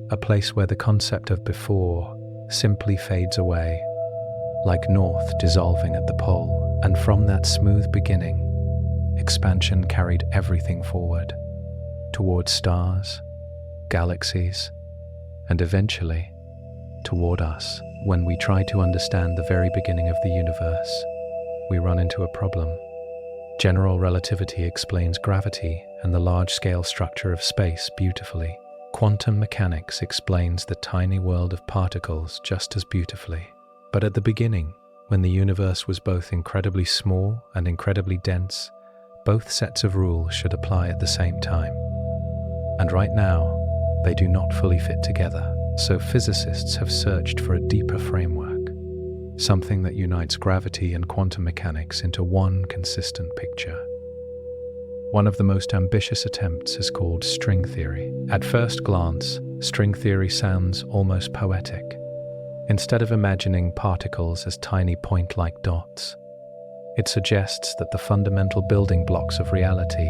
a place where the concept of before simply fades away, like north dissolving at the pole. And from that smooth beginning, expansion carried everything forward, toward stars, galaxies, and eventually toward us. When we try to understand the very beginning of the universe, we run into a problem. General relativity explains gravity and the large-scale structure of space beautifully. Quantum mechanics explains the tiny world of particles just as beautifully. But at the beginning, when the universe was both incredibly small and incredibly dense, both sets of rules should apply at the same time. And right now, they do not fully fit together. So physicists have searched for a deeper framework, something that unites gravity and quantum mechanics into one consistent picture. One of the most ambitious attempts is called string theory. At first glance, string theory sounds almost poetic. Instead of imagining particles as tiny point-like dots, it suggests that the fundamental building blocks of reality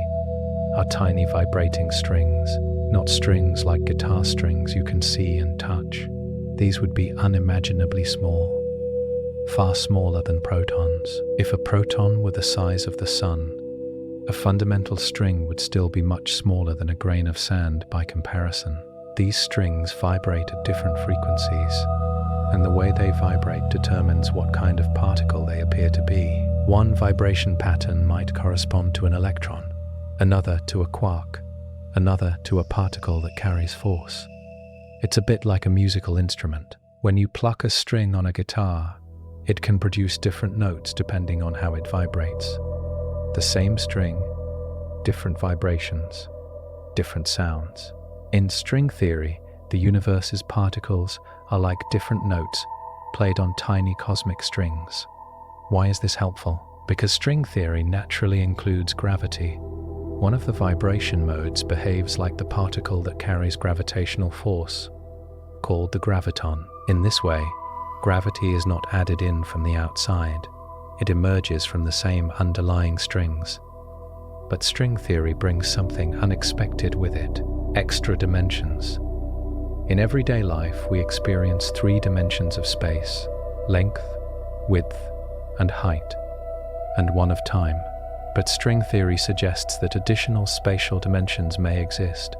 are tiny vibrating strings, not strings like guitar strings you can see and touch. These would be unimaginably small, far smaller than protons. If a proton were the size of the sun, a fundamental string would still be much smaller than a grain of sand by comparison. These strings vibrate at different frequencies, and the way they vibrate determines what kind of particle they appear to be. One vibration pattern might correspond to an electron, another to a quark, another to a particle that carries force. It's a bit like a musical instrument. When you pluck a string on a guitar, it can produce different notes depending on how it vibrates. The same string, different vibrations, different sounds. In string theory, the universe's particles are like different notes played on tiny cosmic strings. Why is this helpful? Because string theory naturally includes gravity. One of the vibration modes behaves like the particle that carries gravitational force, called the graviton. In this way, gravity is not added in from the outside. It emerges from the same underlying strings. But string theory brings something unexpected with it: extra dimensions. In everyday life, we experience 3 dimensions of space: length, width, and height, and one of time. But string theory suggests that additional spatial dimensions may exist.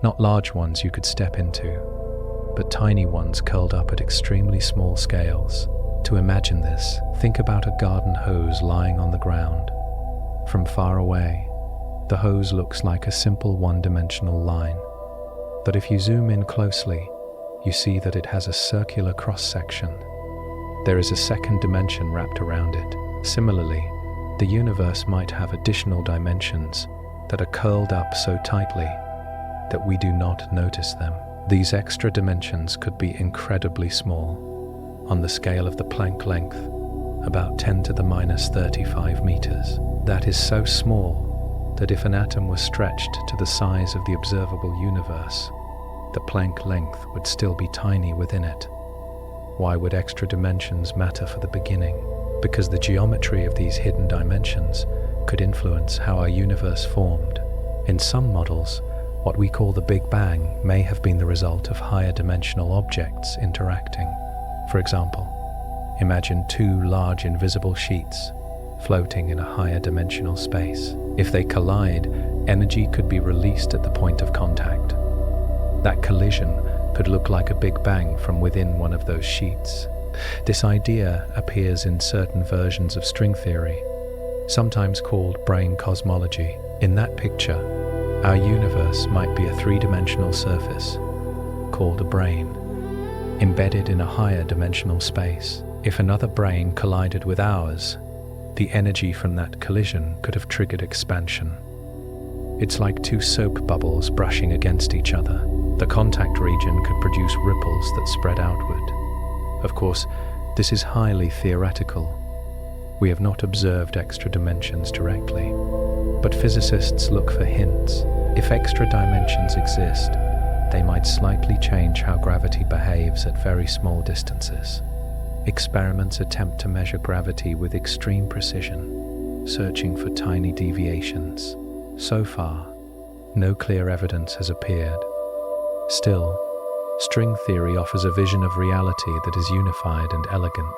Not large ones you could step into, but tiny ones curled up at extremely small scales. To imagine this, think about a garden hose lying on the ground. From far away, the hose looks like a simple one-dimensional line. But if you zoom in closely, you see that it has a circular cross-section. There is a second dimension wrapped around it. Similarly, the universe might have additional dimensions that are curled up so tightly that we do not notice them. These extra dimensions could be incredibly small, on the scale of the Planck length, about 10 to the minus 35 meters. That is so small that if an atom was stretched to the size of the observable universe, the Planck length would still be tiny within it. Why would extra dimensions matter for the beginning? Because the geometry of these hidden dimensions could influence how our universe formed. In some models, what we call the Big Bang may have been the result of higher dimensional objects interacting. For example, imagine 2 large invisible sheets floating in a higher dimensional space. If they collide, energy could be released at the point of contact. That collision could look like a Big Bang from within one of those sheets. This idea appears in certain versions of string theory, sometimes called brain cosmology. In that picture, our universe might be a 3-dimensional surface, called a brain, embedded in a higher dimensional space. If another brain collided with ours, the energy from that collision could have triggered expansion. It's like 2 soap bubbles brushing against each other. The contact region could produce ripples that spread outward. Of course, this is highly theoretical. We have not observed extra dimensions directly, but physicists look for hints. If extra dimensions exist, they might slightly change how gravity behaves at very small distances. Experiments attempt to measure gravity with extreme precision, searching for tiny deviations. So far, no clear evidence has appeared. Still, string theory offers a vision of reality that is unified and elegant.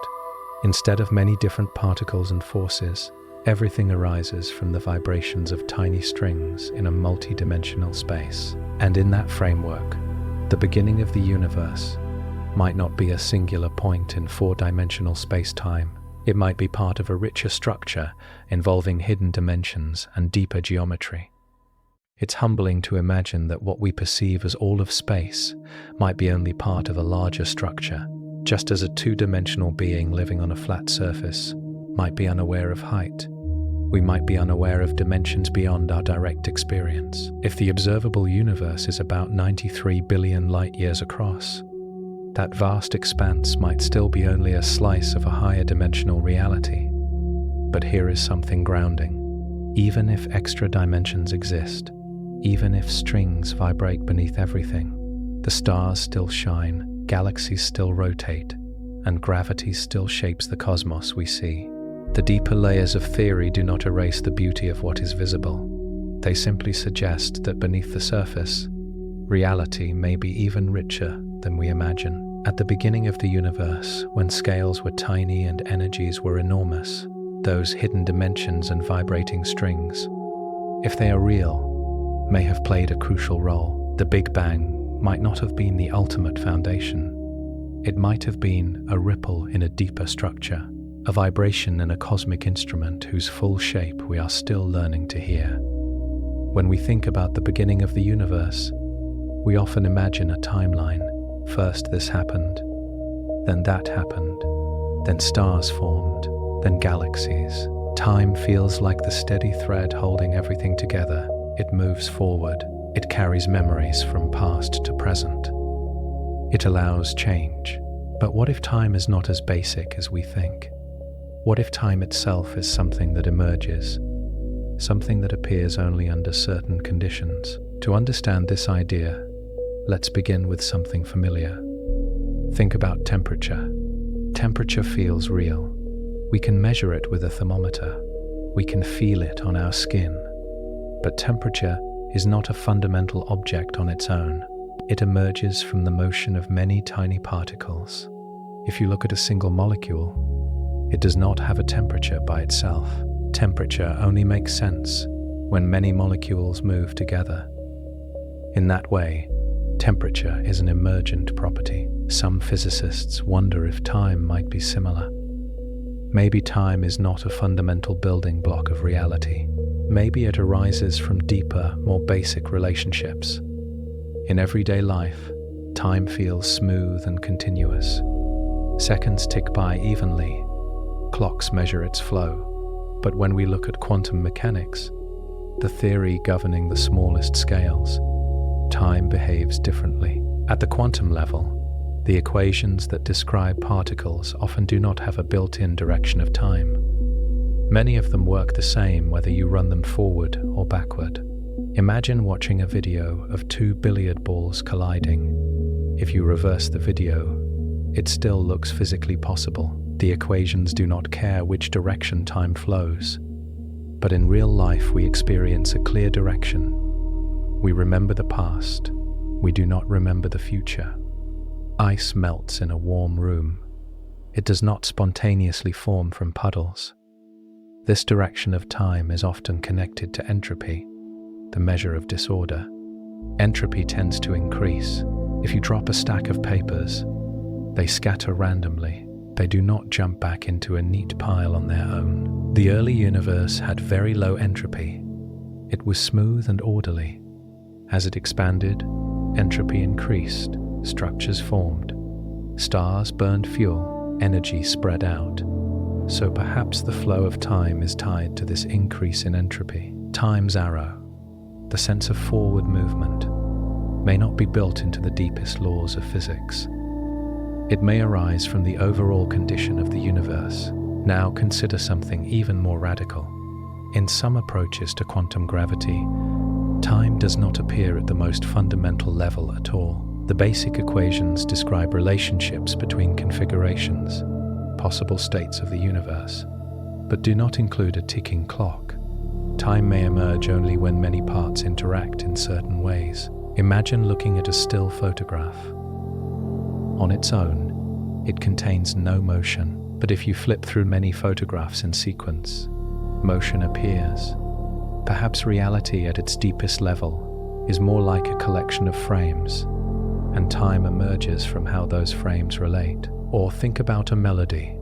Instead of many different particles and forces, everything arises from the vibrations of tiny strings in a multi-dimensional space. And in that framework, the beginning of the universe might not be a singular point in 4-dimensional space-time. It might be part of a richer structure involving hidden dimensions and deeper geometry. It's humbling to imagine that what we perceive as all of space might be only part of a larger structure, just as a 2-dimensional being living on a flat surface might be unaware of height. We might be unaware of dimensions beyond our direct experience. If the observable universe is about 93 billion light-years across, that vast expanse might still be only a slice of a higher dimensional reality. But here is something grounding. Even if extra dimensions exist, even if strings vibrate beneath everything, the stars still shine, galaxies still rotate, and gravity still shapes the cosmos we see. The deeper layers of theory do not erase the beauty of what is visible. They simply suggest that beneath the surface, reality may be even richer than we imagine. At the beginning of the universe, when scales were tiny and energies were enormous, those hidden dimensions and vibrating strings, if they are real, may have played a crucial role. The Big Bang might not have been the ultimate foundation. It might have been a ripple in a deeper structure, a vibration in a cosmic instrument whose full shape we are still learning to hear. When we think about the beginning of the universe, we often imagine a timeline. First this happened, then that happened, then stars formed, then galaxies. Time feels like the steady thread holding everything together. It moves forward. It carries memories from past to present. It allows change. But what if time is not as basic as we think? What if time itself is something that emerges, something that appears only under certain conditions? To understand this idea, let's begin with something familiar. Think about temperature. Temperature feels real. We can measure it with a thermometer. We can feel it on our skin. But temperature is not a fundamental object on its own. It emerges from the motion of many tiny particles. If you look at a single molecule, it does not have a temperature by itself. Temperature only makes sense when many molecules move together. In that way, temperature is an emergent property. Some physicists wonder if time might be similar. Maybe time is not a fundamental building block of reality. Maybe it arises from deeper, more basic relationships. In everyday life, time feels smooth and continuous. Seconds tick by evenly. Clocks measure its flow. But when we look at quantum mechanics, the theory governing the smallest scales, time behaves differently. At the quantum level, the equations that describe particles often do not have a built-in direction of time. Many of them work the same whether you run them forward or backward. Imagine watching a video of two billiard balls colliding. If you reverse the video, it still looks physically possible. The equations do not care which direction time flows. But in real life, we experience a clear direction. We remember the past. We do not remember the future. Ice melts in a warm room. It does not spontaneously form from puddles. This direction of time is often connected to entropy, the measure of disorder. Entropy tends to increase. If you drop a stack of papers, they scatter randomly. They do not jump back into a neat pile on their own. The early universe had very low entropy. It was smooth and orderly. As it expanded, entropy increased. Structures formed. Stars burned fuel. Energy spread out. So perhaps the flow of time is tied to this increase in entropy. Time's arrow, the sense of forward movement, may not be built into the deepest laws of physics. It may arise from the overall condition of the universe. Now consider something even more radical. In some approaches to quantum gravity, time does not appear at the most fundamental level at all. The basic equations describe relationships between configurations, possible states of the universe, but do not include a ticking clock. Time may emerge only when many parts interact in certain ways. Imagine looking at a still photograph. On its own, it contains no motion, but if you flip through many photographs in sequence, motion appears. Perhaps reality at its deepest level is more like a collection of frames, and time emerges from how those frames relate. Or think about a melody.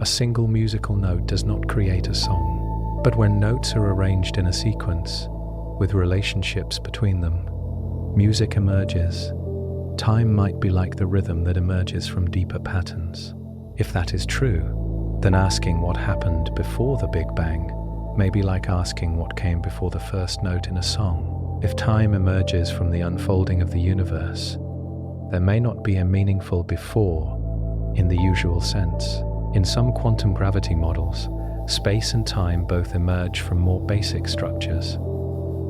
A single musical note does not create a song, but when notes are arranged in a sequence, with relationships between them, music emerges. Time might be like the rhythm that emerges from deeper patterns. If that is true, then asking what happened before the Big Bang may be like asking what came before the first note in a song. If time emerges from the unfolding of the universe, there may not be a meaningful before in the usual sense. In some quantum gravity models, Space and time both emerge from more basic structures,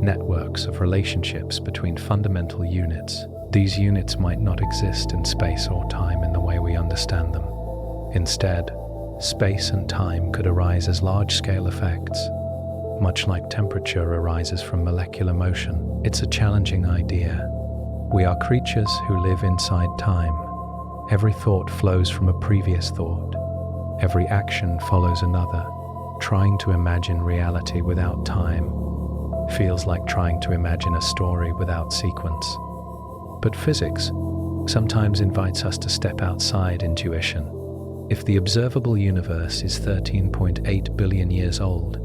networks of relationships between fundamental units. These units might not exist in space or time in the way we understand them. Instead, space and time could arise as large-scale effects, much like temperature arises from molecular motion. It's a challenging idea. We are creatures who live inside time. Every thought flows from a previous thought. Every action follows another. Trying to imagine reality without time feels like trying to imagine a story without sequence. But physics sometimes invites us to step outside intuition. If the observable universe is 13.8 billion years old,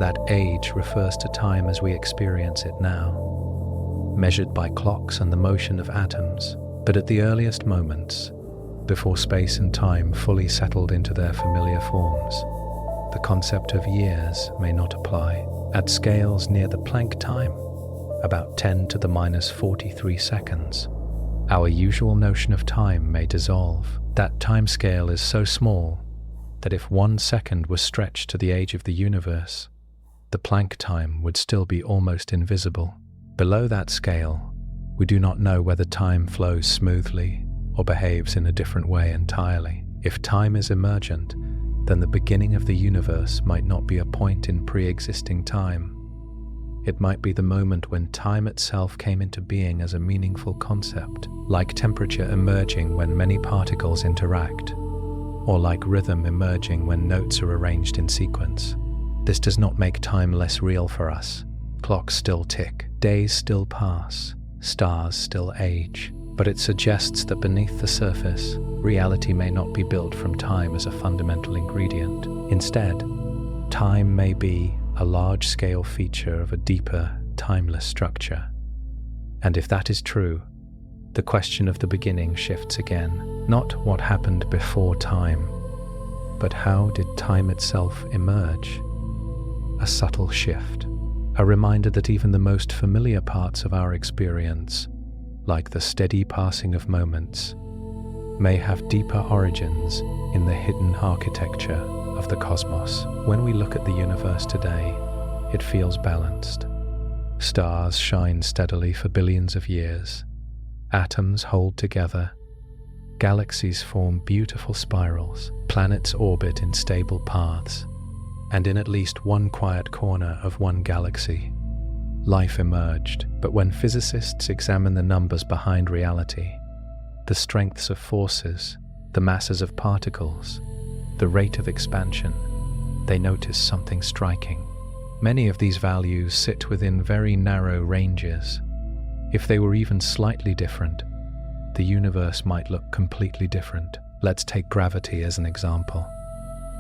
that age refers to time as we experience it now, measured by clocks and the motion of atoms. But at the earliest moments, before space and time fully settled into their familiar forms, the concept of years may not apply. At scales near the Planck time, about 10 to the minus 43 seconds, our usual notion of time may dissolve. That time scale is so small that if 1 second was stretched to the age of the universe, the Planck time would still be almost invisible. Below that scale, we do not know whether time flows smoothly or behaves in a different way entirely. If time is emergent, then the beginning of the universe might not be a point in pre-existing time. It might be the moment when time itself came into being as a meaningful concept, like temperature emerging when many particles interact, or like rhythm emerging when notes are arranged in sequence. This does not make time less real for us. Clocks still tick, days still pass, stars still age. But it suggests that beneath the surface, reality may not be built from time as a fundamental ingredient. Instead, time may be a large-scale feature of a deeper, timeless structure. And if that is true, the question of the beginning shifts again. Not what happened before time, but how did time itself emerge? A subtle shift, a reminder that even the most familiar parts of our experience, like the steady passing of moments, may have deeper origins in the hidden architecture of the cosmos. When we look at the universe today, it feels balanced. Stars shine steadily for billions of years. Atoms hold together. Galaxies form beautiful spirals. Planets orbit in stable paths. And in at least one quiet corner of one galaxy, life emerged. But when physicists examine the numbers behind reality, the strengths of forces, the masses of particles, the rate of expansion, they notice something striking. Many of these values sit within very narrow ranges. If they were even slightly different, the universe might look completely different. Let's take gravity as an example.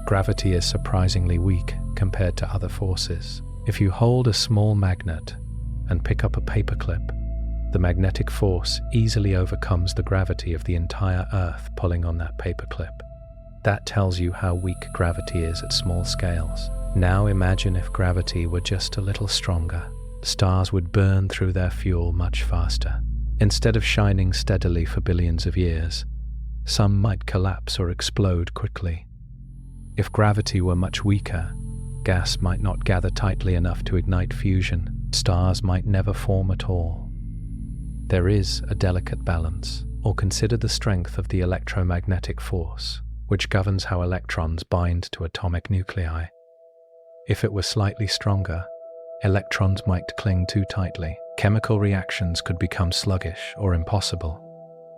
Gravity is surprisingly weak compared to other forces. If you hold a small magnet and pick up a paperclip, the magnetic force easily overcomes the gravity of the entire Earth pulling on that paperclip. That tells you how weak gravity is at small scales. Now imagine if gravity were just a little stronger. Stars would burn through their fuel much faster. Instead of shining steadily for billions of years, some might collapse or explode quickly. If gravity were much weaker, gas might not gather tightly enough to ignite fusion. Stars might never form at all. There is a delicate balance. Or consider the strength of the electromagnetic force, which governs how electrons bind to atomic nuclei. If it were slightly stronger, electrons might cling too tightly. Chemical reactions could become sluggish or impossible.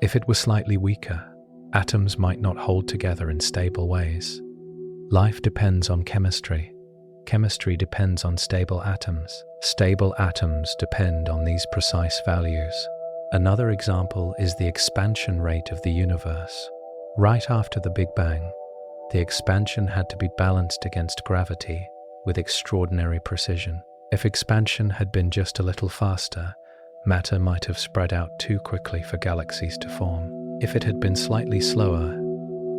If it were slightly weaker, atoms might not hold together in stable ways. Life depends on chemistry. Chemistry depends on stable atoms. Stable atoms depend on these precise values. Another example is the expansion rate of the universe. Right after the Big Bang, the expansion had to be balanced against gravity with extraordinary precision. If expansion had been just a little faster, matter might have spread out too quickly for galaxies to form. If it had been slightly slower,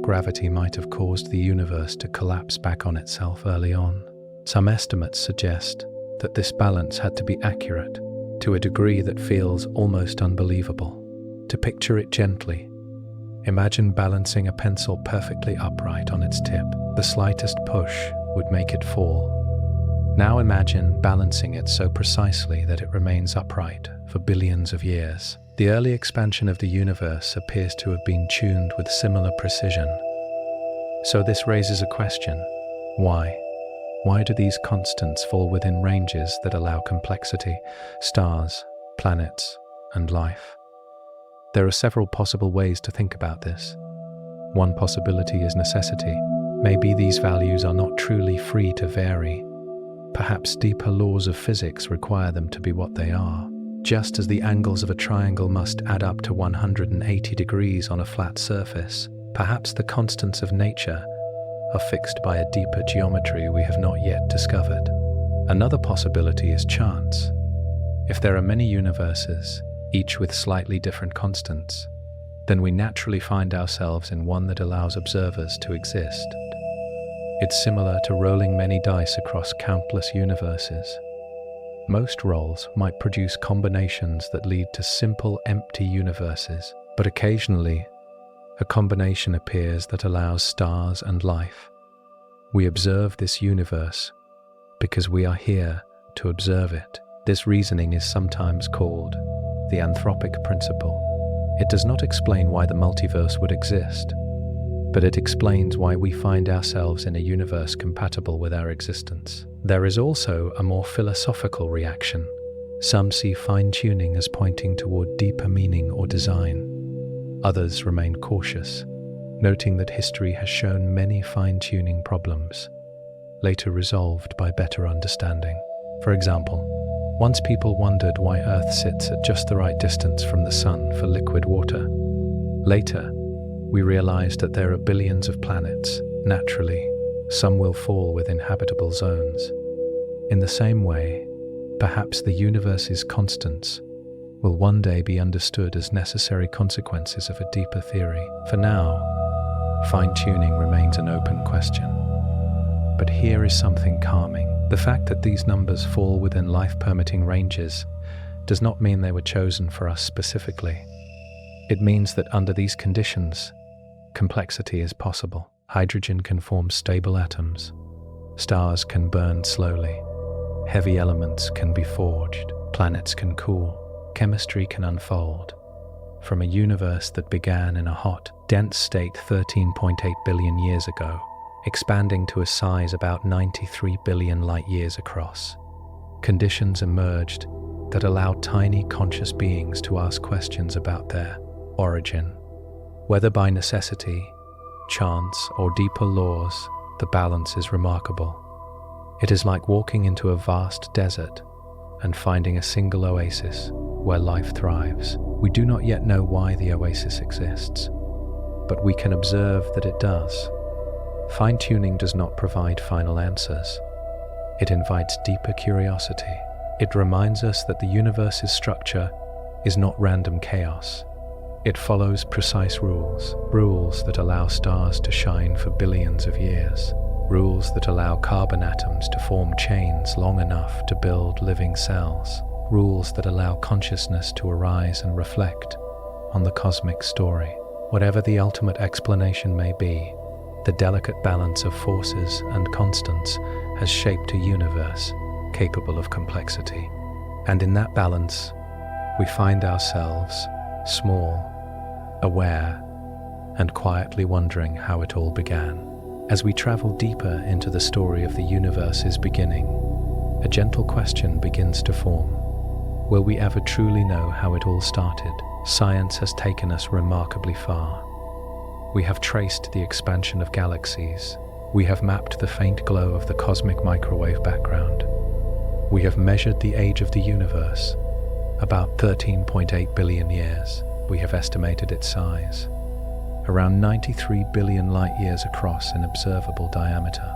gravity might have caused the universe to collapse back on itself early on. Some estimates suggest that this balance had to be accurate to a degree that feels almost unbelievable. To picture it gently, imagine balancing a pencil perfectly upright on its tip. The slightest push would make it fall. Now imagine balancing it so precisely that it remains upright for billions of years. The early expansion of the universe appears to have been tuned with similar precision. So this raises a question: why? Why do these constants fall within ranges that allow complexity, stars, planets, and life? There are several possible ways to think about this. One possibility is necessity. Maybe these values are not truly free to vary. Perhaps deeper laws of physics require them to be what they are. Just as the angles of a triangle must add up to 180 degrees on a flat surface, perhaps the constants of nature are fixed by a deeper geometry we have not yet discovered. Another possibility is chance. If there are many universes, each with slightly different constants, then we naturally find ourselves in one that allows observers to exist. It's similar to rolling many dice across countless universes. Most rolls might produce combinations that lead to simple, empty universes, but occasionally, a combination appears that allows stars and life. We observe this universe because we are here to observe it. This reasoning is sometimes called the anthropic principle. It does not explain why the multiverse would exist, but it explains why we find ourselves in a universe compatible with our existence. There is also a more philosophical reaction. Some see fine-tuning as pointing toward deeper meaning or design. Others remain cautious, noting that history has shown many fine-tuning problems, later resolved by better understanding. For example, once people wondered why Earth sits at just the right distance from the Sun for liquid water. Later, we realized that there are billions of planets. Naturally, some will fall within habitable zones. In the same way, perhaps the universe's constants will one day be understood as necessary consequences of a deeper theory. For now, fine-tuning remains an open question. But here is something calming. The fact that these numbers fall within life-permitting ranges does not mean they were chosen for us specifically. It means that under these conditions, complexity is possible. Hydrogen can form stable atoms. Stars can burn slowly. Heavy elements can be forged. Planets can cool. Chemistry can unfold. From a universe that began in a hot, dense state 13.8 billion years ago, expanding to a size about 93 billion light-years across, conditions emerged that allowed tiny conscious beings to ask questions about their origin. Whether by necessity, chance, or deeper laws, the balance is remarkable. It is like walking into a vast desert and finding a single oasis where life thrives. We do not yet know why the oasis exists, but we can observe that it does. Fine-tuning does not provide final answers. It invites deeper curiosity. It reminds us that the universe's structure is not random chaos. It follows precise rules that allow stars to shine for billions of years, rules that allow carbon atoms to form chains long enough to build living cells, rules that allow consciousness to arise and reflect on the cosmic story. Whatever the ultimate explanation may be, the delicate balance of forces and constants has shaped a universe capable of complexity. And in that balance, we find ourselves small, aware, and quietly wondering how it all began. As we travel deeper into the story of the universe's beginning, a gentle question begins to form. Will we ever truly know how it all started? Science has taken us remarkably far. We have traced the expansion of galaxies. We have mapped the faint glow of the cosmic microwave background. We have measured the age of the universe, about 13.8 billion years. We have estimated its size, around 93 billion light-years across in observable diameter.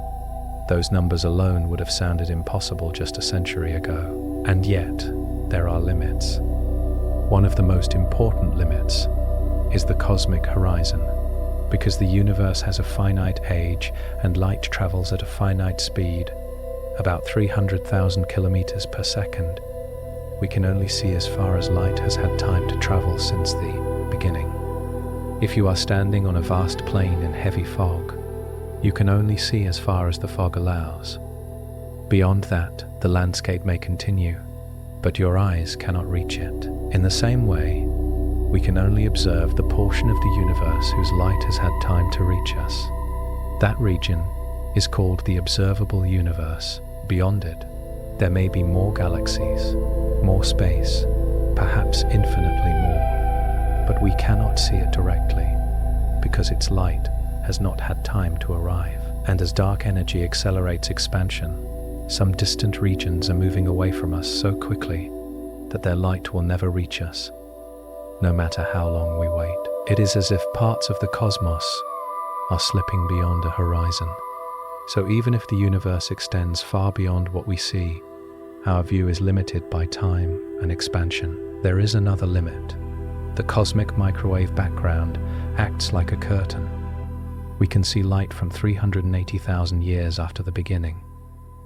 Those numbers alone would have sounded impossible just a century ago. And yet, there are limits. One of the most important limits is the cosmic horizon. Because the universe has a finite age and light travels at a finite speed, about 300,000 kilometers per second, we can only see as far as light has had time to travel since the beginning. If you are standing on a vast plain in heavy fog, You can only see as far as the fog allows. Beyond that, the landscape may continue, but your eyes cannot reach it. In the same way, we can only observe the portion of the universe whose light has had time to reach us. That region is called the observable universe. Beyond it, there may be more galaxies, more space, perhaps infinitely more, but we cannot see it directly because its light has not had time to arrive. And as dark energy accelerates expansion, some distant regions are moving away from us so quickly that their light will never reach us, no matter how long we wait. It is as if parts of the cosmos are slipping beyond a horizon. So even if the universe extends far beyond what we see, our view is limited by time and expansion. There is another limit. The cosmic microwave background acts like a curtain. We can see light from 380,000 years after the beginning,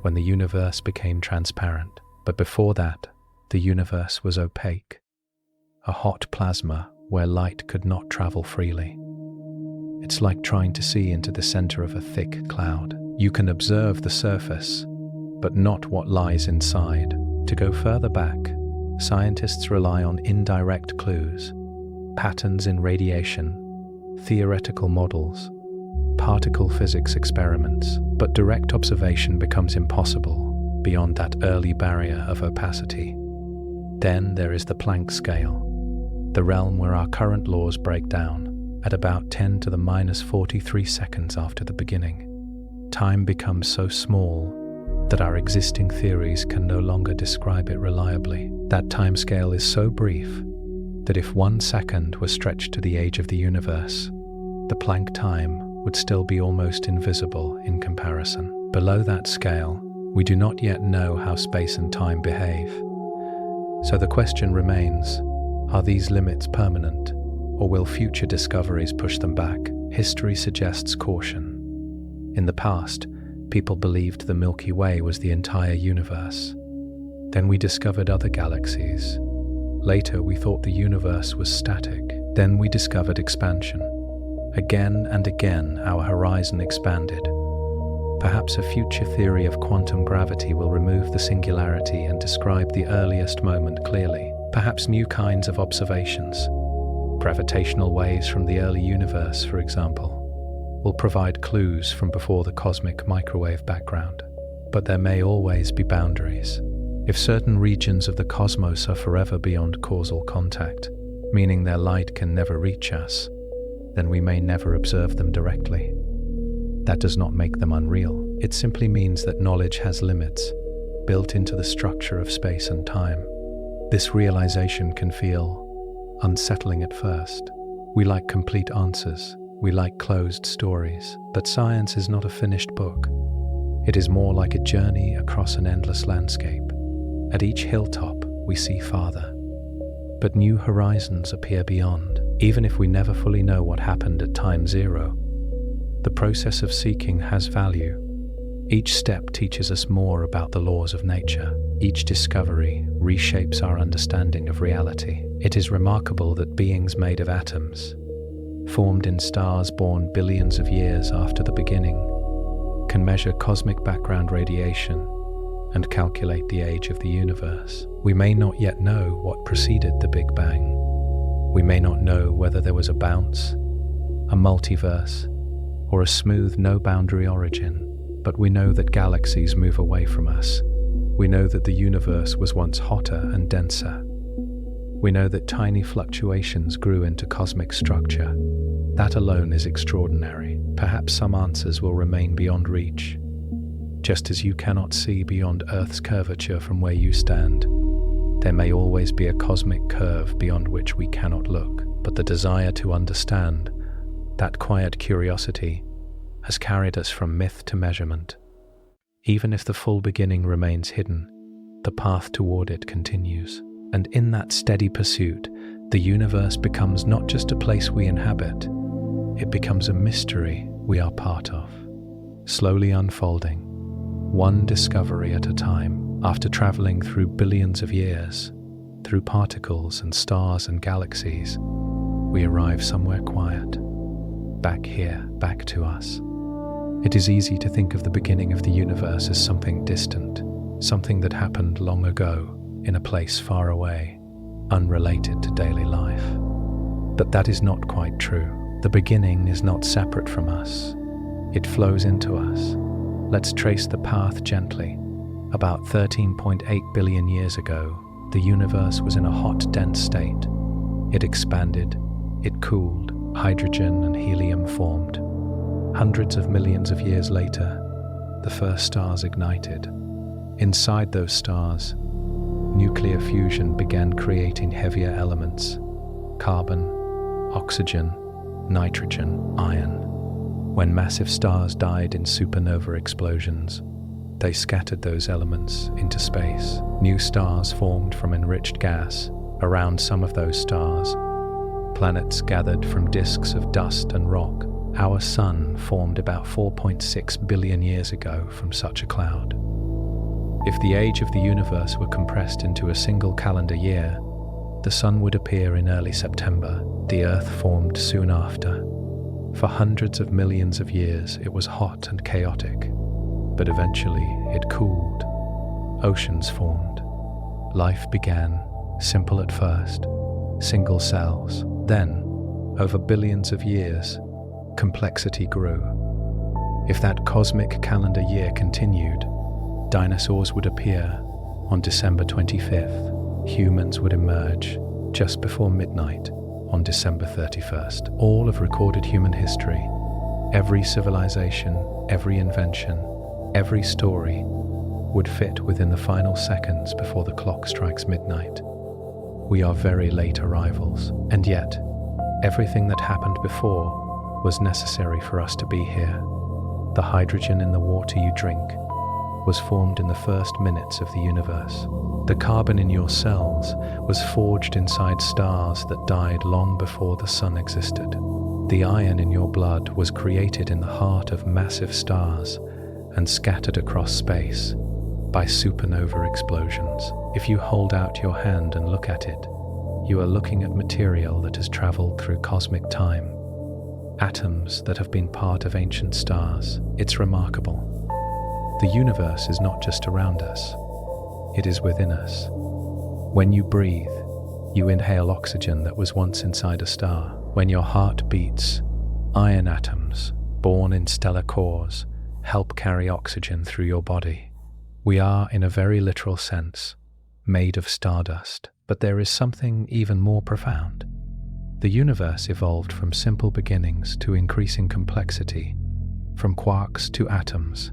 when the universe became transparent. But before that, the universe was opaque, a hot plasma where light could not travel freely. It's like trying to see into the center of a thick cloud. You can observe the surface, but not what lies inside. To go further back, scientists rely on indirect clues, patterns in radiation, theoretical models, particle physics experiments, but direct observation becomes impossible beyond that early barrier of opacity. Then there is the Planck scale, the realm where our current laws break down at about 10 to the minus 43 seconds after the beginning. Time becomes so small that our existing theories can no longer describe it reliably. That timescale is so brief that if 1 second were stretched to the age of the universe, the Planck time would still be almost invisible in comparison. Below that scale, we do not yet know how space and time behave. So the question remains, are these limits permanent, or will future discoveries push them back? History suggests caution. In the past, people believed the Milky Way was the entire universe. Then we discovered other galaxies. Later, we thought the universe was static. Then we discovered expansion. Again and again, our horizon expanded. Perhaps a future theory of quantum gravity will remove the singularity and describe the earliest moment clearly. Perhaps new kinds of observations, gravitational waves from the early universe, for example, will provide clues from before the cosmic microwave background. But there may always be boundaries. If certain regions of the cosmos are forever beyond causal contact, meaning their light can never reach us, then we may never observe them directly. That does not make them unreal. It simply means that knowledge has limits, built into the structure of space and time. This realization can feel unsettling at first. We like complete answers. We like closed stories. But science is not a finished book. It is more like a journey across an endless landscape. At each hilltop, we see farther. But new horizons appear beyond. Even if we never fully know what happened at time zero, the process of seeking has value. Each step teaches us more about the laws of nature. Each discovery reshapes our understanding of reality. It is remarkable that beings made of atoms, formed in stars born billions of years after the beginning, can measure cosmic background radiation and calculate the age of the universe. We may not yet know what preceded the Big Bang. We may not know whether there was a bounce, a multiverse, or a smooth, no-boundary origin, but we know that galaxies move away from us. We know that the universe was once hotter and denser. We know that tiny fluctuations grew into cosmic structure. That alone is extraordinary. Perhaps some answers will remain beyond reach. Just as you cannot see beyond Earth's curvature from where you stand, there may always be a cosmic curve beyond which we cannot look. But the desire to understand, that quiet curiosity, has carried us from myth to measurement. Even if the full beginning remains hidden, the path toward it continues. And in that steady pursuit, the universe becomes not just a place we inhabit, it becomes a mystery we are part of, slowly unfolding, one discovery at a time. After traveling through billions of years, through particles and stars and galaxies, we arrive somewhere quiet, back here, back to us. It is easy to think of the beginning of the universe as something distant, something that happened long ago in a place far away, unrelated to daily life. But that is not quite true. The beginning is not separate from us. It flows into us. Let's trace the path gently. About 13.8 billion years ago, the universe was in a hot, dense state. It expanded, it cooled, hydrogen and helium formed. Hundreds of millions of years later, the first stars ignited. Inside those stars, nuclear fusion began creating heavier elements: carbon, oxygen, nitrogen, iron. When massive stars died in supernova explosions, they scattered those elements into space. New stars formed from enriched gas. Around some of those stars, planets gathered from disks of dust and rock. Our sun formed about 4.6 billion years ago from such a cloud. If the age of the universe were compressed into a single calendar year, the sun would appear in early September. The Earth formed soon after. For hundreds of millions of years, it was hot and chaotic, but eventually it cooled. Oceans formed. Life began, simple at first, single cells. Then, over billions of years, complexity grew. If that cosmic calendar year continued, dinosaurs would appear on December 25th. Humans would emerge just before midnight on December 31st. All of recorded human history, every civilization, every invention, every story would fit within the final seconds before the clock strikes midnight. We are very late arrivals, and yet everything that happened before was necessary for us to be here. The hydrogen in the water you drink was formed in the first minutes of the universe. The carbon in your cells was forged inside stars that died long before the sun existed. The iron in your blood was created in the heart of massive stars and scattered across space by supernova explosions. If you hold out your hand and look at it, you are looking at material that has traveled through cosmic time, atoms that have been part of ancient stars. It's remarkable. The universe is not just around us, it is within us. When you breathe, you inhale oxygen that was once inside a star. When your heart beats, iron atoms, born in stellar cores, help carry oxygen through your body. We are, in a very literal sense, made of stardust. But there is something even more profound. The universe evolved from simple beginnings to increasing complexity, from quarks to atoms,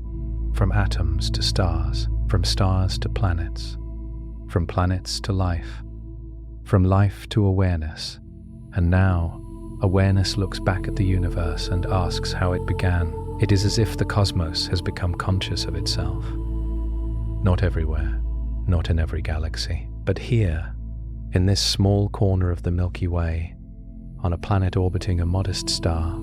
from atoms to stars, from stars to planets, from planets to life, from life to awareness. And now, awareness looks back at the universe and asks how it began. It is as if the cosmos has become conscious of itself. Not everywhere, not in every galaxy, but here, in this small corner of the Milky Way, on a planet orbiting a modest star,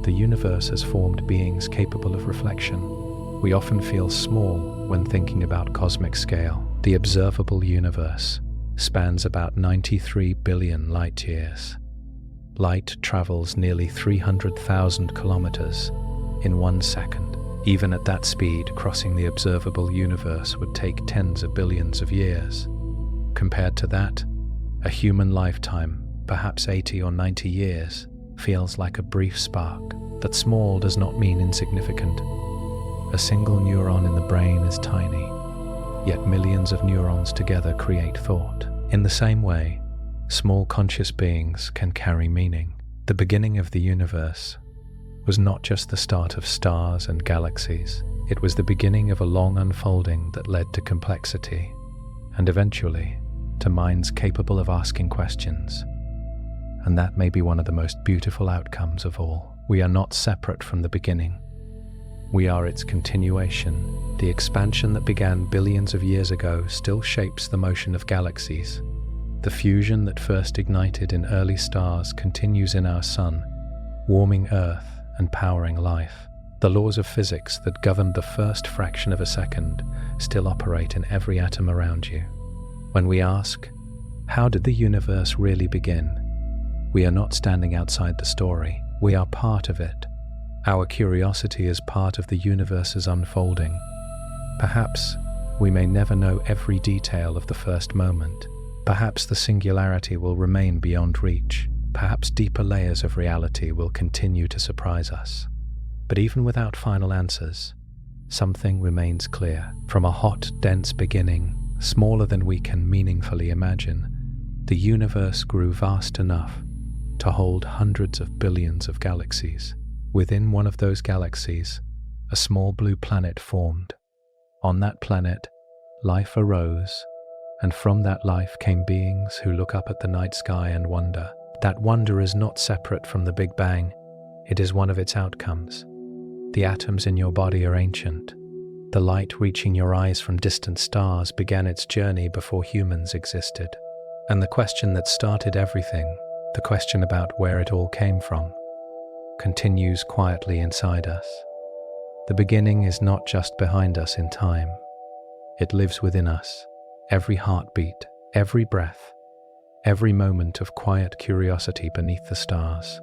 the universe has formed beings capable of reflection. We often feel small when thinking about cosmic scale. The observable universe spans about 93 billion light years. Light travels nearly 300,000 kilometers in 1 second. Even at that speed, crossing the observable universe would take tens of billions of years. Compared to that, a human lifetime, perhaps 80 or 90 years, feels like a brief spark. That small does not mean insignificant. A single neuron in the brain is tiny, yet millions of neurons together create thought. In the same way, small conscious beings can carry meaning. The beginning of the universe was not just the start of stars and galaxies. It was the beginning of a long unfolding that led to complexity, and eventually to minds capable of asking questions. And that may be one of the most beautiful outcomes of all. We are not separate from the beginning. We are its continuation. The expansion that began billions of years ago still shapes the motion of galaxies. The fusion that first ignited in early stars continues in our sun, warming Earth and powering life. The laws of physics that governed the first fraction of a second still operate in every atom around you. When we ask, how did the universe really begin? We are not standing outside the story. We are part of it, Our curiosity is part of the universe's unfolding. Perhaps we may never know every detail of the first moment. Perhaps the singularity will remain beyond reach. Perhaps deeper layers of reality will continue to surprise us. But even without final answers, something remains clear. From a hot, dense beginning, smaller than we can meaningfully imagine, the universe grew vast enough to hold hundreds of billions of galaxies. Within one of those galaxies, a small blue planet formed. On that planet, life arose, and from that life came beings who look up at the night sky and wonder. That wonder is not separate from the Big Bang. It is one of its outcomes. The atoms in your body are ancient. The light reaching your eyes from distant stars began its journey before humans existed. And the question that started everything, the question about where it all came from, continues quietly inside us. The beginning is not just behind us in time. It lives within us. Every heartbeat, every breath, every moment of quiet curiosity beneath the stars.